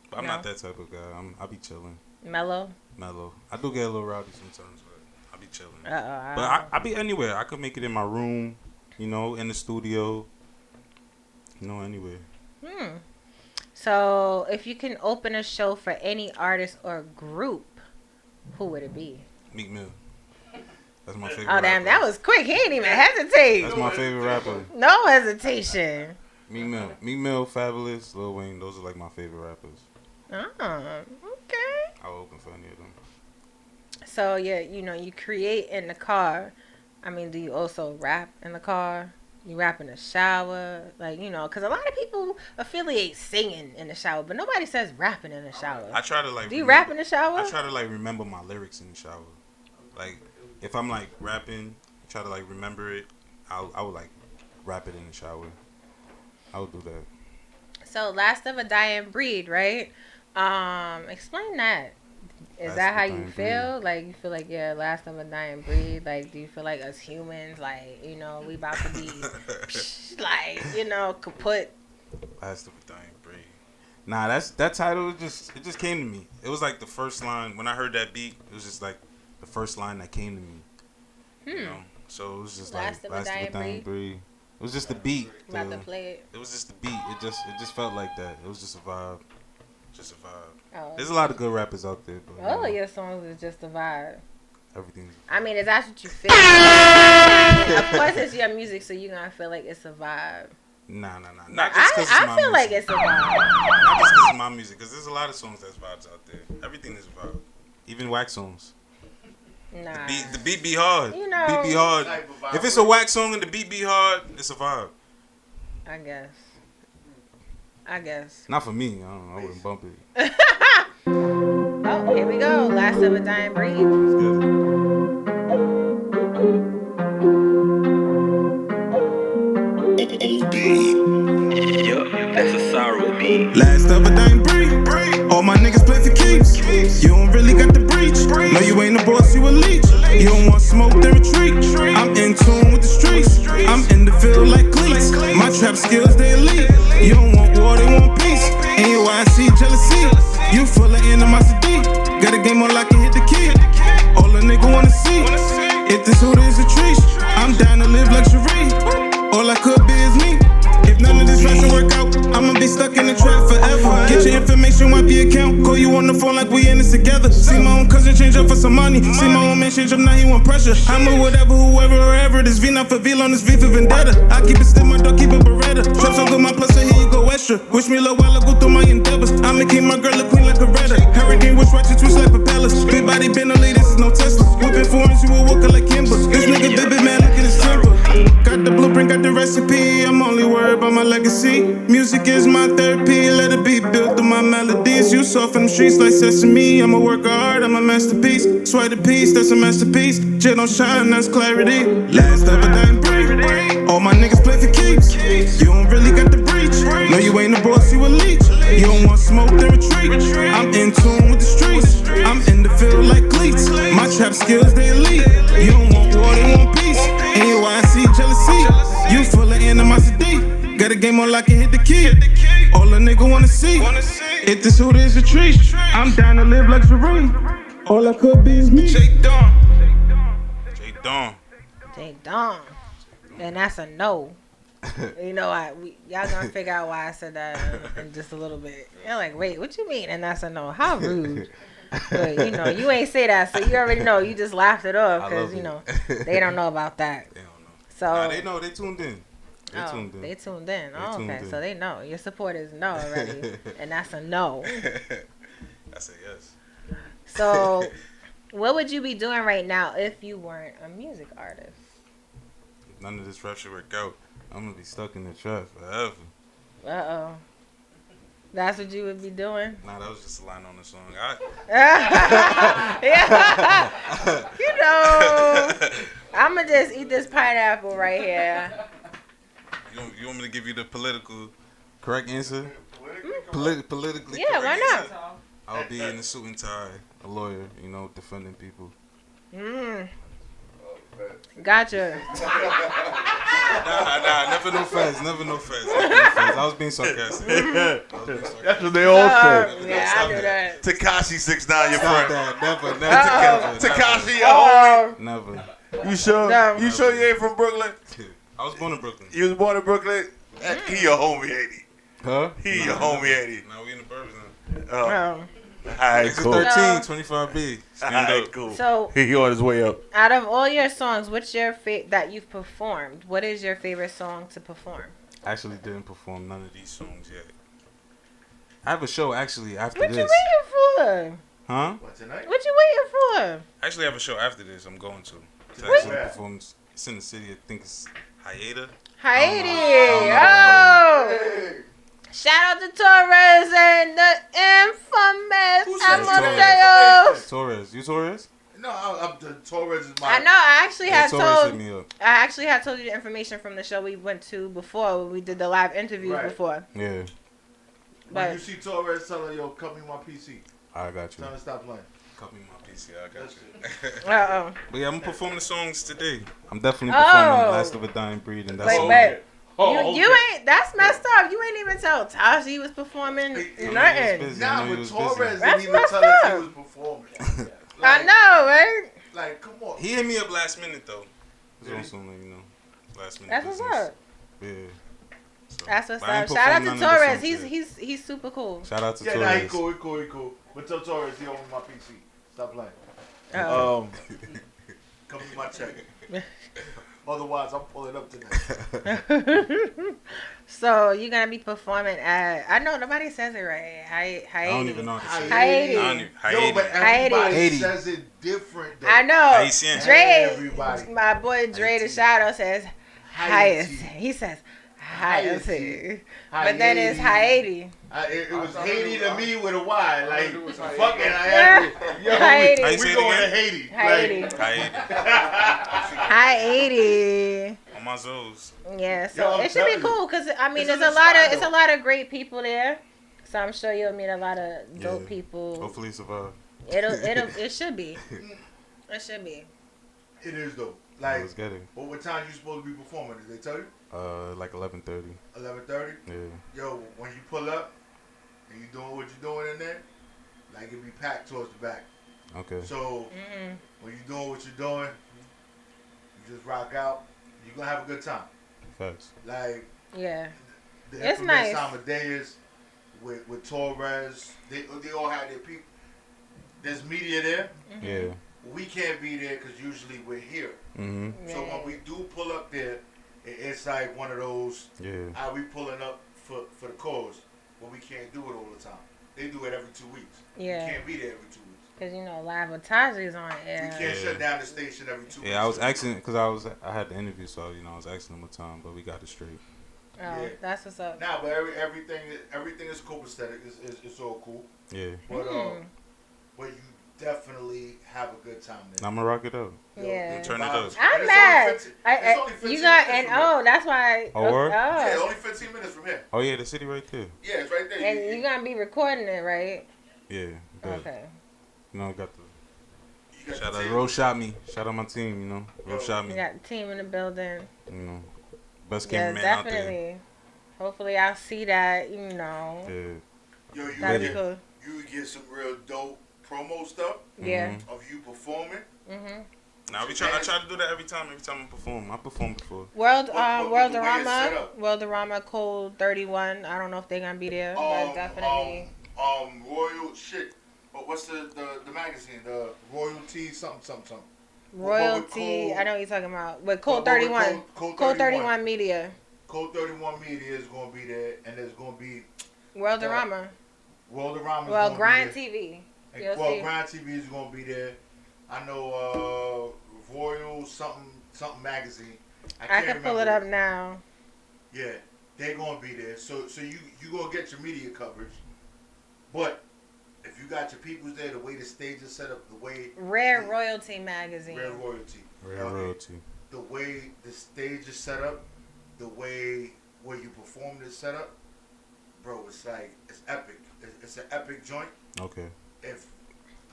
[SPEAKER 11] But I'm not that type of guy. I be chilling.
[SPEAKER 1] Mellow.
[SPEAKER 11] I do get a little rowdy sometimes, but I be chilling. But I be anywhere. I could make it in my room, in the studio, anywhere.
[SPEAKER 1] So, if you can open a show for any artist or group, who would it be?
[SPEAKER 11] Meek Mill. That's my favorite.
[SPEAKER 1] Oh damn, that was quick. He ain't even hesitate.
[SPEAKER 11] That's my favorite rapper.
[SPEAKER 1] No hesitation.
[SPEAKER 11] Meek Mill, Fabulous, Lil Wayne. Those are like my favorite rappers.
[SPEAKER 1] Okay.
[SPEAKER 11] I'll open for any of them.
[SPEAKER 1] So yeah, you create in the car. I mean, do you also rap in the car? You rap in the shower, like because a lot of people affiliate singing in the shower, but nobody says rapping in the shower.
[SPEAKER 11] I try to like.
[SPEAKER 1] Do you rap in the shower?
[SPEAKER 11] I try to like remember my lyrics in the shower. Like if I'm like rapping, try to like remember it. I would like rap it in the shower. I would do that.
[SPEAKER 1] So last of a dying breed, right? Explain that. Is that how you feel? Like you feel like last of a dying breed? Like do you feel like us humans, like we about to be like kaput?
[SPEAKER 11] Last of a dying breed. Nah, that title it just came to me. It was like the first line when I heard that beat. It was just like the first line that came to me. So it was just
[SPEAKER 1] last of a dying breed.
[SPEAKER 11] It was just the beat.
[SPEAKER 1] About to play it.
[SPEAKER 11] It was just the beat. It just felt like that. It was just a vibe. Just a vibe.
[SPEAKER 1] Oh.
[SPEAKER 11] There's a lot of good rappers out there. But,
[SPEAKER 1] all of your songs is just a vibe.
[SPEAKER 11] Everything's a vibe.
[SPEAKER 1] I mean, is that what you feel? Of course, it's your music, so you're gonna feel like it's a vibe.
[SPEAKER 11] Nah. Not just because it's my music.
[SPEAKER 1] I feel like it's a vibe.
[SPEAKER 11] Not just because it's my music, because there's a lot of songs that's vibes out there. Everything is a vibe. Even wax songs.
[SPEAKER 1] Nah.
[SPEAKER 11] The beat be hard. The beat be hard. If it's a wax song and the beat be hard, it's a vibe.
[SPEAKER 1] I guess.
[SPEAKER 11] Not for me. I wouldn't bump it.
[SPEAKER 1] Oh, here we go. Last of a dying breed.
[SPEAKER 11] Let's get
[SPEAKER 9] it. Yo, that's a sorrow beat.
[SPEAKER 8] Last of a dying breed. All my niggas play for keeps. You don't really got the breach. No, you ain't a boss, you a leech. You don't want smoke, then retreat. I'm in tune with the streets. I'm in the field like cleats. My trap skills, they elite. You don't want war, they want peace. And you why I see jealousy. You full of animosity. Got a game on lock and hit the key. All a nigga wanna see. If this hood is a treat, I'm down to live luxury. All I could be is me. If none of this fashion work out, I'ma be stuck in the trap forever. Get your information, wipe your account. Call you on the phone like we in this together. See my own cousin change up for some money. See my own man change up, now he want pressure. I'm a whatever, whoever, wherever. This V not for V on this V for vendetta. I keep it still, my dog keep it Beretta. Trap so good, my plus, so here you go extra. Wish me luck while I go through my endeavors. I'ma keep my girl a queen like a redder. Hurricane, wish watch it twist like propellers. Big body Bentley, this is no Tesla. Whipping foreigns, you a walker like Kimber. This nigga baby man, look at his temper. Got the blueprint, got the recipe. I'm only worried about my legacy. Music is my therapy. Let it be built through my melodies. You saw from the streets like sesame. I'ma work hard, I'm a masterpiece. Swipe the piece, that's a masterpiece. Jet don't shine, that's clarity. Last of a dying breed. All my niggas play for keeps. You don't really got the breach. No, you ain't a boss, you a leech. You don't want smoke, then retreat. I'm in tune with the streets. I'm in the field like cleats. My trap skills, they elite. You don't want war, they want peace. And you why I see jealousy. You full of animosity. Got a game on lock and hit the key. All a nigga wanna see. If this hood is a treat, I'm down to live luxury.
[SPEAKER 7] All that could be is me.
[SPEAKER 11] Jay Dawn.
[SPEAKER 1] Jay Dawn. And that's a no. You know, y'all gonna figure out why I said that in just a little bit. You're like, wait, what you mean? And that's a no. How rude. But, you know, you ain't say that, so you already know. You just laughed it off because, you know, they don't know about that.
[SPEAKER 11] They don't know.
[SPEAKER 1] So
[SPEAKER 11] Nah, they know. They tuned in.
[SPEAKER 1] They tuned in. Oh, okay. So they know. Your supporters know already. And that's a no.
[SPEAKER 11] That's a yes.
[SPEAKER 1] So what would you be doing right now if you weren't a music artist?
[SPEAKER 11] If none of this rap should work out, I'm going to be stuck in the trap forever.
[SPEAKER 1] Uh-oh. That's what you would be doing?
[SPEAKER 11] Nah, that was just a line on the song.
[SPEAKER 1] Yeah. You know, I'm going to just eat this pineapple right here.
[SPEAKER 11] You want me to give you the political correct answer? Politically
[SPEAKER 1] yeah,
[SPEAKER 11] correct
[SPEAKER 1] why not?
[SPEAKER 11] answer? I'll be in a suit and tie, a lawyer, you know, defending people.
[SPEAKER 1] Gotcha.
[SPEAKER 11] Nah, never no feds. I was being sarcastic.
[SPEAKER 5] That's what they all say.
[SPEAKER 1] Yeah, I knew that.
[SPEAKER 12] Tekashi 6ix9ine, your friend.
[SPEAKER 11] Never.
[SPEAKER 12] Tekashi, your homie.
[SPEAKER 11] Never.
[SPEAKER 12] You sure?
[SPEAKER 1] No.
[SPEAKER 12] You sure you ain't from Brooklyn?
[SPEAKER 11] I was born in Brooklyn.
[SPEAKER 12] You was born in Brooklyn? He your homie, ain't he?
[SPEAKER 11] Huh?
[SPEAKER 12] He your homie, ain't he?
[SPEAKER 11] Now we in the burbs now.
[SPEAKER 12] Alright, cool.
[SPEAKER 11] 13, 25B.
[SPEAKER 12] Alright, cool.
[SPEAKER 1] So
[SPEAKER 12] he on his way up.
[SPEAKER 1] out of all your songs, what's your that you've performed? What is your favorite song to perform?
[SPEAKER 11] I actually didn't perform none of these songs yet. I have a show actually after
[SPEAKER 1] What
[SPEAKER 11] this.
[SPEAKER 1] you waiting for?
[SPEAKER 11] Huh?
[SPEAKER 12] What, tonight?
[SPEAKER 1] What you waiting for?
[SPEAKER 11] I actually have a show after this. I'm going to. It's
[SPEAKER 1] What?
[SPEAKER 11] actually performs. It's in the city. I think it's Haida.
[SPEAKER 1] Haiti. Oh. Shout out to Torres and the infamous Amadeo.
[SPEAKER 11] Torres. You Torres?
[SPEAKER 12] No, I'm Torres is my.
[SPEAKER 1] I know. I actually had
[SPEAKER 11] Torres hit
[SPEAKER 1] told.
[SPEAKER 11] me up.
[SPEAKER 1] I actually had told you the information from the show we went to before. When we did the live interviews
[SPEAKER 12] Right.
[SPEAKER 1] before.
[SPEAKER 11] Yeah.
[SPEAKER 12] When you see Torres, tell her, yo, cut me my PC.
[SPEAKER 11] I got you.
[SPEAKER 12] Tell her to stop playing.
[SPEAKER 11] Cut me my PC. I got you.
[SPEAKER 1] Uh-oh.
[SPEAKER 11] But yeah, I'm performing the songs today. I'm definitely performing Last of a Dying Breed, and that's all.
[SPEAKER 1] Wait. You ain't. That's messed up. You ain't even tell Taji was performing nothing.
[SPEAKER 12] Nah, but Torres
[SPEAKER 1] That's
[SPEAKER 12] didn't even
[SPEAKER 1] messed
[SPEAKER 12] tell us
[SPEAKER 1] up.
[SPEAKER 12] he was performing.
[SPEAKER 1] I know, right?
[SPEAKER 12] Like, come on.
[SPEAKER 11] He hit me up last minute though. It was on something, you know, last minute.
[SPEAKER 1] That's what's
[SPEAKER 11] business.
[SPEAKER 1] up.
[SPEAKER 11] Yeah. So,
[SPEAKER 1] That's what's
[SPEAKER 11] but I ain't
[SPEAKER 1] up. Shout out
[SPEAKER 11] performed
[SPEAKER 1] to
[SPEAKER 11] none of the
[SPEAKER 1] Torres.
[SPEAKER 11] songs yet.
[SPEAKER 1] He's super cool.
[SPEAKER 11] Shout out to
[SPEAKER 12] Yeah,
[SPEAKER 11] Torres.
[SPEAKER 12] nah, he cool. But tell Torres he own my PC. Stop playing.
[SPEAKER 1] Oh.
[SPEAKER 12] Come with my check. Otherwise, I'm pulling up tonight.
[SPEAKER 1] So you're gonna be performing at? I know nobody says it right. Haiti.
[SPEAKER 11] I don't even know how to say it.
[SPEAKER 1] Haiti.
[SPEAKER 12] Yo, but everybody
[SPEAKER 1] Haiti.
[SPEAKER 12] says it different though.
[SPEAKER 1] I know.
[SPEAKER 11] Haitian.
[SPEAKER 1] Dre,
[SPEAKER 12] Everybody.
[SPEAKER 1] my boy Dre the Shadow says Haiti. He says Haiti. But then it's Haiti.
[SPEAKER 12] It was Haiti to me with a Y. Like, fucking
[SPEAKER 1] Haiti.
[SPEAKER 12] We going to Haiti.
[SPEAKER 1] Haiti. Haiti.
[SPEAKER 11] On my Zoes.
[SPEAKER 1] Yeah, so
[SPEAKER 12] Yo, I'm
[SPEAKER 1] it should be
[SPEAKER 12] telling you.
[SPEAKER 1] cool because I mean,
[SPEAKER 12] It's
[SPEAKER 1] there's
[SPEAKER 12] in
[SPEAKER 1] a
[SPEAKER 12] the
[SPEAKER 1] lot
[SPEAKER 12] spot,
[SPEAKER 1] of it's
[SPEAKER 12] though.
[SPEAKER 1] a lot of great people there. So I'm sure you'll meet a lot of dope
[SPEAKER 11] Yeah.
[SPEAKER 1] people.
[SPEAKER 11] Hopefully survive.
[SPEAKER 1] It should be. It should be.
[SPEAKER 12] It is though. Like,
[SPEAKER 11] Let's get it.
[SPEAKER 12] what time you supposed to be performing? Did they tell you?
[SPEAKER 11] Like 11:30.
[SPEAKER 12] 11:30.
[SPEAKER 11] Yeah.
[SPEAKER 12] Yo, when you pull up and you doing what you're doing in there, like it be packed towards the back.
[SPEAKER 11] Okay.
[SPEAKER 12] So when you doing what you're doing, you just rock out. You're gonna have a good time.
[SPEAKER 11] Facts.
[SPEAKER 12] Like
[SPEAKER 1] Yeah.
[SPEAKER 12] the
[SPEAKER 1] It's
[SPEAKER 12] infamous
[SPEAKER 1] nice.
[SPEAKER 12] Amadeus with Torres, they all had their people. There's media there.
[SPEAKER 11] Yeah.
[SPEAKER 12] We can't be there because usually we're here.
[SPEAKER 11] Mhm.
[SPEAKER 12] So when we do pull up there, it's like one of those.
[SPEAKER 11] Yeah.
[SPEAKER 12] How we pulling up for the cause, but we can't do it all the time. They do it every 2 weeks.
[SPEAKER 1] Yeah.
[SPEAKER 12] We can't be there every 2 weeks.
[SPEAKER 1] Because you know, live with Taji is on air.
[SPEAKER 12] We can't shut down the station every 2 weeks.
[SPEAKER 11] Yeah, I was asking because I had the interview, so you know I was asking them a time, but we got it straight.
[SPEAKER 1] Oh,
[SPEAKER 12] Yeah.
[SPEAKER 1] that's what's up.
[SPEAKER 12] Nah, but everything is copacetic. It's all cool.
[SPEAKER 11] Yeah.
[SPEAKER 12] But you definitely have a good time there.
[SPEAKER 11] I'm gonna rock it up.
[SPEAKER 1] Yeah.
[SPEAKER 11] Turn it up.
[SPEAKER 1] I'm
[SPEAKER 12] it's
[SPEAKER 1] mad.
[SPEAKER 12] only 15
[SPEAKER 1] You got
[SPEAKER 12] minutes
[SPEAKER 1] and
[SPEAKER 12] from here.
[SPEAKER 1] that's why.
[SPEAKER 11] Oh, word?
[SPEAKER 12] Yeah, it's only 15 minutes from here.
[SPEAKER 11] Oh yeah, the city right there.
[SPEAKER 12] Yeah, it's right there.
[SPEAKER 1] And you're gonna be recording it, right?
[SPEAKER 11] Yeah. But,
[SPEAKER 1] Okay.
[SPEAKER 11] You know, got the.
[SPEAKER 12] got
[SPEAKER 11] Shout
[SPEAKER 12] the
[SPEAKER 11] out
[SPEAKER 12] team.
[SPEAKER 11] Roll Shot Me. Shout out my team. You know, Roll Shot
[SPEAKER 1] We
[SPEAKER 11] Me.
[SPEAKER 1] got the team in the building.
[SPEAKER 11] You know, best
[SPEAKER 1] Yeah,
[SPEAKER 11] cameraman out there.
[SPEAKER 1] definitely. Hopefully, I'll see that. You know.
[SPEAKER 11] Yeah.
[SPEAKER 12] Yo,
[SPEAKER 1] That'd be cool.
[SPEAKER 12] you would get some real dope promo stuff.
[SPEAKER 1] Yeah.
[SPEAKER 12] Of you performing.
[SPEAKER 11] Now I try to do that every time I perform. I performed before.
[SPEAKER 1] Worldorama Code 31. I don't know if they're gonna be there, but definitely.
[SPEAKER 12] Royal shit. But what's the magazine? The Royalty something.
[SPEAKER 1] Royalty. I know what you're talking about. But Code 31. Code 31 Media.
[SPEAKER 12] Code 31 Media is gonna be there, and there's gonna be
[SPEAKER 1] Worldorama.
[SPEAKER 12] Well,
[SPEAKER 1] Grind TV.
[SPEAKER 12] Grind TV is gonna be there. I know Royal something magazine.
[SPEAKER 1] I can pull it up now.
[SPEAKER 12] Yeah, they're gonna be there. So you gonna get your media coverage, but if you got your peoples there, the way the stage is set up, the way
[SPEAKER 1] Rare Royalty magazine.
[SPEAKER 12] Rare Royalty. The way the stage is set up, the way where you perform this setup, bro, it's epic. It's an epic joint.
[SPEAKER 11] Okay.
[SPEAKER 12] If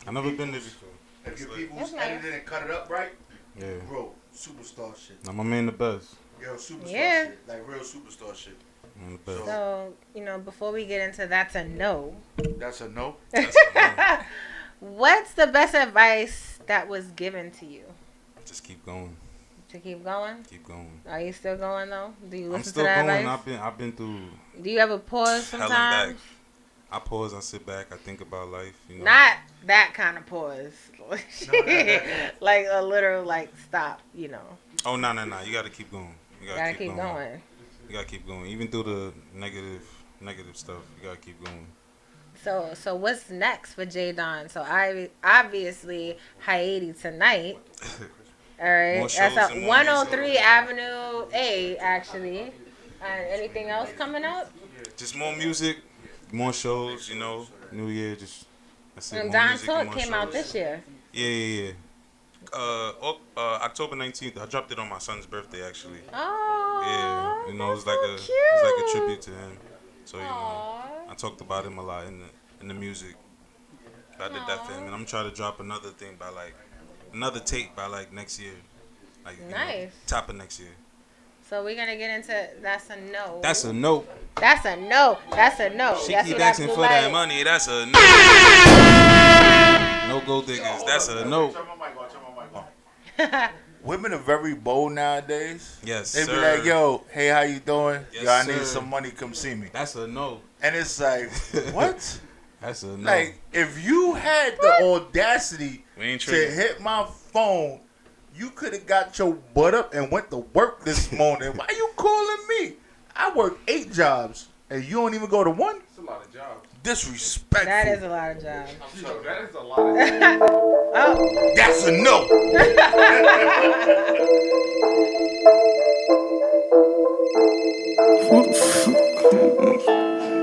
[SPEAKER 11] I've never been there before.
[SPEAKER 12] If your people's edited and cut it up right,
[SPEAKER 11] yeah,
[SPEAKER 12] bro, superstar shit.
[SPEAKER 11] I'm a man the best.
[SPEAKER 12] Yo, superstar shit. Like real superstar shit.
[SPEAKER 11] I'm the best.
[SPEAKER 1] So, before we get into that's a no.
[SPEAKER 12] That's a no?
[SPEAKER 11] That's a no.
[SPEAKER 1] What's the best advice that was given to you?
[SPEAKER 11] Just keep going.
[SPEAKER 1] To keep going?
[SPEAKER 11] Keep going.
[SPEAKER 1] Are you still going though? Do you listen
[SPEAKER 11] I'm still
[SPEAKER 1] to that
[SPEAKER 11] going.
[SPEAKER 1] advice?
[SPEAKER 11] I've been through.
[SPEAKER 1] Do you ever pause sometimes?
[SPEAKER 11] Back. I pause. I sit back. I think about life.
[SPEAKER 1] Not that kind of pause. Like a literal stop.
[SPEAKER 11] Oh no! You got to keep going. You
[SPEAKER 1] gotta keep going.
[SPEAKER 11] You gotta keep going. Even through the negative stuff, you gotta keep going.
[SPEAKER 1] So what's next for J Don? So I obviously hiatus tonight. All right, that's at 103 Avenue A actually. And anything else coming up?
[SPEAKER 11] Just more music, more shows. New Year. That's it.
[SPEAKER 1] And Don Talk came out this year.
[SPEAKER 11] Yeah. October 19th. I dropped it on my son's birthday actually.
[SPEAKER 1] Oh.
[SPEAKER 11] Yeah, it was like a tribute to him. So I talked about him a lot in the music. I did that for him, and I'm trying to drop another thing by another tape by next year.
[SPEAKER 1] Nice.
[SPEAKER 11] Top of next year.
[SPEAKER 1] So we're gonna get into that's a no.
[SPEAKER 11] That's a no.
[SPEAKER 1] That's a no. That's a no.
[SPEAKER 11] She keep asking for that money. That's a no. No gold diggers. That's a no.
[SPEAKER 12] Women are very bold nowadays.
[SPEAKER 11] Yes,
[SPEAKER 12] they
[SPEAKER 11] sir.
[SPEAKER 12] be like, "Yo, hey, how you doing?
[SPEAKER 11] Yes,
[SPEAKER 12] yo, I
[SPEAKER 11] sir.
[SPEAKER 12] need some money. Come see me."
[SPEAKER 11] That's a no.
[SPEAKER 12] And it's like, what?
[SPEAKER 11] That's a no.
[SPEAKER 12] Like, if you had the audacity
[SPEAKER 11] to
[SPEAKER 12] hit my phone, you could have got your butt up and went to work this morning. Why you calling me? I work 8 jobs, and you don't even go to one?
[SPEAKER 5] That's a lot of jobs.
[SPEAKER 12] Disrespectful.
[SPEAKER 1] That is a lot of jobs.
[SPEAKER 5] I'm sorry, that is a lot of jobs.
[SPEAKER 1] Oh.
[SPEAKER 12] That's a no.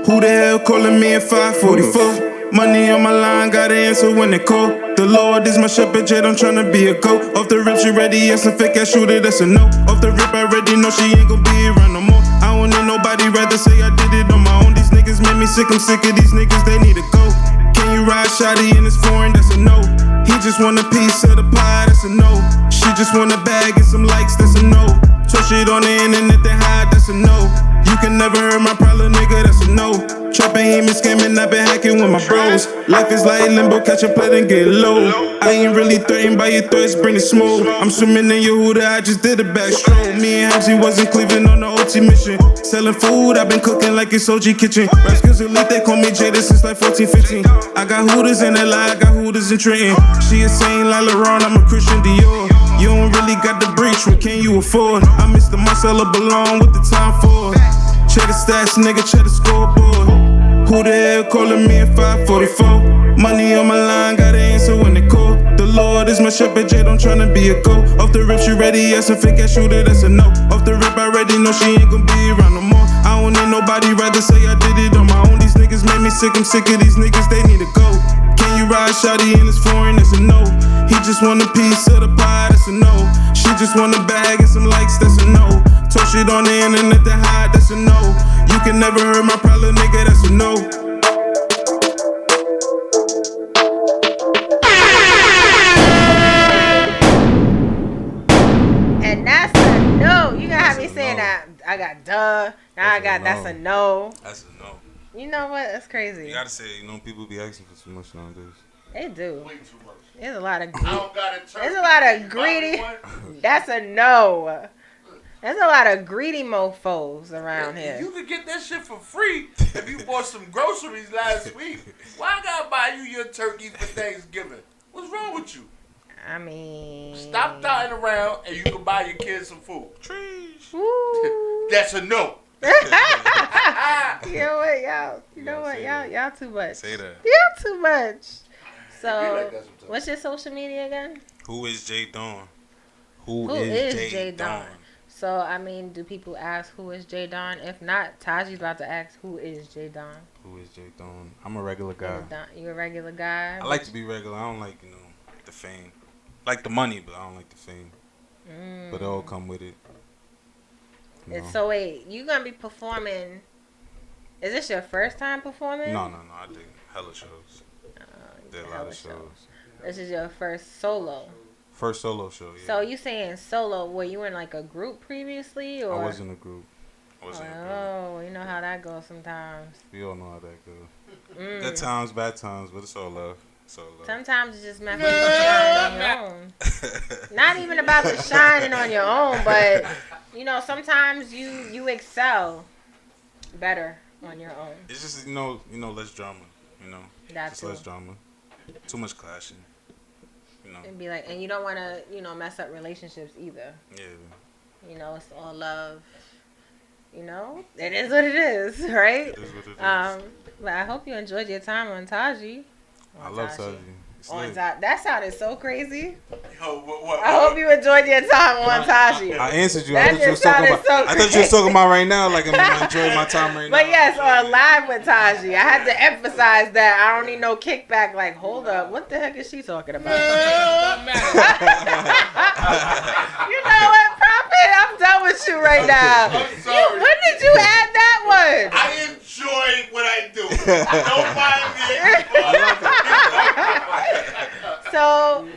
[SPEAKER 7] Who the hell calling me at 5:44? Money on my line, gotta answer when they call. The Lord is my shepherd, jet, I'm tryna be a goat. Off the rip, she ready, yes, a fake ass shooter, that's a no. Off the rip, I already know she ain't gon' be around no more. I don't need nobody, rather say I did it on my own. These niggas made me sick, I'm sick of these niggas, they need to go. Can you ride shotty in this foreign, that's a no. He just want a piece of the pie, that's a no. She just want a bag and some likes, that's a no. Twitch shit on the internet, they hide, that's a no. You can never hurt my problem, nigga, that's a no. Trapping, he been scamming, I been hacking with my bros. Life is like limbo, catch a plate and get low. I ain't really threatened by your threats, bring the smoke. I'm swimming in Yehuda, I just did a backstroke. Me and Hamzy was in Cleveland on the OT mission. Selling food, I been cooking like it's OG Kitchen. Rascals elite, they call me Jada since like 14, 15. I got Hooters in LA, I got Hooters in Trenton. She is saying like LeBron, I'm a Christian Dior. You don't really got the breach, what can you afford? I miss the Marcella Balone with the time for it. Cheddar stats, nigga, cheddar scoreboard. Who the hell calling me at 5:44? Money on my line, gotta answer when they call. The Lord is my shepherd, J, I'm tryna be a go. Off the rip, she ready, yes, a fake ass shooter, that's a no. Off the rip, I already know she ain't gon' be around no more. I don't need nobody, rather say I did it on my own. These niggas made me sick, I'm sick of these niggas, they need to go. Can you ride shotty in this foreign, that's a no. He just want a piece of the pie, that's a no. She just want a bag and some likes, that's a no. Talk shit on the internet to hide, that's a no. You can never hurt my problem, nigga, that's a no.
[SPEAKER 1] And that's a no. You gonna have me saying that. I got duh. Now I got that's a no.
[SPEAKER 11] That's a no.
[SPEAKER 1] You know what? That's crazy.
[SPEAKER 11] You gotta say, people be asking for too much nowadays.
[SPEAKER 1] They do.
[SPEAKER 12] Way too much.
[SPEAKER 1] There's a lot of
[SPEAKER 12] I don't got a turkey.
[SPEAKER 1] there's a lot of
[SPEAKER 12] You buy me
[SPEAKER 1] greedy.
[SPEAKER 12] one?
[SPEAKER 1] That's a no. There's a lot of greedy mofos around here.
[SPEAKER 13] You could get that shit for free if you bought some groceries last week. Why I gotta buy you your turkey for Thanksgiving? What's wrong with you?
[SPEAKER 1] I mean,
[SPEAKER 13] Stop dotting around and you can buy your kids some food.
[SPEAKER 11] Trees.
[SPEAKER 13] That's a no.
[SPEAKER 1] You know what, y'all? You know what, y'all too much.
[SPEAKER 11] Say that.
[SPEAKER 1] Y'all too much. So,
[SPEAKER 12] like that sometimes.
[SPEAKER 1] what's your social media again?
[SPEAKER 11] Who is J Dawn?
[SPEAKER 1] Who is J Dawn? So, I mean, do people ask who is J Dawn? If not, Taji's about to ask who is J Dawn.
[SPEAKER 11] Who is J Dawn? I'm a regular guy.
[SPEAKER 1] You a regular guy?
[SPEAKER 11] I like to be regular. I don't like, the fame. Like the money, but I don't like the fame. But it all come with it. You know?
[SPEAKER 1] So wait, you gonna be performing? Is this your first time performing?
[SPEAKER 11] No. I did hella shows. Did a lot of shows.
[SPEAKER 1] This is your first solo.
[SPEAKER 11] First solo show, yeah.
[SPEAKER 1] So you saying solo? Were you in like a group previously, or?
[SPEAKER 11] I was in a group.
[SPEAKER 1] Oh, you know how that goes sometimes.
[SPEAKER 11] We all know how that goes. Good times, bad times, but it's all love.
[SPEAKER 1] Sometimes it's just meant for you to shine on your own. Not even about the shining on your own, but sometimes you excel better on your own.
[SPEAKER 11] It's just less drama.
[SPEAKER 1] That's
[SPEAKER 11] less drama. Too much clashing.
[SPEAKER 1] And be like, and you don't want to mess up relationships either.
[SPEAKER 11] Yeah.
[SPEAKER 1] It's all love. It is what it is, right?
[SPEAKER 11] It is what it is.
[SPEAKER 1] But I hope you enjoyed your time on Taji.
[SPEAKER 11] I love Taji.
[SPEAKER 1] That sounded so crazy.
[SPEAKER 13] Yo, what?
[SPEAKER 1] I hope you enjoyed your time on Taji.
[SPEAKER 11] I answered you. I thought you was talking about right now. Like I'm enjoying my time right now.
[SPEAKER 1] But yes, on Live with Taji, I had to emphasize that I don't need no kickback. Like, hold up, what the heck is she talking about? You know what, Prophet? I'm done with you right now.
[SPEAKER 13] I'm sorry.
[SPEAKER 1] When did you add that one?
[SPEAKER 13] I enjoy what I do. Don't mind me.
[SPEAKER 1] So,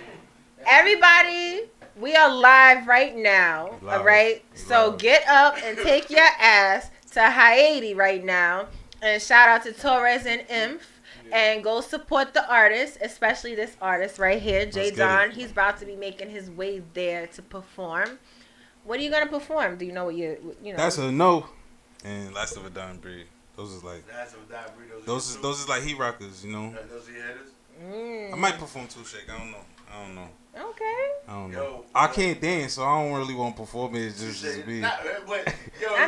[SPEAKER 1] everybody, we are live right now.
[SPEAKER 11] Live.
[SPEAKER 1] All right. So
[SPEAKER 11] Live.
[SPEAKER 1] get up and take your ass to Haiti right now, and shout out to Torres and Imph. And go support the artist, especially this artist right here, J Dawn. He's about to be making his way there to perform. What are you gonna perform? Do you know what you know?
[SPEAKER 11] That's a no. And Last of a Dying Breed. Those is like.
[SPEAKER 12] Last of a Dying Breed.
[SPEAKER 11] Those is like heat rockers,
[SPEAKER 12] Those are your headers?
[SPEAKER 11] I might perform Two Shake. I don't know.
[SPEAKER 1] Okay.
[SPEAKER 11] I don't know.
[SPEAKER 12] Yo,
[SPEAKER 11] I can't dance, so I don't really want to perform it. It's just be.
[SPEAKER 1] I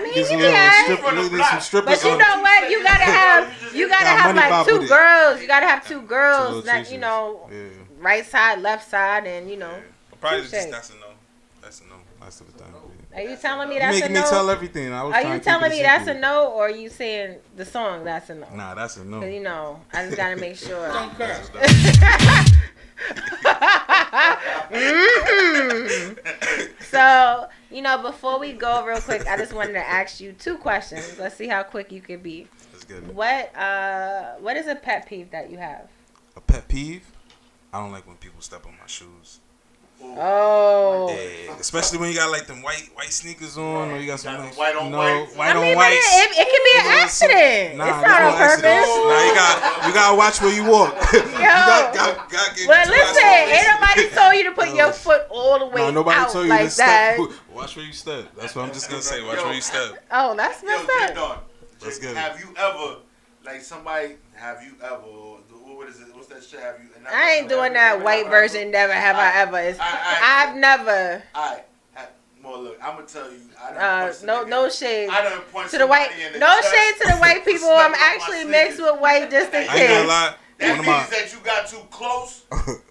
[SPEAKER 1] mean,
[SPEAKER 11] These
[SPEAKER 1] you
[SPEAKER 11] little
[SPEAKER 1] can.
[SPEAKER 11] some strippers.
[SPEAKER 1] But you know what? You gotta have
[SPEAKER 11] money
[SPEAKER 1] like
[SPEAKER 11] with
[SPEAKER 1] two
[SPEAKER 11] it.
[SPEAKER 1] girls. You gotta have two girls
[SPEAKER 11] little
[SPEAKER 1] that
[SPEAKER 11] chasers.
[SPEAKER 1] right side, left side, and
[SPEAKER 11] Probably
[SPEAKER 1] Two
[SPEAKER 11] just
[SPEAKER 1] Shake.
[SPEAKER 11] that's a no. That's a no. Last of a Dying Breed.
[SPEAKER 1] Are you telling me
[SPEAKER 11] You
[SPEAKER 1] that's a
[SPEAKER 11] making
[SPEAKER 1] no?
[SPEAKER 11] me tell everything. I was
[SPEAKER 1] Are
[SPEAKER 11] trying
[SPEAKER 1] you
[SPEAKER 11] to keep
[SPEAKER 1] telling
[SPEAKER 11] it
[SPEAKER 1] me that's a
[SPEAKER 11] secret.
[SPEAKER 1] no, or are you saying the song that's a no?
[SPEAKER 11] Nah, that's a no.
[SPEAKER 1] 'Cause, I just gotta make sure. So, before we go real quick, I just wanted to ask you 2 questions. Let's see how quick you can be.
[SPEAKER 11] That's good.
[SPEAKER 1] What is a pet peeve that you have?
[SPEAKER 11] A pet peeve? I don't like when people step on my shoes.
[SPEAKER 1] Oh.
[SPEAKER 11] Yeah, especially when you got like them white sneakers on, or you got some
[SPEAKER 12] white on white.
[SPEAKER 11] white on
[SPEAKER 1] but
[SPEAKER 11] white.
[SPEAKER 1] it can be an accident.
[SPEAKER 11] Nah,
[SPEAKER 1] it's not on purpose.
[SPEAKER 11] Nah, you gotta watch where you walk. You gotta get
[SPEAKER 1] Well, listen, ain't nobody told you to put your foot all the way
[SPEAKER 11] No, nobody
[SPEAKER 1] out
[SPEAKER 11] told you
[SPEAKER 1] like
[SPEAKER 11] to
[SPEAKER 1] that.
[SPEAKER 11] step. Watch where you step. That's what I'm just gonna say. Watch where you step.
[SPEAKER 1] Oh, that's messed up.
[SPEAKER 12] Dawn,
[SPEAKER 11] Let's get it.
[SPEAKER 12] have you ever, what is it? What's that shit? Have you?
[SPEAKER 1] I ain't doing that white version. Never have I ever. I've never.
[SPEAKER 12] Well, look, I'm gonna tell you.
[SPEAKER 1] No shade
[SPEAKER 12] I done punched
[SPEAKER 1] to the white.
[SPEAKER 12] somebody in the
[SPEAKER 1] No
[SPEAKER 12] chest.
[SPEAKER 1] shade to the white people. I'm
[SPEAKER 12] Snuck up my
[SPEAKER 1] actually
[SPEAKER 12] sneakers.
[SPEAKER 1] mixed with white just in
[SPEAKER 11] I ain't gonna
[SPEAKER 1] case.
[SPEAKER 11] lie.
[SPEAKER 12] That
[SPEAKER 11] One of my
[SPEAKER 12] means that you got too close.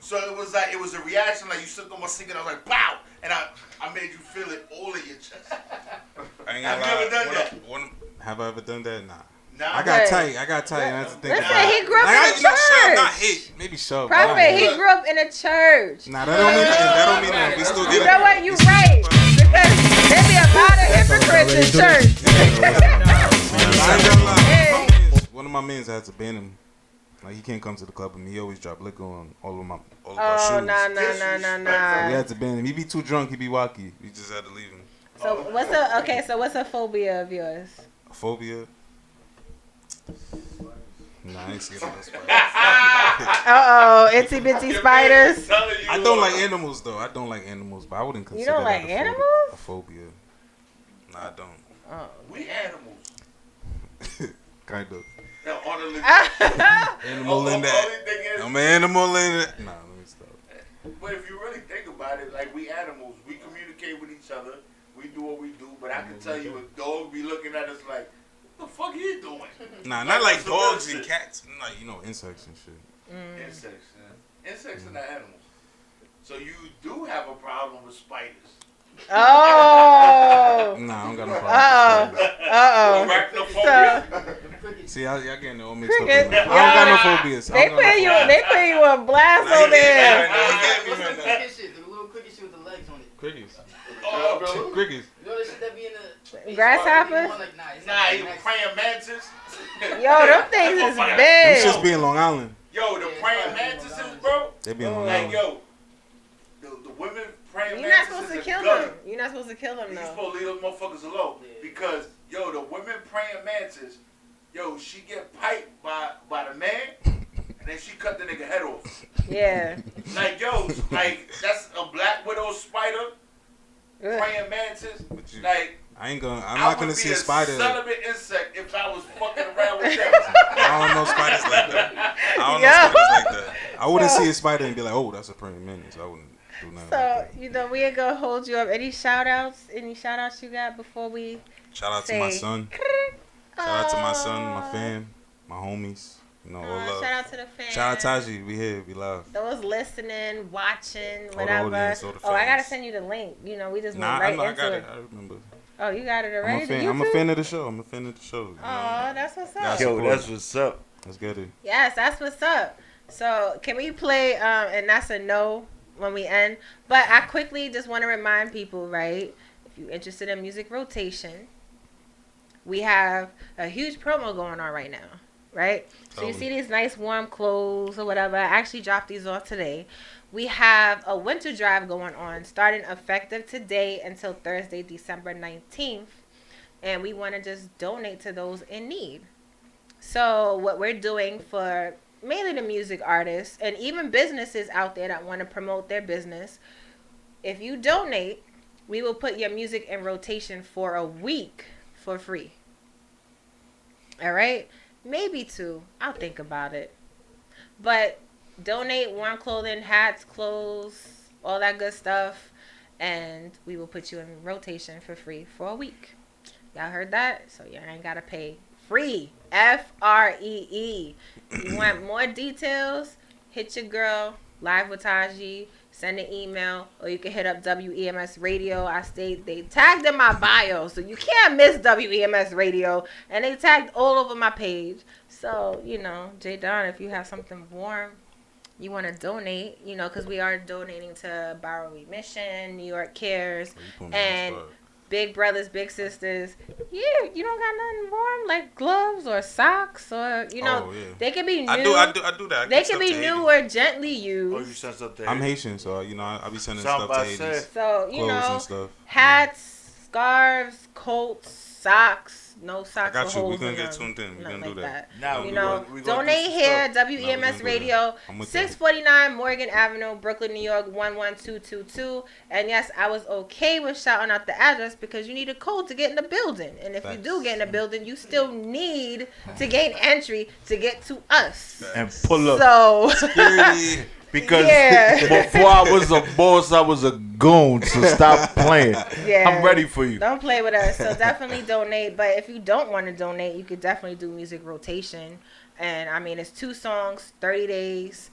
[SPEAKER 12] So it was a reaction, like you slipped on my sneaker and I was like, pow! And I made you feel it all in your chest.
[SPEAKER 11] I ain't
[SPEAKER 12] Have
[SPEAKER 11] gonna
[SPEAKER 12] you
[SPEAKER 11] lie.
[SPEAKER 12] ever done that?
[SPEAKER 11] Have I ever done that? Nah.
[SPEAKER 12] Nah.
[SPEAKER 11] I got
[SPEAKER 1] Good.
[SPEAKER 11] tight. And that's the thing.
[SPEAKER 1] Listen,
[SPEAKER 11] about it.
[SPEAKER 1] he grew up
[SPEAKER 11] Like,
[SPEAKER 1] in a
[SPEAKER 11] not shove, not
[SPEAKER 1] church.
[SPEAKER 11] hate. Maybe shove.
[SPEAKER 1] Prophet, he grew up in a church.
[SPEAKER 11] Nah, that don't mean nothing. That don't mean nothing. We still get
[SPEAKER 1] You
[SPEAKER 11] it.
[SPEAKER 1] know what? You right. Because there be a lot of hypocrites in church.
[SPEAKER 11] I ain't gonna lie.
[SPEAKER 1] Hey.
[SPEAKER 11] One of my mans had to ban him. Like he can't come to the club with me. He always drop liquor on all of our
[SPEAKER 1] Oh,
[SPEAKER 11] shoes.
[SPEAKER 1] nah.
[SPEAKER 11] We had to ban him. He be too drunk. He be wacky. We just had to leave him.
[SPEAKER 1] So what's a phobia of yours?
[SPEAKER 11] A phobia? Nah, I ain't scared of this.
[SPEAKER 1] Itsy bitsy spiders.
[SPEAKER 11] I don't like animals though. I don't like animals, but I wouldn't consider
[SPEAKER 1] don't
[SPEAKER 11] that
[SPEAKER 1] like
[SPEAKER 11] a
[SPEAKER 1] animals?
[SPEAKER 11] A phobia. Nah, I don't.
[SPEAKER 1] Oh,
[SPEAKER 13] we animals.
[SPEAKER 11] Kind of.
[SPEAKER 13] Animal
[SPEAKER 11] in that. I'm an animal in it. Nah, let me stop.
[SPEAKER 13] But if you really think about it, like we animals, we communicate with each other. We do what we do. But I can tell you, a dog be looking at us like, what the fuck are you doing?
[SPEAKER 11] Nah, not like dogs and cats. Like, insects and shit.
[SPEAKER 13] Insects. Insects are not animals. So you do have a problem with spiders.
[SPEAKER 1] Oh.
[SPEAKER 11] Nah, I don't got no problem with spiders.
[SPEAKER 13] Arachnophobia.
[SPEAKER 11] See, y'all getting all mixed up.
[SPEAKER 1] Cricket.
[SPEAKER 11] I don't got no phobias.
[SPEAKER 1] They put you a blast on there.
[SPEAKER 14] What's the cricket shit? The little cricket shit with the legs on it.
[SPEAKER 11] Crickets.
[SPEAKER 13] Oh,
[SPEAKER 11] crickets.
[SPEAKER 14] You know that shit that be in the
[SPEAKER 1] Grasshoppers?
[SPEAKER 13] Nah, you praying mantis.
[SPEAKER 1] Yo, them things is
[SPEAKER 11] Them
[SPEAKER 1] big.
[SPEAKER 11] shits be in Long Island.
[SPEAKER 13] Yo, the praying mantises, bro.
[SPEAKER 11] They be in Long
[SPEAKER 13] Like,
[SPEAKER 11] Island.
[SPEAKER 13] yo, the women praying
[SPEAKER 1] You're not
[SPEAKER 13] mantises
[SPEAKER 1] supposed to
[SPEAKER 13] is
[SPEAKER 1] kill
[SPEAKER 13] gully.
[SPEAKER 1] them. You're not supposed to kill them,
[SPEAKER 13] You
[SPEAKER 1] though.
[SPEAKER 13] supposed to leave those motherfuckers alone. Because, yo, the women praying mantis, yo, she get piped by the man, and then she cut the nigga head off.
[SPEAKER 1] Yeah.
[SPEAKER 13] Like, yo, like, that's a black widow spider, praying mantis. Like,
[SPEAKER 11] I'm not gonna see a spider.
[SPEAKER 13] I would be a celibate insect if I was fucking around with them.
[SPEAKER 11] I don't know spiders like that. I don't know spiders like that. I wouldn't see a spider and be like, oh, that's a praying mantis. I wouldn't do nothing like that.
[SPEAKER 1] We ain't gonna hold you up. Any shout outs you got before we
[SPEAKER 11] Shout out to my son. Shout out to my son, my fam, my homies. All love.
[SPEAKER 1] Shout out to the fans.
[SPEAKER 11] Shout out Taji. We here. We live.
[SPEAKER 1] Those listening, watching,
[SPEAKER 11] All the
[SPEAKER 1] whatever.
[SPEAKER 11] audience, all the
[SPEAKER 1] I gotta
[SPEAKER 11] fans.
[SPEAKER 1] send you the link. We just
[SPEAKER 11] Nah,
[SPEAKER 1] went right
[SPEAKER 11] I
[SPEAKER 1] into
[SPEAKER 11] got
[SPEAKER 1] it.
[SPEAKER 11] it. I remember.
[SPEAKER 1] Oh, you got it already?
[SPEAKER 11] I'm a fan of the show. I'm a fan of the show.
[SPEAKER 1] Oh, that's what's up.
[SPEAKER 13] Yo, that's what's up.
[SPEAKER 11] Let's get it.
[SPEAKER 1] Yes, that's what's up. So, can we play, and that's a no when we end. But I quickly just want to remind people, right, if you're interested in music rotation, we have a huge promo going on right now, right? So you see these nice warm clothes or whatever. I actually dropped these off today. We have a winter drive going on starting effective today until Thursday, December 19th. And we want to just donate to those in need. So what we're doing for mainly the music artists and even businesses out there that want to promote their business, if you donate, we will put your music in rotation for a week for free. All right? Maybe 2. I'll think about it. But donate warm clothing, hats, clothes, all that good stuff, and we will put you in rotation for free for a week. Y'all heard that? So you ain't got to pay. Free. Free. If you want more details, hit your girl, Live with Taji, send an email, or you can hit up WEMS Radio. They tagged in my bio, so you can't miss WEMS Radio, and they tagged all over my page. So, J Don, if you have something warm you want to donate, because we are donating to Bowery Mission, New York Cares, and Big Brothers, Big Sisters. Yeah, you don't got nothing warm like gloves or socks or they can be new.
[SPEAKER 11] I do that.
[SPEAKER 1] They can be new or gently used.
[SPEAKER 13] Oh, you send stuff to
[SPEAKER 11] I'm Haitian, so I be sending stuff to Haiti.
[SPEAKER 1] So
[SPEAKER 11] clothes and stuff.
[SPEAKER 1] Hats, scarves, coats, socks. No socks.
[SPEAKER 11] I got you. We're
[SPEAKER 1] gonna
[SPEAKER 11] get tuned in. We're gonna do that.
[SPEAKER 13] Now,
[SPEAKER 1] donate here. WEMS Radio, 649 Morgan Avenue, Brooklyn, New York, 11222. And yes, I was okay with shouting out the address because you need a code to get in the building. And if you do get in the building, you still need to gain entry to get to us.
[SPEAKER 13] And pull up.
[SPEAKER 1] So
[SPEAKER 11] security.
[SPEAKER 13] Because before I was a boss, I was a goon. So stop playing.
[SPEAKER 1] Yeah,
[SPEAKER 13] I'm ready for you.
[SPEAKER 1] Don't play with us. So definitely donate. But if you don't want to donate, you could definitely do music rotation. And I mean, it's 2 songs, 30 days,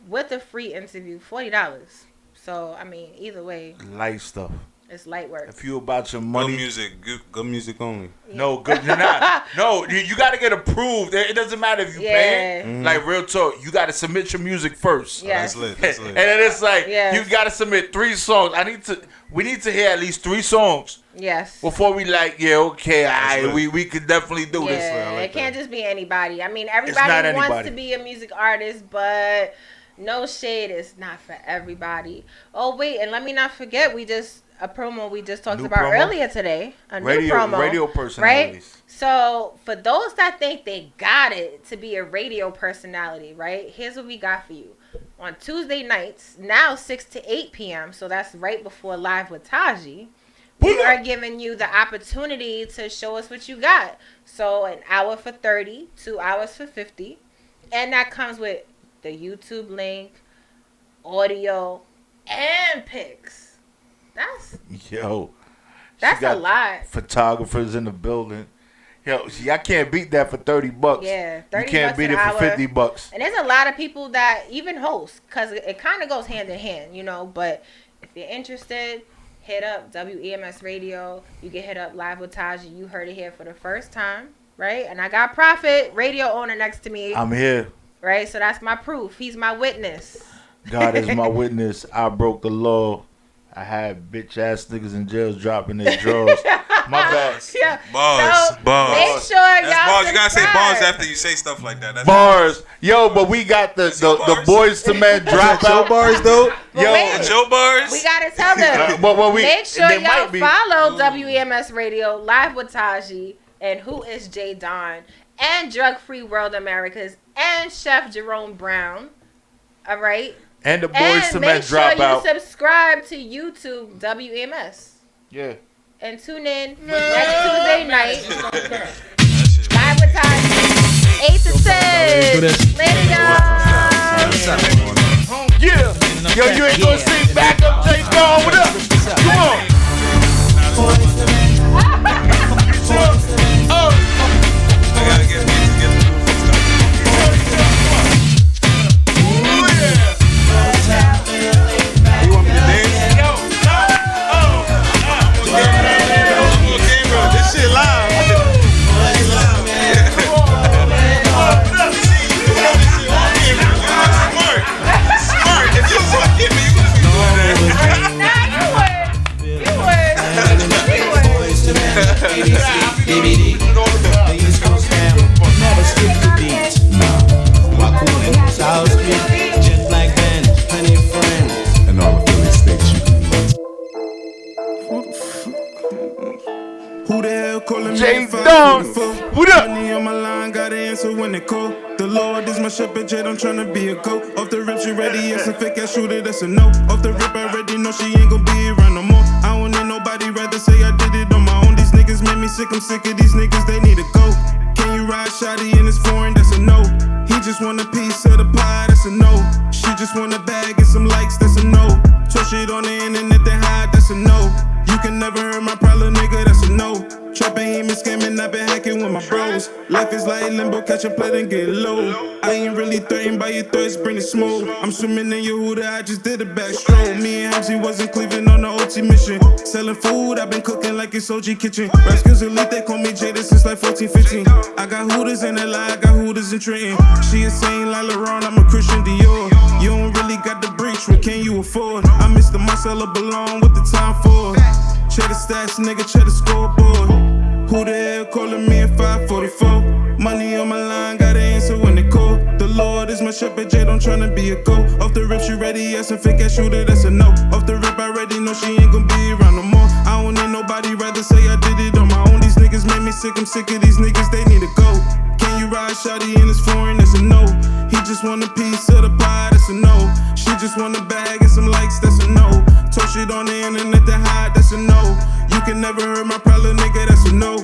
[SPEAKER 1] with a free interview, $40. So I mean, either way,
[SPEAKER 13] Light stuff.
[SPEAKER 1] It's light work.
[SPEAKER 13] If you about your money,
[SPEAKER 11] good music only.
[SPEAKER 13] No, good. No, you got to get approved. It doesn't matter if you paying.
[SPEAKER 11] Mm-hmm.
[SPEAKER 13] Like real talk, you got to submit your music first.
[SPEAKER 1] Yeah,
[SPEAKER 11] that's lit. That's lit.
[SPEAKER 13] And then it's like you got to submit 3 songs. We need to hear at least 3 songs.
[SPEAKER 1] Yes.
[SPEAKER 13] Before we we could definitely do this.
[SPEAKER 1] It can't just be anybody. I mean, everybody wants to be a music artist, but No shade is not for everybody. Oh wait, and let me not forget, a promo we just talked
[SPEAKER 12] New
[SPEAKER 1] about
[SPEAKER 12] promo?
[SPEAKER 1] earlier today. A new
[SPEAKER 12] Radio
[SPEAKER 1] promo,
[SPEAKER 12] personalities.
[SPEAKER 1] right? So for those that think they got it to be a radio personality, right? Here's what we got for you. On Tuesday nights, now 6 to 8 p.m., so that's right before Live with Taji, we are giving you the opportunity to show us what you got. So an hour for 30, 2 hours for 50. And that comes with the YouTube link, audio, and pics. That's a lot.
[SPEAKER 12] Photographers in the building. Yo, see, I can't beat that for $30.
[SPEAKER 1] Yeah, 30
[SPEAKER 12] You can't
[SPEAKER 1] bucks
[SPEAKER 12] beat
[SPEAKER 1] an
[SPEAKER 12] it for
[SPEAKER 1] hour.
[SPEAKER 12] $50.
[SPEAKER 1] And there's a lot of people that even host, because it kind of goes hand in hand, But if you're interested, hit up WEMS Radio. You can hit up Live with Taji. You heard it here for the first time, right? And I got Prophet, radio owner, next to me.
[SPEAKER 12] I'm here.
[SPEAKER 1] Right? So that's my proof. He's my witness.
[SPEAKER 12] God is my witness. I broke the law. I had bitch ass niggas in jails dropping their drawers. My bad.
[SPEAKER 1] Yeah.
[SPEAKER 11] Bars.
[SPEAKER 1] So make sure y'all
[SPEAKER 11] bars. You gotta say bars
[SPEAKER 1] subscribe.
[SPEAKER 11] after you say stuff like that. That's
[SPEAKER 12] Bars. Yo, but we got the Boys to Men dropout bars though.
[SPEAKER 1] But
[SPEAKER 12] Yo,
[SPEAKER 1] wait,
[SPEAKER 11] Joe bars.
[SPEAKER 1] we gotta tell them. Make sure
[SPEAKER 12] they
[SPEAKER 1] y'all
[SPEAKER 12] might be.
[SPEAKER 1] follow WEMS Radio, Live with Taji, and Who is J Don, and Drug Free World Americas, and Chef Jerome Brown. All right.
[SPEAKER 12] And the Boys to Men
[SPEAKER 1] make sure
[SPEAKER 12] dropout.
[SPEAKER 1] you subscribe to YouTube WEMS.
[SPEAKER 12] Yeah.
[SPEAKER 1] And tune in next Tuesday night. Live with Taji, 8 to 10. Later, y'all.
[SPEAKER 12] Yeah. Yo, you ain't gonna see backup J Bone. What up? Come on.
[SPEAKER 11] I gotta get You want me to dance? This shit live. Smart. If you fucking me,
[SPEAKER 8] Never skip the beat. Wakunin, South Street, just like Ben, plenty of friends.
[SPEAKER 7] And all the Philly states you can meet. Who the hell calling me?
[SPEAKER 12] J Don. What up?
[SPEAKER 7] Money on my line, gotta answer when they call. The Lord is my shepherd, Jet, I'm tryna be a goat. Off the rip, she ready, yes, a fake ass shooter, that's a no. Off the rip, I already know she ain't gon' be around no more. I don't need nobody, rather say I did it on my own. These niggas made me sick, I'm sick of these niggas, they need to go. Can you ride shotty in his foreign, that's a no. He just want a piece of the pie, that's a no. She just want a bag and some likes, that's a no. Twitch it on the internet, they hide, that's a no. You can never hurt my problem, nigga, that's a no. Trapping, he been scamming, I been hacking with my bros. Life is like limbo, catch a plate and get low. I ain't really threatened by your thoughts, bring the smoke. I'm swimming in your hood, I just did a backstroke. Me and Hamzy was in Cleveland on the OT mission. Selling food, I've been cooking like it's OG kitchen. Rap skills elite, they call me Jada since like 14, 15. I got Hooters in LA, I got Hooters in Trenton. She is saying like LeBron, I'm a Christian Dior. You don't really got the breach, what can you afford? I miss the Marcella Balone with the time for it. Check the stats, nigga, check the scoreboard. Who the hell calling me at 544? Money on my line, gotta answer when they call. The Lord is my shepherd, Jade, I'm tryna be a goat. Off the rip, she ready, yes, a fake ass shooter, that's a no. Off the rip, I already know she ain't gon' be around no more. I don't need nobody, rather say I did it on my own. These niggas made me sick, I'm sick of these niggas, they need to go. Can you ride shawty in his foreign, that's a no. He just want a piece of the pie, that's a no. She just want a bag and some likes, that's a no. Told shit on the internet to hide, that's a no. You can never hurt my problem, nigga, that's a no.